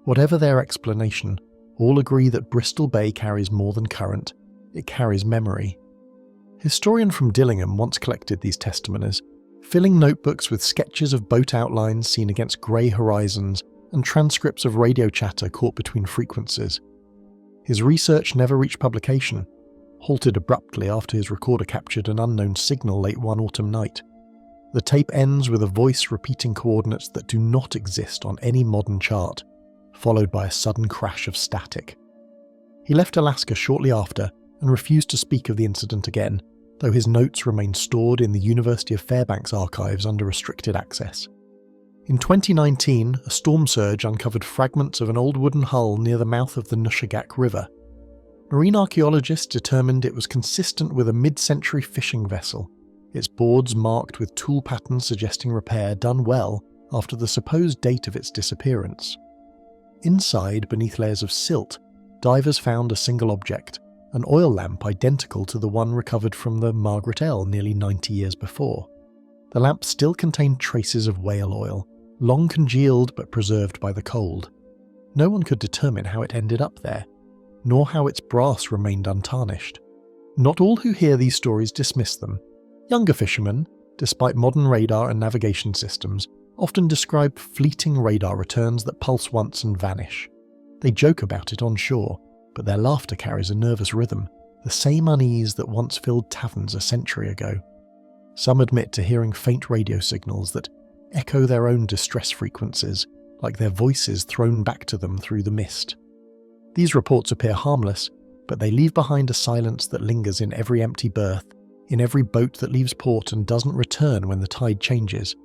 Whatever their explanation, all agree that Bristol Bay carries more than current, it carries memory. Historian from Dillingham once collected these testimonies, filling notebooks with sketches of boat outlines seen against grey horizons and transcripts of radio chatter caught between frequencies. His research never reached publication, halted abruptly after his recorder captured an unknown signal late one autumn night. The tape ends with a voice repeating coordinates that do not exist on any modern chart, followed by a sudden crash of static. He left Alaska shortly after and refused to speak of the incident again, though his notes remain stored in the University of Fairbanks archives under restricted access. In 2019, a storm surge uncovered fragments of an old wooden hull near the mouth of the Kushtaka River. Marine archaeologists determined it was consistent with a mid-century fishing vessel, its boards marked with tool patterns suggesting repair done well after the supposed date of its disappearance. Inside, beneath layers of silt, divers found a single object, an oil lamp identical to the one recovered from the Margaret L nearly 90 years before. The lamp still contained traces of whale oil, long congealed but preserved by the cold. No one could determine how it ended up there, nor how its brass remained untarnished. Not all who hear these stories dismiss them. Younger fishermen, despite modern radar and navigation systems, often describe fleeting radar returns that pulse once and vanish. They joke about it on shore, but their laughter carries a nervous rhythm, the same unease that once filled taverns a century ago. Some admit to hearing faint radio signals that echo their own distress frequencies, like their voices thrown back to them through the mist. These reports appear harmless, but they leave behind a silence that lingers in every empty berth, in every boat that leaves port and doesn't return when the tide changes.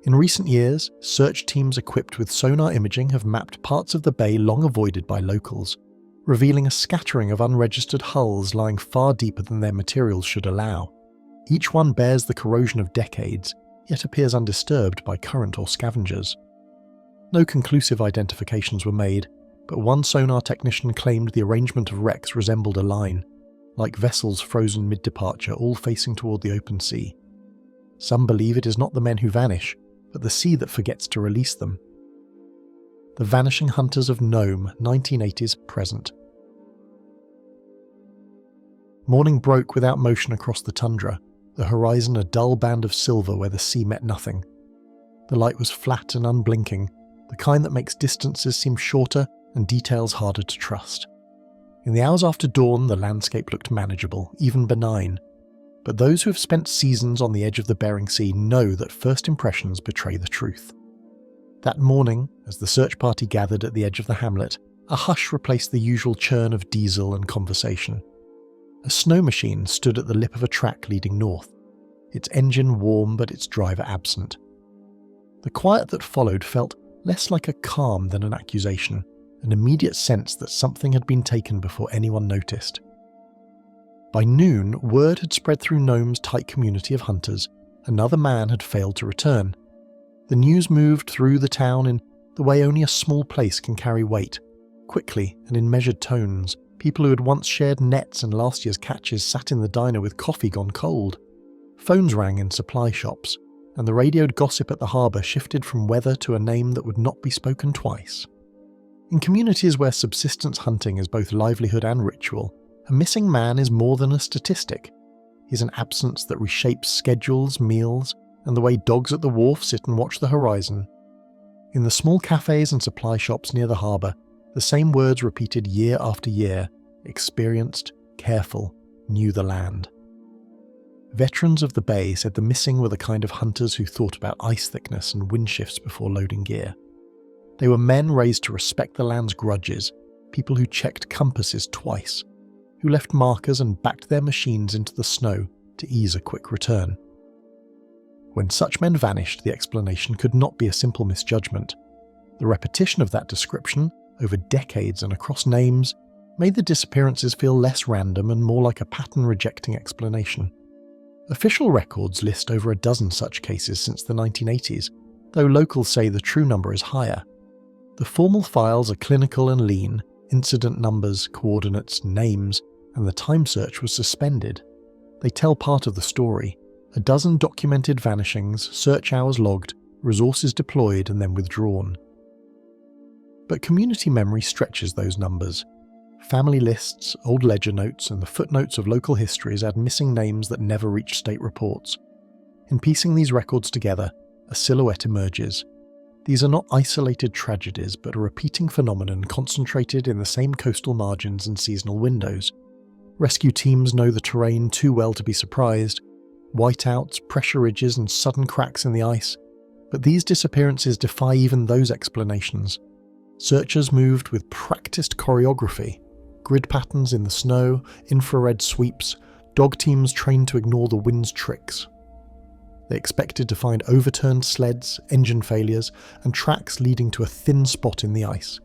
In recent years, search teams equipped with sonar imaging have mapped parts of the bay long avoided by locals, revealing a scattering of unregistered hulls lying far deeper than their materials should allow. Each one bears the corrosion of decades, yet appears undisturbed by current or scavengers. No conclusive identifications were made, but one sonar technician claimed the arrangement of wrecks resembled a line, like vessels frozen mid-departure all facing toward the open sea. Some believe it is not the men who vanish, but the sea that forgets to release them. The Vanishing Hunters of Nome, 1980s present. Morning broke without motion across the tundra, the horizon a dull band of silver where the sea met nothing. The light was flat and unblinking, the kind that makes distances seem shorter and details harder to trust. In the hours after dawn, the landscape looked manageable, even benign. But those who have spent seasons on the edge of the Bering Sea know that first impressions betray the truth. That morning, as the search party gathered at the edge of the hamlet, a hush replaced the usual churn of diesel and conversation. A snow machine stood at the lip of a track leading north, its engine warm but its driver absent. The quiet that followed felt less like a calm than an accusation, an immediate sense that something had been taken before anyone noticed. By noon, word had spread through Nome's tight community of hunters. Another man had failed to return. The news moved through the town in the way only a small place can carry weight, quickly and in measured tones. People who had once shared nets and last year's catches sat in the diner with coffee gone cold. Phones rang in supply shops, and the radioed gossip at the harbour shifted from weather to a name that would not be spoken twice. In communities where subsistence hunting is both livelihood and ritual, a missing man is more than a statistic. He's an absence that reshapes schedules, meals, and the way dogs at the wharf sit and watch the horizon. In the small cafes and supply shops near the harbour, the same words repeated year after year: experienced, careful, knew the land. Veterans of the bay said the missing were the kind of hunters who thought about ice thickness and wind shifts before loading gear. They were men raised to respect the land's grudges, people who checked compasses twice, who left markers and backed their machines into the snow to ease a quick return. When such men vanished, the explanation could not be a simple misjudgment. The repetition of that description, over decades and across names, made the disappearances feel less random and more like a pattern-rejecting explanation. Official records list over a dozen such cases since the 1980s, though locals say the true number is higher. The formal files are clinical and lean: incident numbers, coordinates, names, and the time search was suspended. They tell part of the story: a dozen documented vanishings, search hours logged, resources deployed and then withdrawn. But community memory stretches those numbers. Family lists, old ledger notes, and the footnotes of local histories add missing names that never reached state reports. In piecing these records together, a silhouette emerges. These are not isolated tragedies, but a repeating phenomenon concentrated in the same coastal margins and seasonal windows. Rescue teams know the terrain too well to be surprised: whiteouts, pressure ridges, and sudden cracks in the ice. But these disappearances defy even those explanations. Searchers moved with practiced choreography: grid patterns in the snow, infrared sweeps, dog teams trained to ignore the wind's tricks. They expected to find overturned sleds, engine failures, and tracks leading to a thin spot in the ice.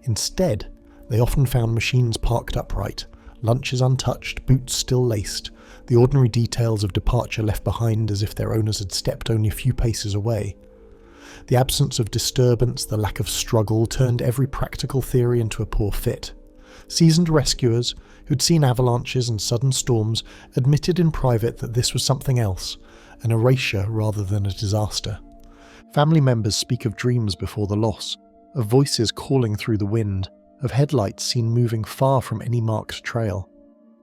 Instead, they often found machines parked upright, lunches untouched, boots still laced, the ordinary details of departure left behind as if their owners had stepped only a few paces away. The absence of disturbance, the lack of struggle, turned every practical theory into a poor fit. Seasoned rescuers, who'd seen avalanches and sudden storms, admitted in private that this was something else, an erasure rather than a disaster. Family members speak of dreams before the loss, of voices calling through the wind, of headlights seen moving far from any marked trail.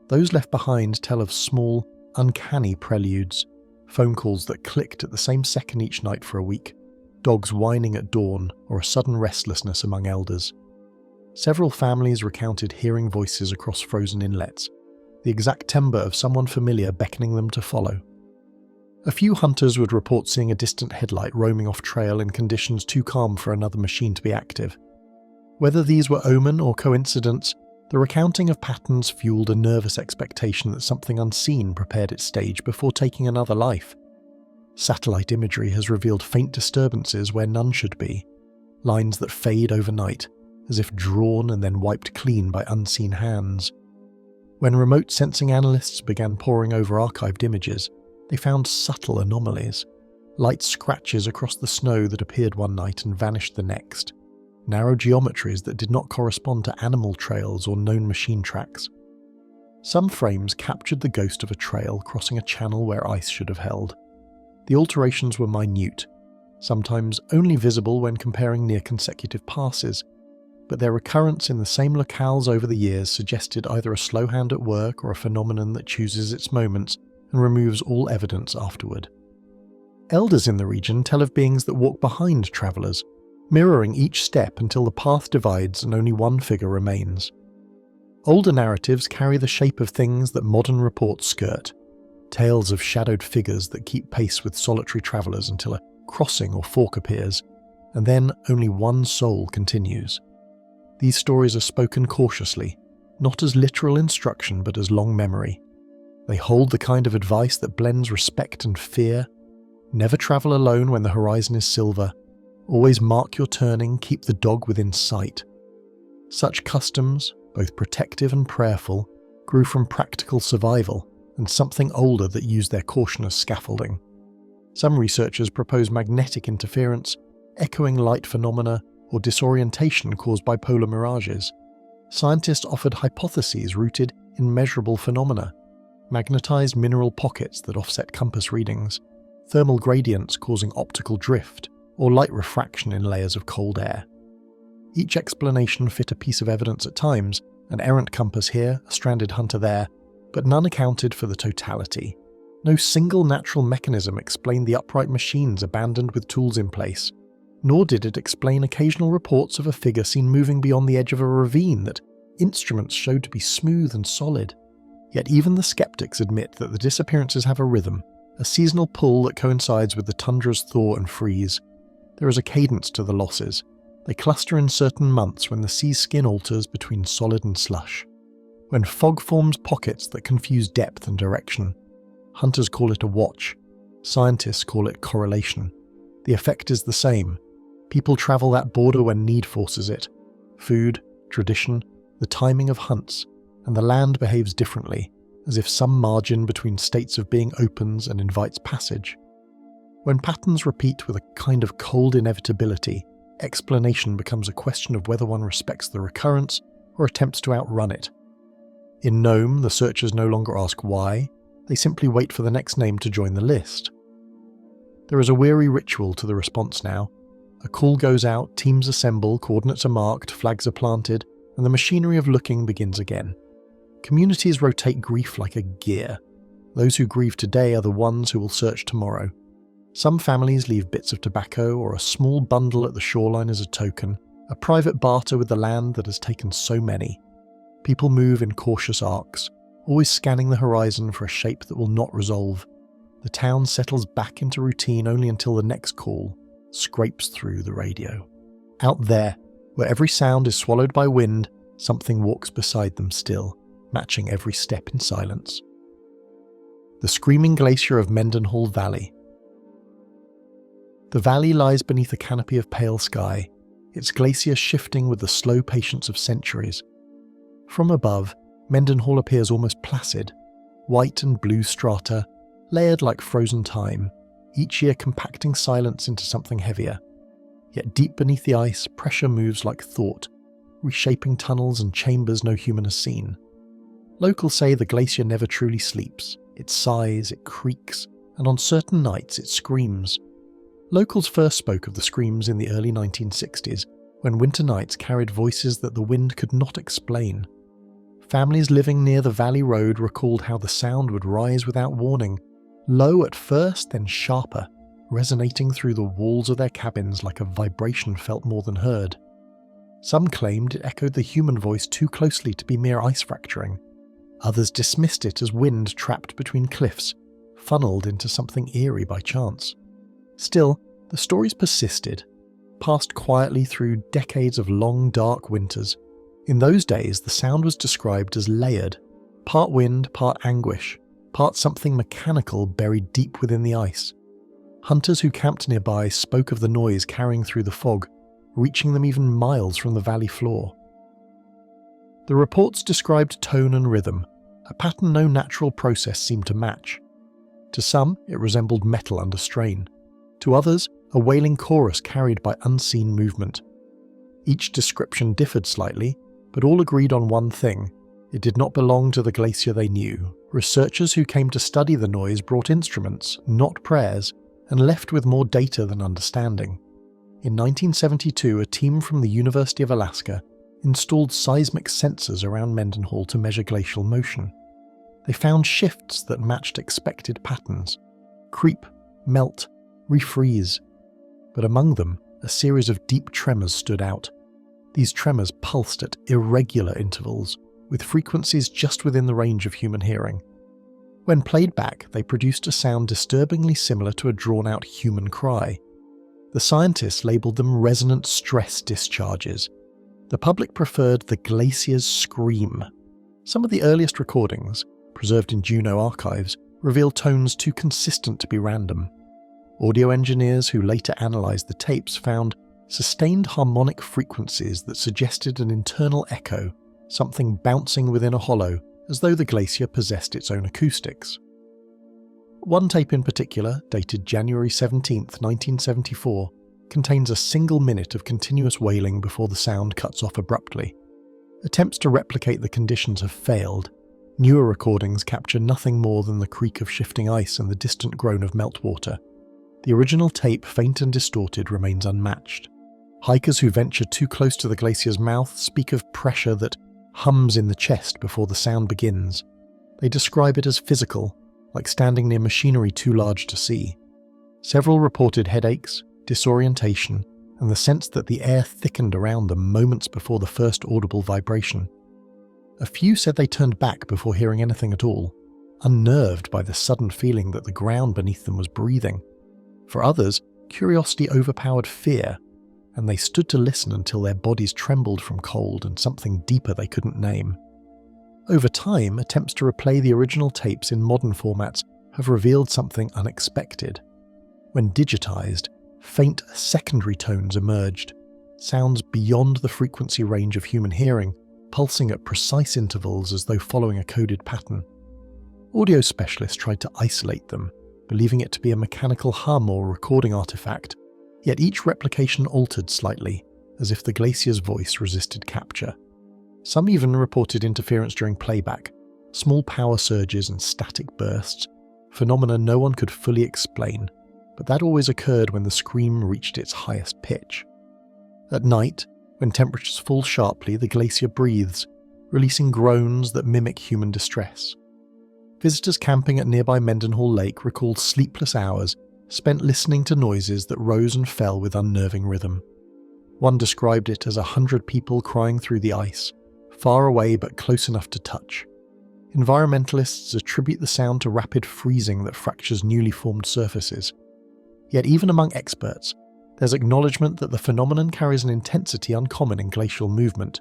Those left behind tell of small, uncanny preludes, phone calls that clicked at the same second each night for a week, dogs whining at dawn, or a sudden restlessness among elders. Several families recounted hearing voices across frozen inlets, the exact timbre of someone familiar beckoning them to follow. A few hunters would report seeing a distant headlight roaming off trail in conditions too calm for another machine to be active. Whether these were omen or coincidence, the recounting of patterns fueled a nervous expectation that something unseen prepared its stage before taking another life. Satellite imagery has revealed faint disturbances where none should be, lines that fade overnight, as if drawn and then wiped clean by unseen hands. When remote sensing analysts began poring over archived images, they found subtle anomalies: light scratches across the snow that appeared one night and vanished the next, narrow geometries that did not correspond to animal trails or known machine tracks. Some frames captured the ghost of a trail crossing a channel where ice should have held. The alterations were minute, sometimes only visible when comparing near consecutive passes, but their recurrence in the same locales over the years suggested either a slow hand at work or a phenomenon that chooses its moments and removes all evidence afterward. Elders in the region tell of beings that walk behind travellers, mirroring each step until the path divides and only one figure remains. Older narratives carry the shape of things that modern reports skirt, tales of shadowed figures that keep pace with solitary travellers until a crossing or fork appears, and then only one soul continues. These stories are spoken cautiously, not as literal instruction but as long memory. They hold the kind of advice that blends respect and fear. Never travel alone when the horizon is silver. Always mark your turning, keep the dog within sight. Such customs, both protective and prayerful, grew from practical survival and something older that used their caution as scaffolding. Some researchers propose magnetic interference, echoing light phenomena, or disorientation caused by polar mirages. Scientists offered hypotheses rooted in measurable phenomena: magnetized mineral pockets that offset compass readings, thermal gradients causing optical drift, or light refraction in layers of cold air. Each explanation fit a piece of evidence at times, an errant compass here, a stranded hunter there, but none accounted for the totality. No single natural mechanism explained the upright machines abandoned with tools in place, nor did it explain occasional reports of a figure seen moving beyond the edge of a ravine that instruments showed to be smooth and solid. Yet even the skeptics admit that the disappearances have a rhythm, a seasonal pull that coincides with the tundra's thaw and freeze. There is a cadence to the losses. They cluster in certain months when the sea's skin alters between solid and slush. When fog forms pockets that confuse depth and direction. Hunters call it a watch. Scientists call it correlation. The effect is the same. People travel that border when need forces it. Food, tradition, the timing of hunts, and the land behaves differently, as if some margin between states of being opens and invites passage. When patterns repeat with a kind of cold inevitability, explanation becomes a question of whether one respects the recurrence or attempts to outrun it. In Nome, the searchers no longer ask why, they simply wait for the next name to join the list. There is a weary ritual to the response now. A call goes out, teams assemble, coordinates are marked, flags are planted, and the machinery of looking begins again. Communities rotate grief like a gear. Those who grieve today are the ones who will search tomorrow. Some families leave bits of tobacco or a small bundle at the shoreline as a token, a private barter with the land that has taken so many. People move in cautious arcs, always scanning the horizon for a shape that will not resolve. The town settles back into routine only until the next call scrapes through the radio. Out there, where every sound is swallowed by wind, something walks beside them still, matching every step in silence. The screaming glacier of Mendenhall Valley. The valley lies beneath a canopy of pale sky, its glacier shifting with the slow patience of centuries. From above, Mendenhall appears almost placid, white and blue strata, layered like frozen time, each year compacting silence into something heavier. Yet deep beneath the ice, pressure moves like thought, reshaping tunnels and chambers no human has seen. Locals say the glacier never truly sleeps. It sighs, it creaks, and on certain nights it screams. Locals first spoke of the screams in the early 1960s, when winter nights carried voices that the wind could not explain. Families living near the valley road recalled how the sound would rise without warning, low at first, then sharper, resonating through the walls of their cabins like a vibration felt more than heard. Some claimed it echoed the human voice too closely to be mere ice fracturing. Others dismissed it as wind trapped between cliffs, funneled into something eerie by chance. Still, the stories persisted, passed quietly through decades of long, dark winters. In those days, the sound was described as layered, part wind, part anguish, part something mechanical buried deep within the ice. Hunters who camped nearby spoke of the noise carrying through the fog, reaching them even miles from the valley floor. The reports described tone and rhythm, a pattern no natural process seemed to match. To some, it resembled metal under strain. To others, a wailing chorus carried by unseen movement. Each description differed slightly, but all agreed on one thing: it did not belong to the glacier they knew. Researchers who came to study the noise brought instruments, not prayers, and left with more data than understanding. In 1972, a team from the University of Alaska installed seismic sensors around Mendenhall to measure glacial motion. They found shifts that matched expected patterns: creep, melt, refreeze. But among them, a series of deep tremors stood out. These tremors pulsed at irregular intervals, with frequencies just within the range of human hearing. When played back, they produced a sound disturbingly similar to a drawn-out human cry. The scientists labelled them resonant stress discharges. The public preferred the glacier's scream. Some of the earliest recordings, preserved in Juno archives, reveal tones too consistent to be random. Audio engineers who later analysed the tapes found sustained harmonic frequencies that suggested an internal echo, something bouncing within a hollow, as though the glacier possessed its own acoustics. One tape in particular, dated January 17, 1974, contains a single minute of continuous wailing before the sound cuts off abruptly. Attempts to replicate the conditions have failed. Newer recordings capture nothing more than the creak of shifting ice and the distant groan of meltwater. The original tape, faint and distorted, remains unmatched. Hikers who venture too close to the glacier's mouth speak of pressure that hums in the chest before the sound begins. They describe it as physical, like standing near machinery too large to see. Several reported headaches, disorientation, and the sense that the air thickened around them moments before the first audible vibration. A few said they turned back before hearing anything at all, unnerved by the sudden feeling that the ground beneath them was breathing. For others, curiosity overpowered fear, and they stood to listen until their bodies trembled from cold and something deeper they couldn't name. Over time, attempts to replay the original tapes in modern formats have revealed something unexpected. When digitized, faint secondary tones emerged, sounds beyond the frequency range of human hearing, pulsing at precise intervals as though following a coded pattern. Audio specialists tried to isolate them, believing it to be a mechanical hum or recording artifact, yet each replication altered slightly, as if the glacier's voice resisted capture. Some even reported interference during playback, small power surges and static bursts, phenomena no one could fully explain, but that always occurred when the scream reached its highest pitch. At night, when temperatures fall sharply, the glacier breathes, releasing groans that mimic human distress. Visitors camping at nearby Mendenhall Lake recalled sleepless hours spent listening to noises that rose and fell with unnerving rhythm. One described it as 100 people crying through the ice, far away but close enough to touch. Environmentalists attribute the sound to rapid freezing that fractures newly formed surfaces. Yet even among experts, there's acknowledgement that the phenomenon carries an intensity uncommon in glacial movement.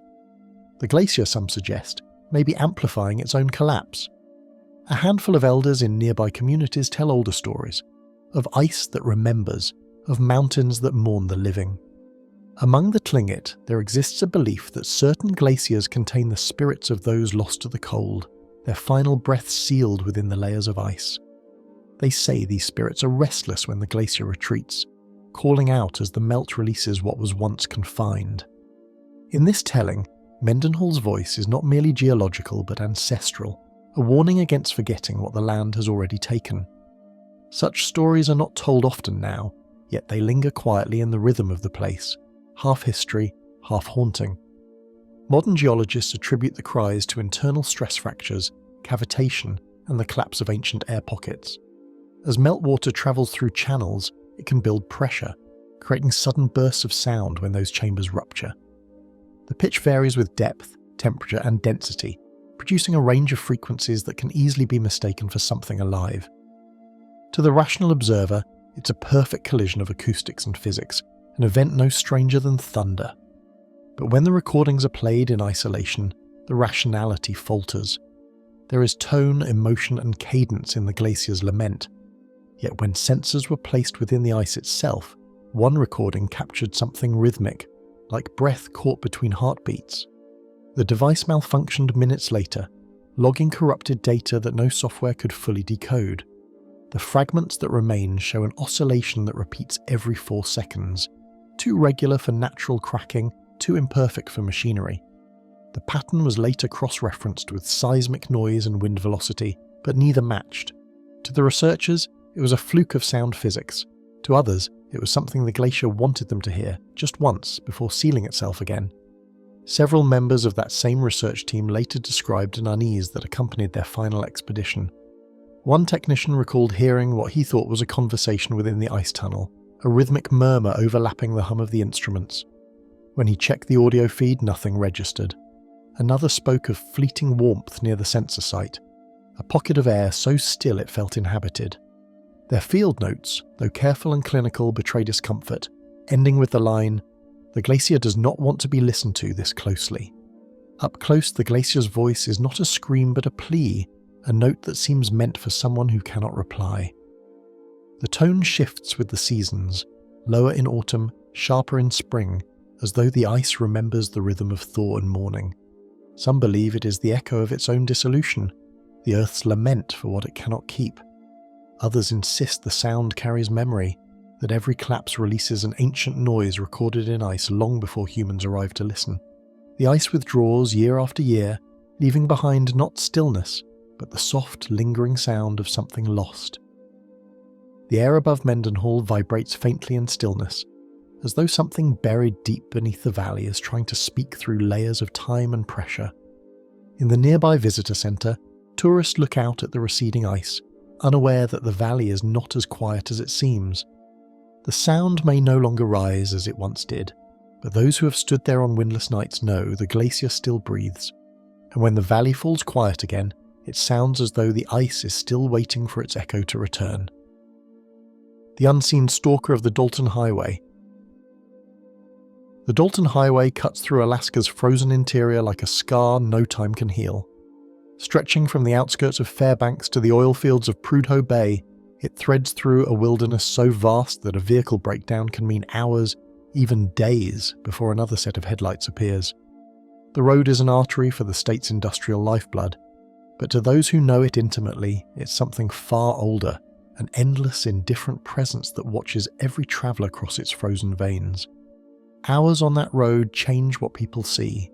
The glacier, some suggest, may be amplifying its own collapse. A handful of elders in nearby communities tell older stories, of ice that remembers, of mountains that mourn the living. Among the Tlingit, there exists a belief that certain glaciers contain the spirits of those lost to the cold, their final breaths sealed within the layers of ice. They say these spirits are restless when the glacier retreats, calling out as the melt releases what was once confined. In this telling, Mendenhall's voice is not merely geological but ancestral, a warning against forgetting what the land has already taken. Such stories are not told often now, yet they linger quietly in the rhythm of the place, half history, half haunting. Modern geologists attribute the cries to internal stress fractures, cavitation, and the collapse of ancient air pockets. As meltwater travels through channels, it can build pressure, creating sudden bursts of sound when those chambers rupture. The pitch varies with depth, temperature, and density, producing a range of frequencies that can easily be mistaken for something alive. To the rational observer, it's a perfect collision of acoustics and physics, an event no stranger than thunder. But when the recordings are played in isolation, the rationality falters. There is tone, emotion, and cadence in the glacier's lament. Yet when sensors were placed within the ice itself, one recording captured something rhythmic, like breath caught between heartbeats. The device malfunctioned minutes later, logging corrupted data that no software could fully decode. The fragments that remain show an oscillation that repeats every 4 seconds, too regular for natural cracking, too imperfect for machinery. The pattern was later cross-referenced with seismic noise and wind velocity, but neither matched. To the researchers, it was a fluke of sound physics. To others, it was something the glacier wanted them to hear, just once, before sealing itself again. Several members of that same research team later described an unease that accompanied their final expedition. One technician recalled hearing what he thought was a conversation within the ice tunnel, a rhythmic murmur overlapping the hum of the instruments. When he checked the audio feed, nothing registered. Another spoke of fleeting warmth near the sensor site, a pocket of air so still it felt inhabited. Their field notes, though careful and clinical, betray discomfort, ending with the line, "The glacier does not want to be listened to this closely." Up close, the glacier's voice is not a scream but a plea, a note that seems meant for someone who cannot reply. The tone shifts with the seasons, lower in autumn, sharper in spring, as though the ice remembers the rhythm of thaw and mourning. Some believe it is the echo of its own dissolution, the Earth's lament for what it cannot keep. Others insist the sound carries memory, that every collapse releases an ancient noise recorded in ice long before humans arrived to listen. The ice withdraws year after year, leaving behind not stillness, but the soft, lingering sound of something lost. The air above Mendenhall vibrates faintly in stillness, as though something buried deep beneath the valley is trying to speak through layers of time and pressure. In the nearby visitor centre, tourists look out at the receding ice, unaware that the valley is not as quiet as it seems. The sound may no longer rise as it once did, but those who have stood there on windless nights know the glacier still breathes, and when the valley falls quiet again, it sounds as though the ice is still waiting for its echo to return. The unseen stalker of the Dalton Highway. The Dalton Highway cuts through Alaska's frozen interior like a scar no time can heal. Stretching from the outskirts of Fairbanks to the oil fields of Prudhoe Bay, it threads through a wilderness so vast that a vehicle breakdown can mean hours, even days, before another set of headlights appears. The road is an artery for the state's industrial lifeblood, but to those who know it intimately, it's something far older, an endless, indifferent presence that watches every traveller cross its frozen veins. Hours on that road change what people see.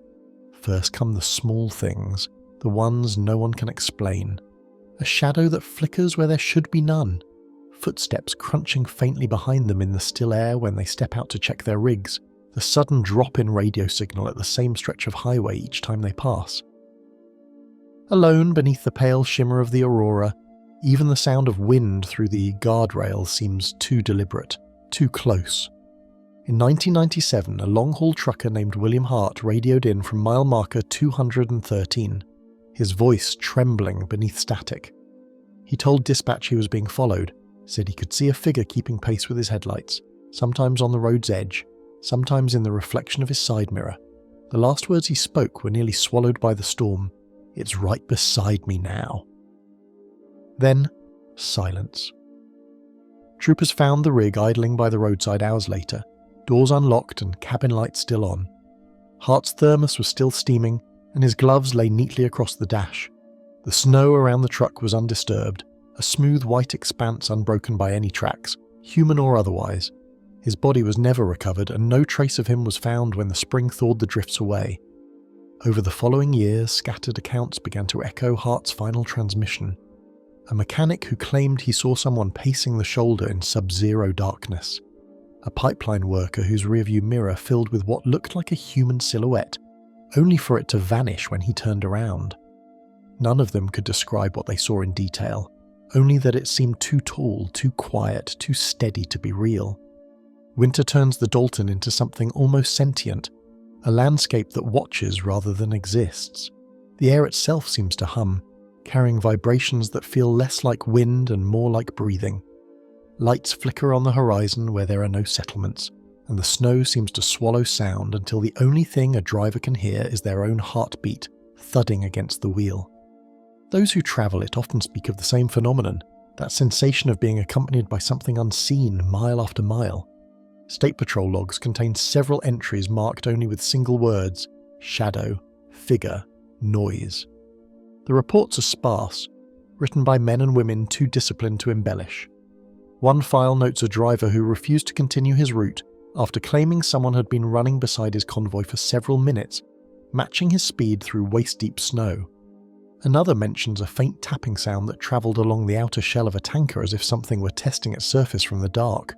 First come the small things, the ones no one can explain. A shadow that flickers where there should be none. Footsteps crunching faintly behind them in the still air when they step out to check their rigs. The sudden drop in radio signal at the same stretch of highway each time they pass. Alone beneath the pale shimmer of the aurora, even the sound of wind through the guardrails seems too deliberate, too close. In 1997, a long-haul trucker named William Hart radioed in from mile marker 213, his voice trembling beneath static. He told dispatch he was being followed, said he could see a figure keeping pace with his headlights, sometimes on the road's edge, sometimes in the reflection of his side mirror. The last words he spoke were nearly swallowed by the storm. "It's right beside me now." Then, silence. Troopers found the rig idling by the roadside hours later, doors unlocked and cabin lights still on. Hart's thermos was still steaming, and his gloves lay neatly across the dash. The snow around the truck was undisturbed, a smooth white expanse unbroken by any tracks, human or otherwise. His body was never recovered, and no trace of him was found when the spring thawed the drifts away. Over the following years, scattered accounts began to echo Hart's final transmission. A mechanic who claimed he saw someone pacing the shoulder in sub-zero darkness. A pipeline worker whose rearview mirror filled with what looked like a human silhouette, only for it to vanish when he turned around. None of them could describe what they saw in detail, only that it seemed too tall, too quiet, too steady to be real. Winter turns the Dalton into something almost sentient, a landscape that watches rather than exists. The air itself seems to hum, carrying vibrations that feel less like wind and more like breathing. Lights flicker on the horizon where there are no settlements, and the snow seems to swallow sound until the only thing a driver can hear is their own heartbeat thudding against the wheel. Those who travel it often speak of the same phenomenon, that sensation of being accompanied by something unseen mile after mile. State Patrol logs contain several entries marked only with single words: shadow, figure, noise. The reports are sparse, written by men and women too disciplined to embellish. One file notes a driver who refused to continue his route after claiming someone had been running beside his convoy for several minutes, matching his speed through waist-deep snow. Another mentions a faint tapping sound that travelled along the outer shell of a tanker as if something were testing its surface from the dark.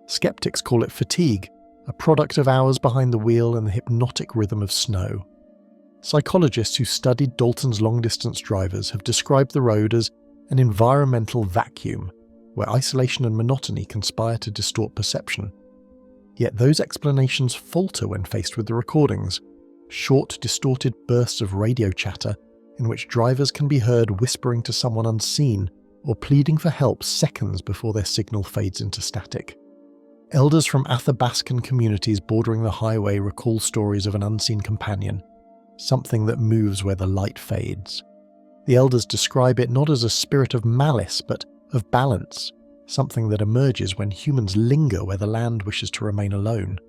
Skeptics call it fatigue, a product of hours behind the wheel and the hypnotic rhythm of snow. Psychologists who studied Dalton's long-distance drivers have described the road as an environmental vacuum where isolation and monotony conspire to distort perception. Yet those explanations falter when faced with the recordings, short, distorted bursts of radio chatter in which drivers can be heard whispering to someone unseen or pleading for help seconds before their signal fades into static. Elders from Athabascan communities bordering the highway recall stories of an unseen companion, something that moves where the light fades. The elders describe it not as a spirit of malice, but of balance, something that emerges when humans linger where the land wishes to remain alone.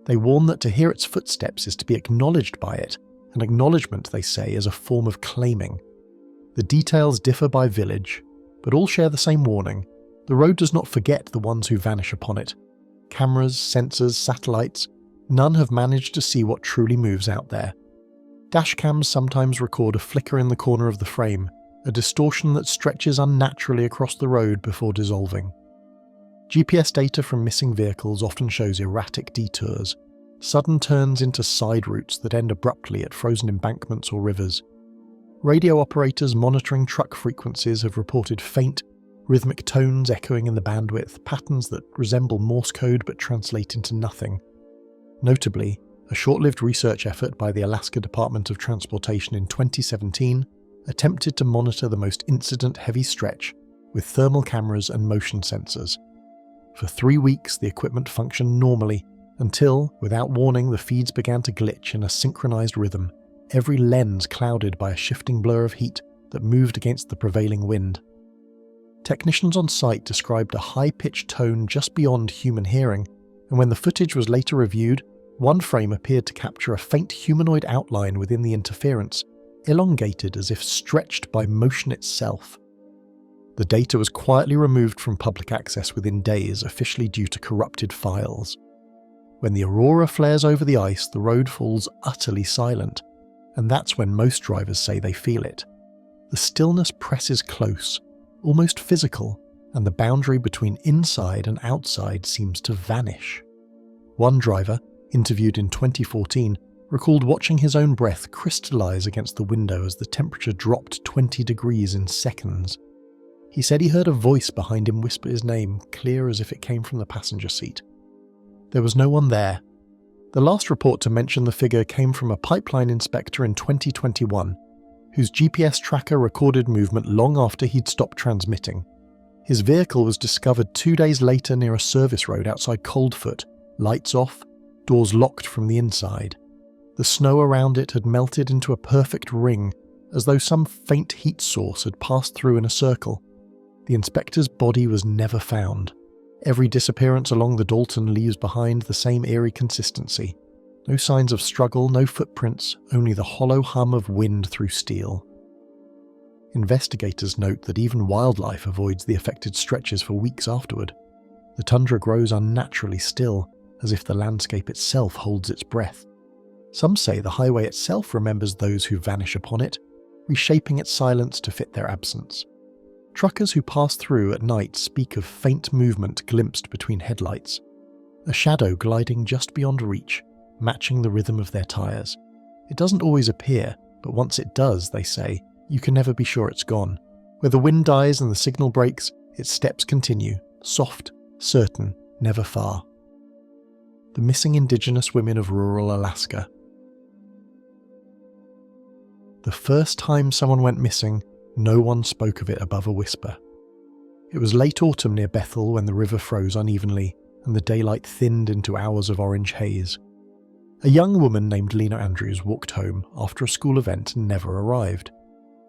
They warn that to hear its footsteps is to be acknowledged by it, and acknowledgement, they say, is a form of claiming. The details differ by village, but all share the same warning. The road does not forget the ones who vanish upon it. Cameras, sensors, satellites, none have managed to see what truly moves out there. Dashcams sometimes record a flicker in the corner of the frame, a distortion that stretches unnaturally across the road before dissolving. GPS data from missing vehicles often shows erratic detours, sudden turns into side routes that end abruptly at frozen embankments or rivers. Radio operators monitoring truck frequencies have reported faint, rhythmic tones echoing in the bandwidth, patterns that resemble Morse code but translate into nothing. Notably, a short-lived research effort by the Alaska Department of Transportation in 2017 attempted to monitor the most incident-heavy stretch with thermal cameras and motion sensors. For 3 weeks, the equipment functioned normally, until, without warning, the feeds began to glitch in a synchronized rhythm, every lens clouded by a shifting blur of heat that moved against the prevailing wind. Technicians on site described a high-pitched tone just beyond human hearing, and when the footage was later reviewed, one frame appeared to capture a faint humanoid outline within the interference, elongated as if stretched by motion itself. The data was quietly removed from public access within days, officially due to corrupted files. When the aurora flares over the ice, the road falls utterly silent, and that's when most drivers say they feel it. The stillness presses close, almost physical, and the boundary between inside and outside seems to vanish. One driver, interviewed in 2014, recalled watching his own breath crystallize against the window as the temperature dropped 20 degrees in seconds. He said he heard a voice behind him whisper his name, clear as if it came from the passenger seat. There was no one there. The last report to mention the figure came from a pipeline inspector in 2021, whose GPS tracker recorded movement long after he'd stopped transmitting. His vehicle was discovered 2 days later near a service road outside Coldfoot, lights off, doors locked from the inside. The snow around it had melted into a perfect ring, as though some faint heat source had passed through in a circle. The inspector's body was never found. Every disappearance along the Dalton leaves behind the same eerie consistency. No signs of struggle, no footprints, only the hollow hum of wind through steel. Investigators note that even wildlife avoids the affected stretches for weeks afterward. The tundra grows unnaturally still, as if the landscape itself holds its breath. Some say the highway itself remembers those who vanish upon it, reshaping its silence to fit their absence. Truckers who pass through at night speak of faint movement glimpsed between headlights, a shadow gliding just beyond reach, matching the rhythm of their tyres. It doesn't always appear, but once it does, they say, you can never be sure it's gone. Where the wind dies and the signal breaks, its steps continue, soft, certain, never far. The missing indigenous women of rural Alaska. The first time someone went missing, no one spoke of it above a whisper. It was late autumn near Bethel when the river froze unevenly and the daylight thinned into hours of orange haze. A young woman named Lena Andrews walked home after a school event and never arrived.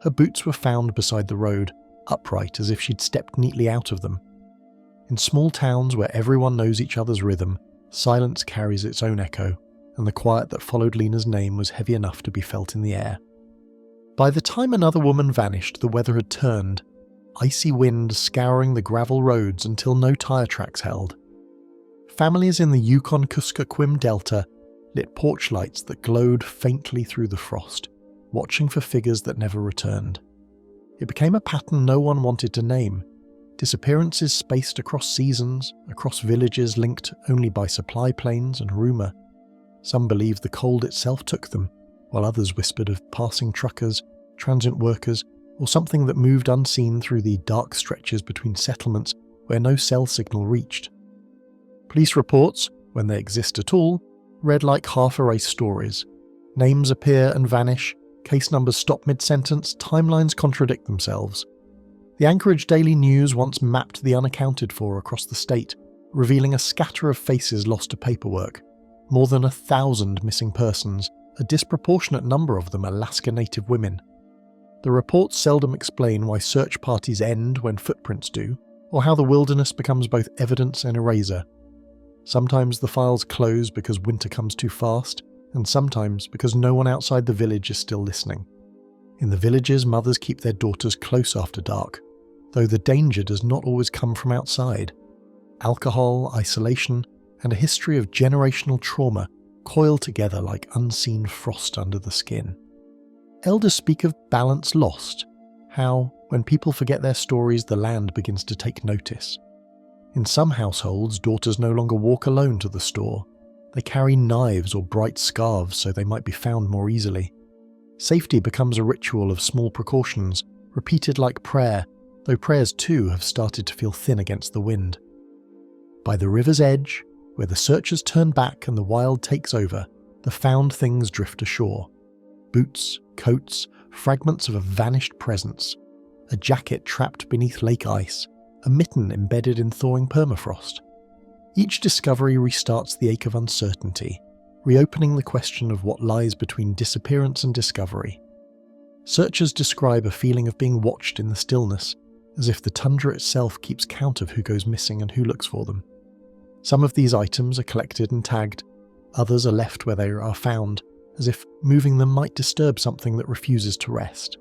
Her boots were found beside the road, upright as if she'd stepped neatly out of them. In small towns where everyone knows each other's rhythm, silence carries its own echo, and the quiet that followed Lena's name was heavy enough to be felt in the air. By the time another woman vanished, the weather had turned, icy wind scouring the gravel roads until no tyre tracks held. Families in the Yukon-Kuskokwim Delta lit porch lights that glowed faintly through the frost, watching for figures that never returned. It became a pattern no one wanted to name. Disappearances spaced across seasons, across villages linked only by supply planes and rumour. Some believed the cold itself took them, while others whispered of passing truckers, transient workers, or something that moved unseen through the dark stretches between settlements where no cell signal reached. Police reports, when they exist at all, read like half-erased stories. Names appear and vanish, case numbers stop mid-sentence, timelines contradict themselves. The Anchorage Daily News once mapped the unaccounted for across the state, revealing a scatter of faces lost to paperwork, more than 1,000 missing persons, a disproportionate number of them Alaska Native women. The reports seldom explain why search parties end when footprints do, or how the wilderness becomes both evidence and eraser. Sometimes the files close because winter comes too fast, and sometimes because no one outside the village is still listening. In the villages, mothers keep their daughters close after dark, though the danger does not always come from outside. Alcohol, isolation, and a history of generational trauma coil together like unseen frost under the skin. Elders speak of balance lost, how, when people forget their stories, the land begins to take notice. In some households, daughters no longer walk alone to the store. They carry knives or bright scarves so they might be found more easily. Safety becomes a ritual of small precautions, repeated like prayer, though prayers too have started to feel thin against the wind. By the river's edge, where the searchers turn back and the wild takes over, the found things drift ashore. Boots, coats, fragments of a vanished presence, a jacket trapped beneath lake ice, a mitten embedded in thawing permafrost. Each discovery restarts the ache of uncertainty, reopening the question of what lies between disappearance and discovery. Searchers describe a feeling of being watched in the stillness, as if the tundra itself keeps count of who goes missing and who looks for them. Some of these items are collected and tagged, others are left where they are found, as if moving them might disturb something that refuses to rest.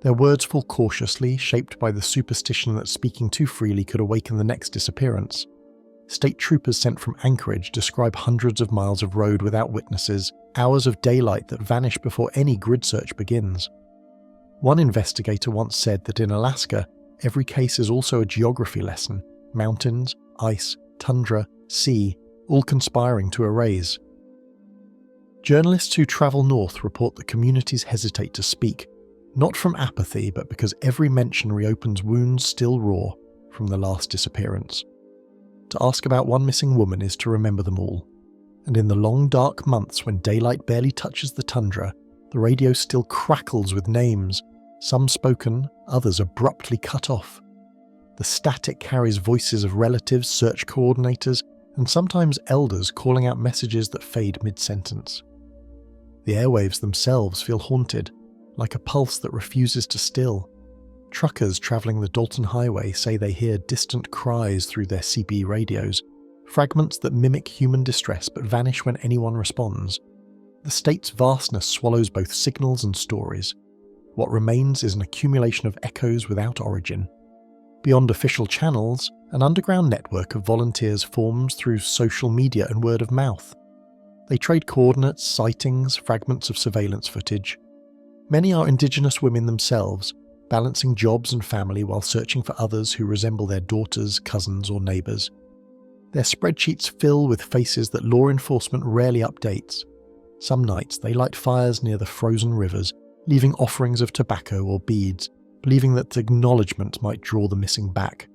Their words fall cautiously, shaped by the superstition that speaking too freely could awaken the next disappearance. State troopers sent from Anchorage describe hundreds of miles of road without witnesses, hours of daylight that vanish before any grid search begins. One investigator once said that in Alaska, every case is also a geography lesson: mountains, ice, tundra, sea, all conspiring to erase. Journalists who travel north report that communities hesitate to speak, not from apathy, but because every mention reopens wounds still raw from the last disappearance. To ask about one missing woman is to remember them all. And in the long dark months when daylight barely touches the tundra, the radio still crackles with names, some spoken, others abruptly cut off. The static carries voices of relatives, search coordinators, and sometimes elders calling out messages that fade mid-sentence. The airwaves themselves feel haunted, like a pulse that refuses to still. Truckers travelling the Dalton Highway say they hear distant cries through their CB radios, fragments that mimic human distress but vanish when anyone responds. The state's vastness swallows both signals and stories. What remains is an accumulation of echoes without origin. Beyond official channels, an underground network of volunteers forms through social media and word of mouth. They trade coordinates, sightings, fragments of surveillance footage. Many are indigenous women themselves, balancing jobs and family while searching for others who resemble their daughters, cousins, or neighbours. Their spreadsheets fill with faces that law enforcement rarely updates. Some nights they light fires near the frozen rivers, leaving offerings of tobacco or beads, believing that acknowledgement might draw the missing back,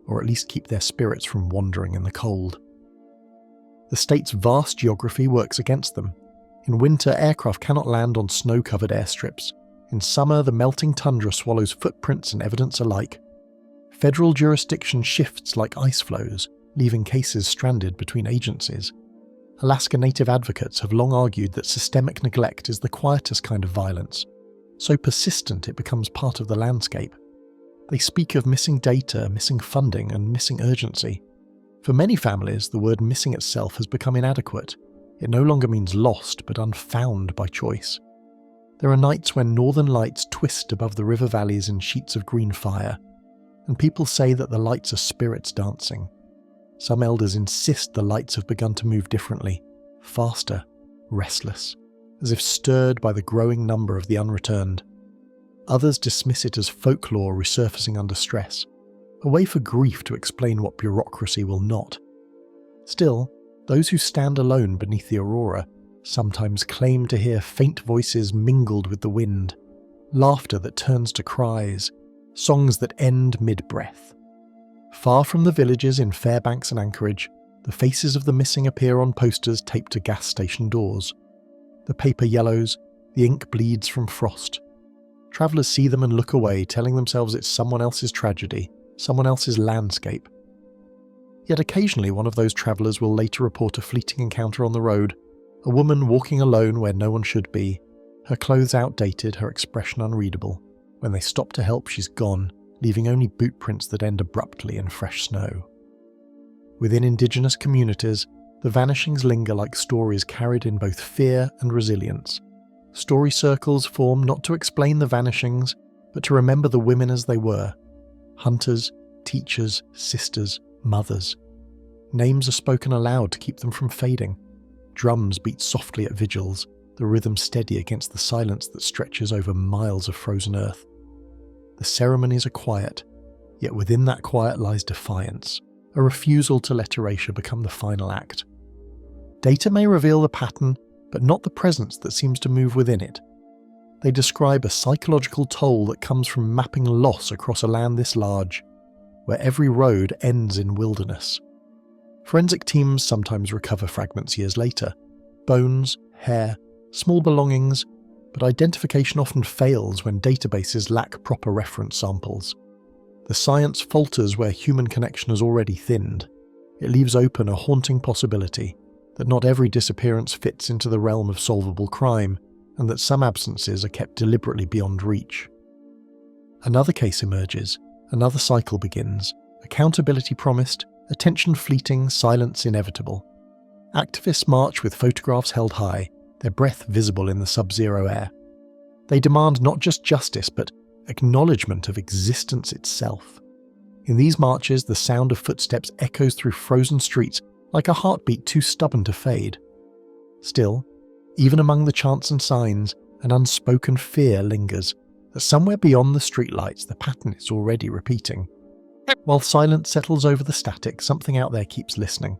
or at least keep their spirits from wandering in the cold. The state's vast geography works against them. In winter, aircraft cannot land on snow-covered airstrips. In summer, the melting tundra swallows footprints and evidence alike. Federal jurisdiction shifts like ice flows, leaving cases stranded between agencies. Alaska Native advocates have long argued that systemic neglect is the quietest kind of violence, so persistent it becomes part of the landscape. They speak of missing data, missing funding, and missing urgency. For many families, the word missing itself has become inadequate. It no longer means lost, but unfound by choice. There are nights when northern lights twist above the river valleys in sheets of green fire, and people say that the lights are spirits dancing. Some elders insist the lights have begun to move differently, faster, restless, as if stirred by the growing number of the unreturned. Others dismiss it as folklore resurfacing under stress, a way for grief to explain what bureaucracy will not. Still, those who stand alone beneath the aurora sometimes claim to hear faint voices mingled with the wind. laughter that turns to cries, songs that end mid-breath. Far from the villages in Fairbanks and Anchorage, the faces of the missing appear on posters taped to gas station doors. The paper yellows, the ink bleeds from frost. Travellers see them and look away, telling themselves it's someone else's tragedy, someone else's landscape. Yet occasionally one of those travellers will later report a fleeting encounter on the road, a woman walking alone where no one should be, her clothes outdated, her expression unreadable. When they stop to help, she's gone, leaving only boot prints that end abruptly in fresh snow. Within indigenous communities, the vanishings linger like stories carried in both fear and resilience. Story circles form not to explain the vanishings, but to remember the women as they were. Hunters, teachers, sisters, mothers. Names are spoken aloud to keep them from fading. Drums beat softly at vigils, the rhythm steady against the silence that stretches over miles of frozen earth. The ceremonies are quiet, yet within that quiet lies defiance, a refusal to let erasure become the final act. Data may reveal the pattern, but not the presence that seems to move within it. They describe a psychological toll that comes from mapping loss across a land this large, where every road ends in wilderness. Forensic teams sometimes recover fragments years later. Bones, hair, small belongings, but identification often fails when databases lack proper reference samples. The science falters where human connection has already thinned. It leaves open a haunting possibility that not every disappearance fits into the realm of solvable crime, and that some absences are kept deliberately beyond reach. Another case emerges, another cycle begins, accountability promised, attention fleeting, silence inevitable. Activists march with photographs held high, their breath visible in the sub-zero air. They demand not just justice, but acknowledgement of existence itself. In these marches, the sound of footsteps echoes through frozen streets like a heartbeat too stubborn to fade. Still, even among the chants and signs, an unspoken fear lingers that somewhere beyond the streetlights the pattern is already repeating. While silence settles over the static, something out there keeps listening.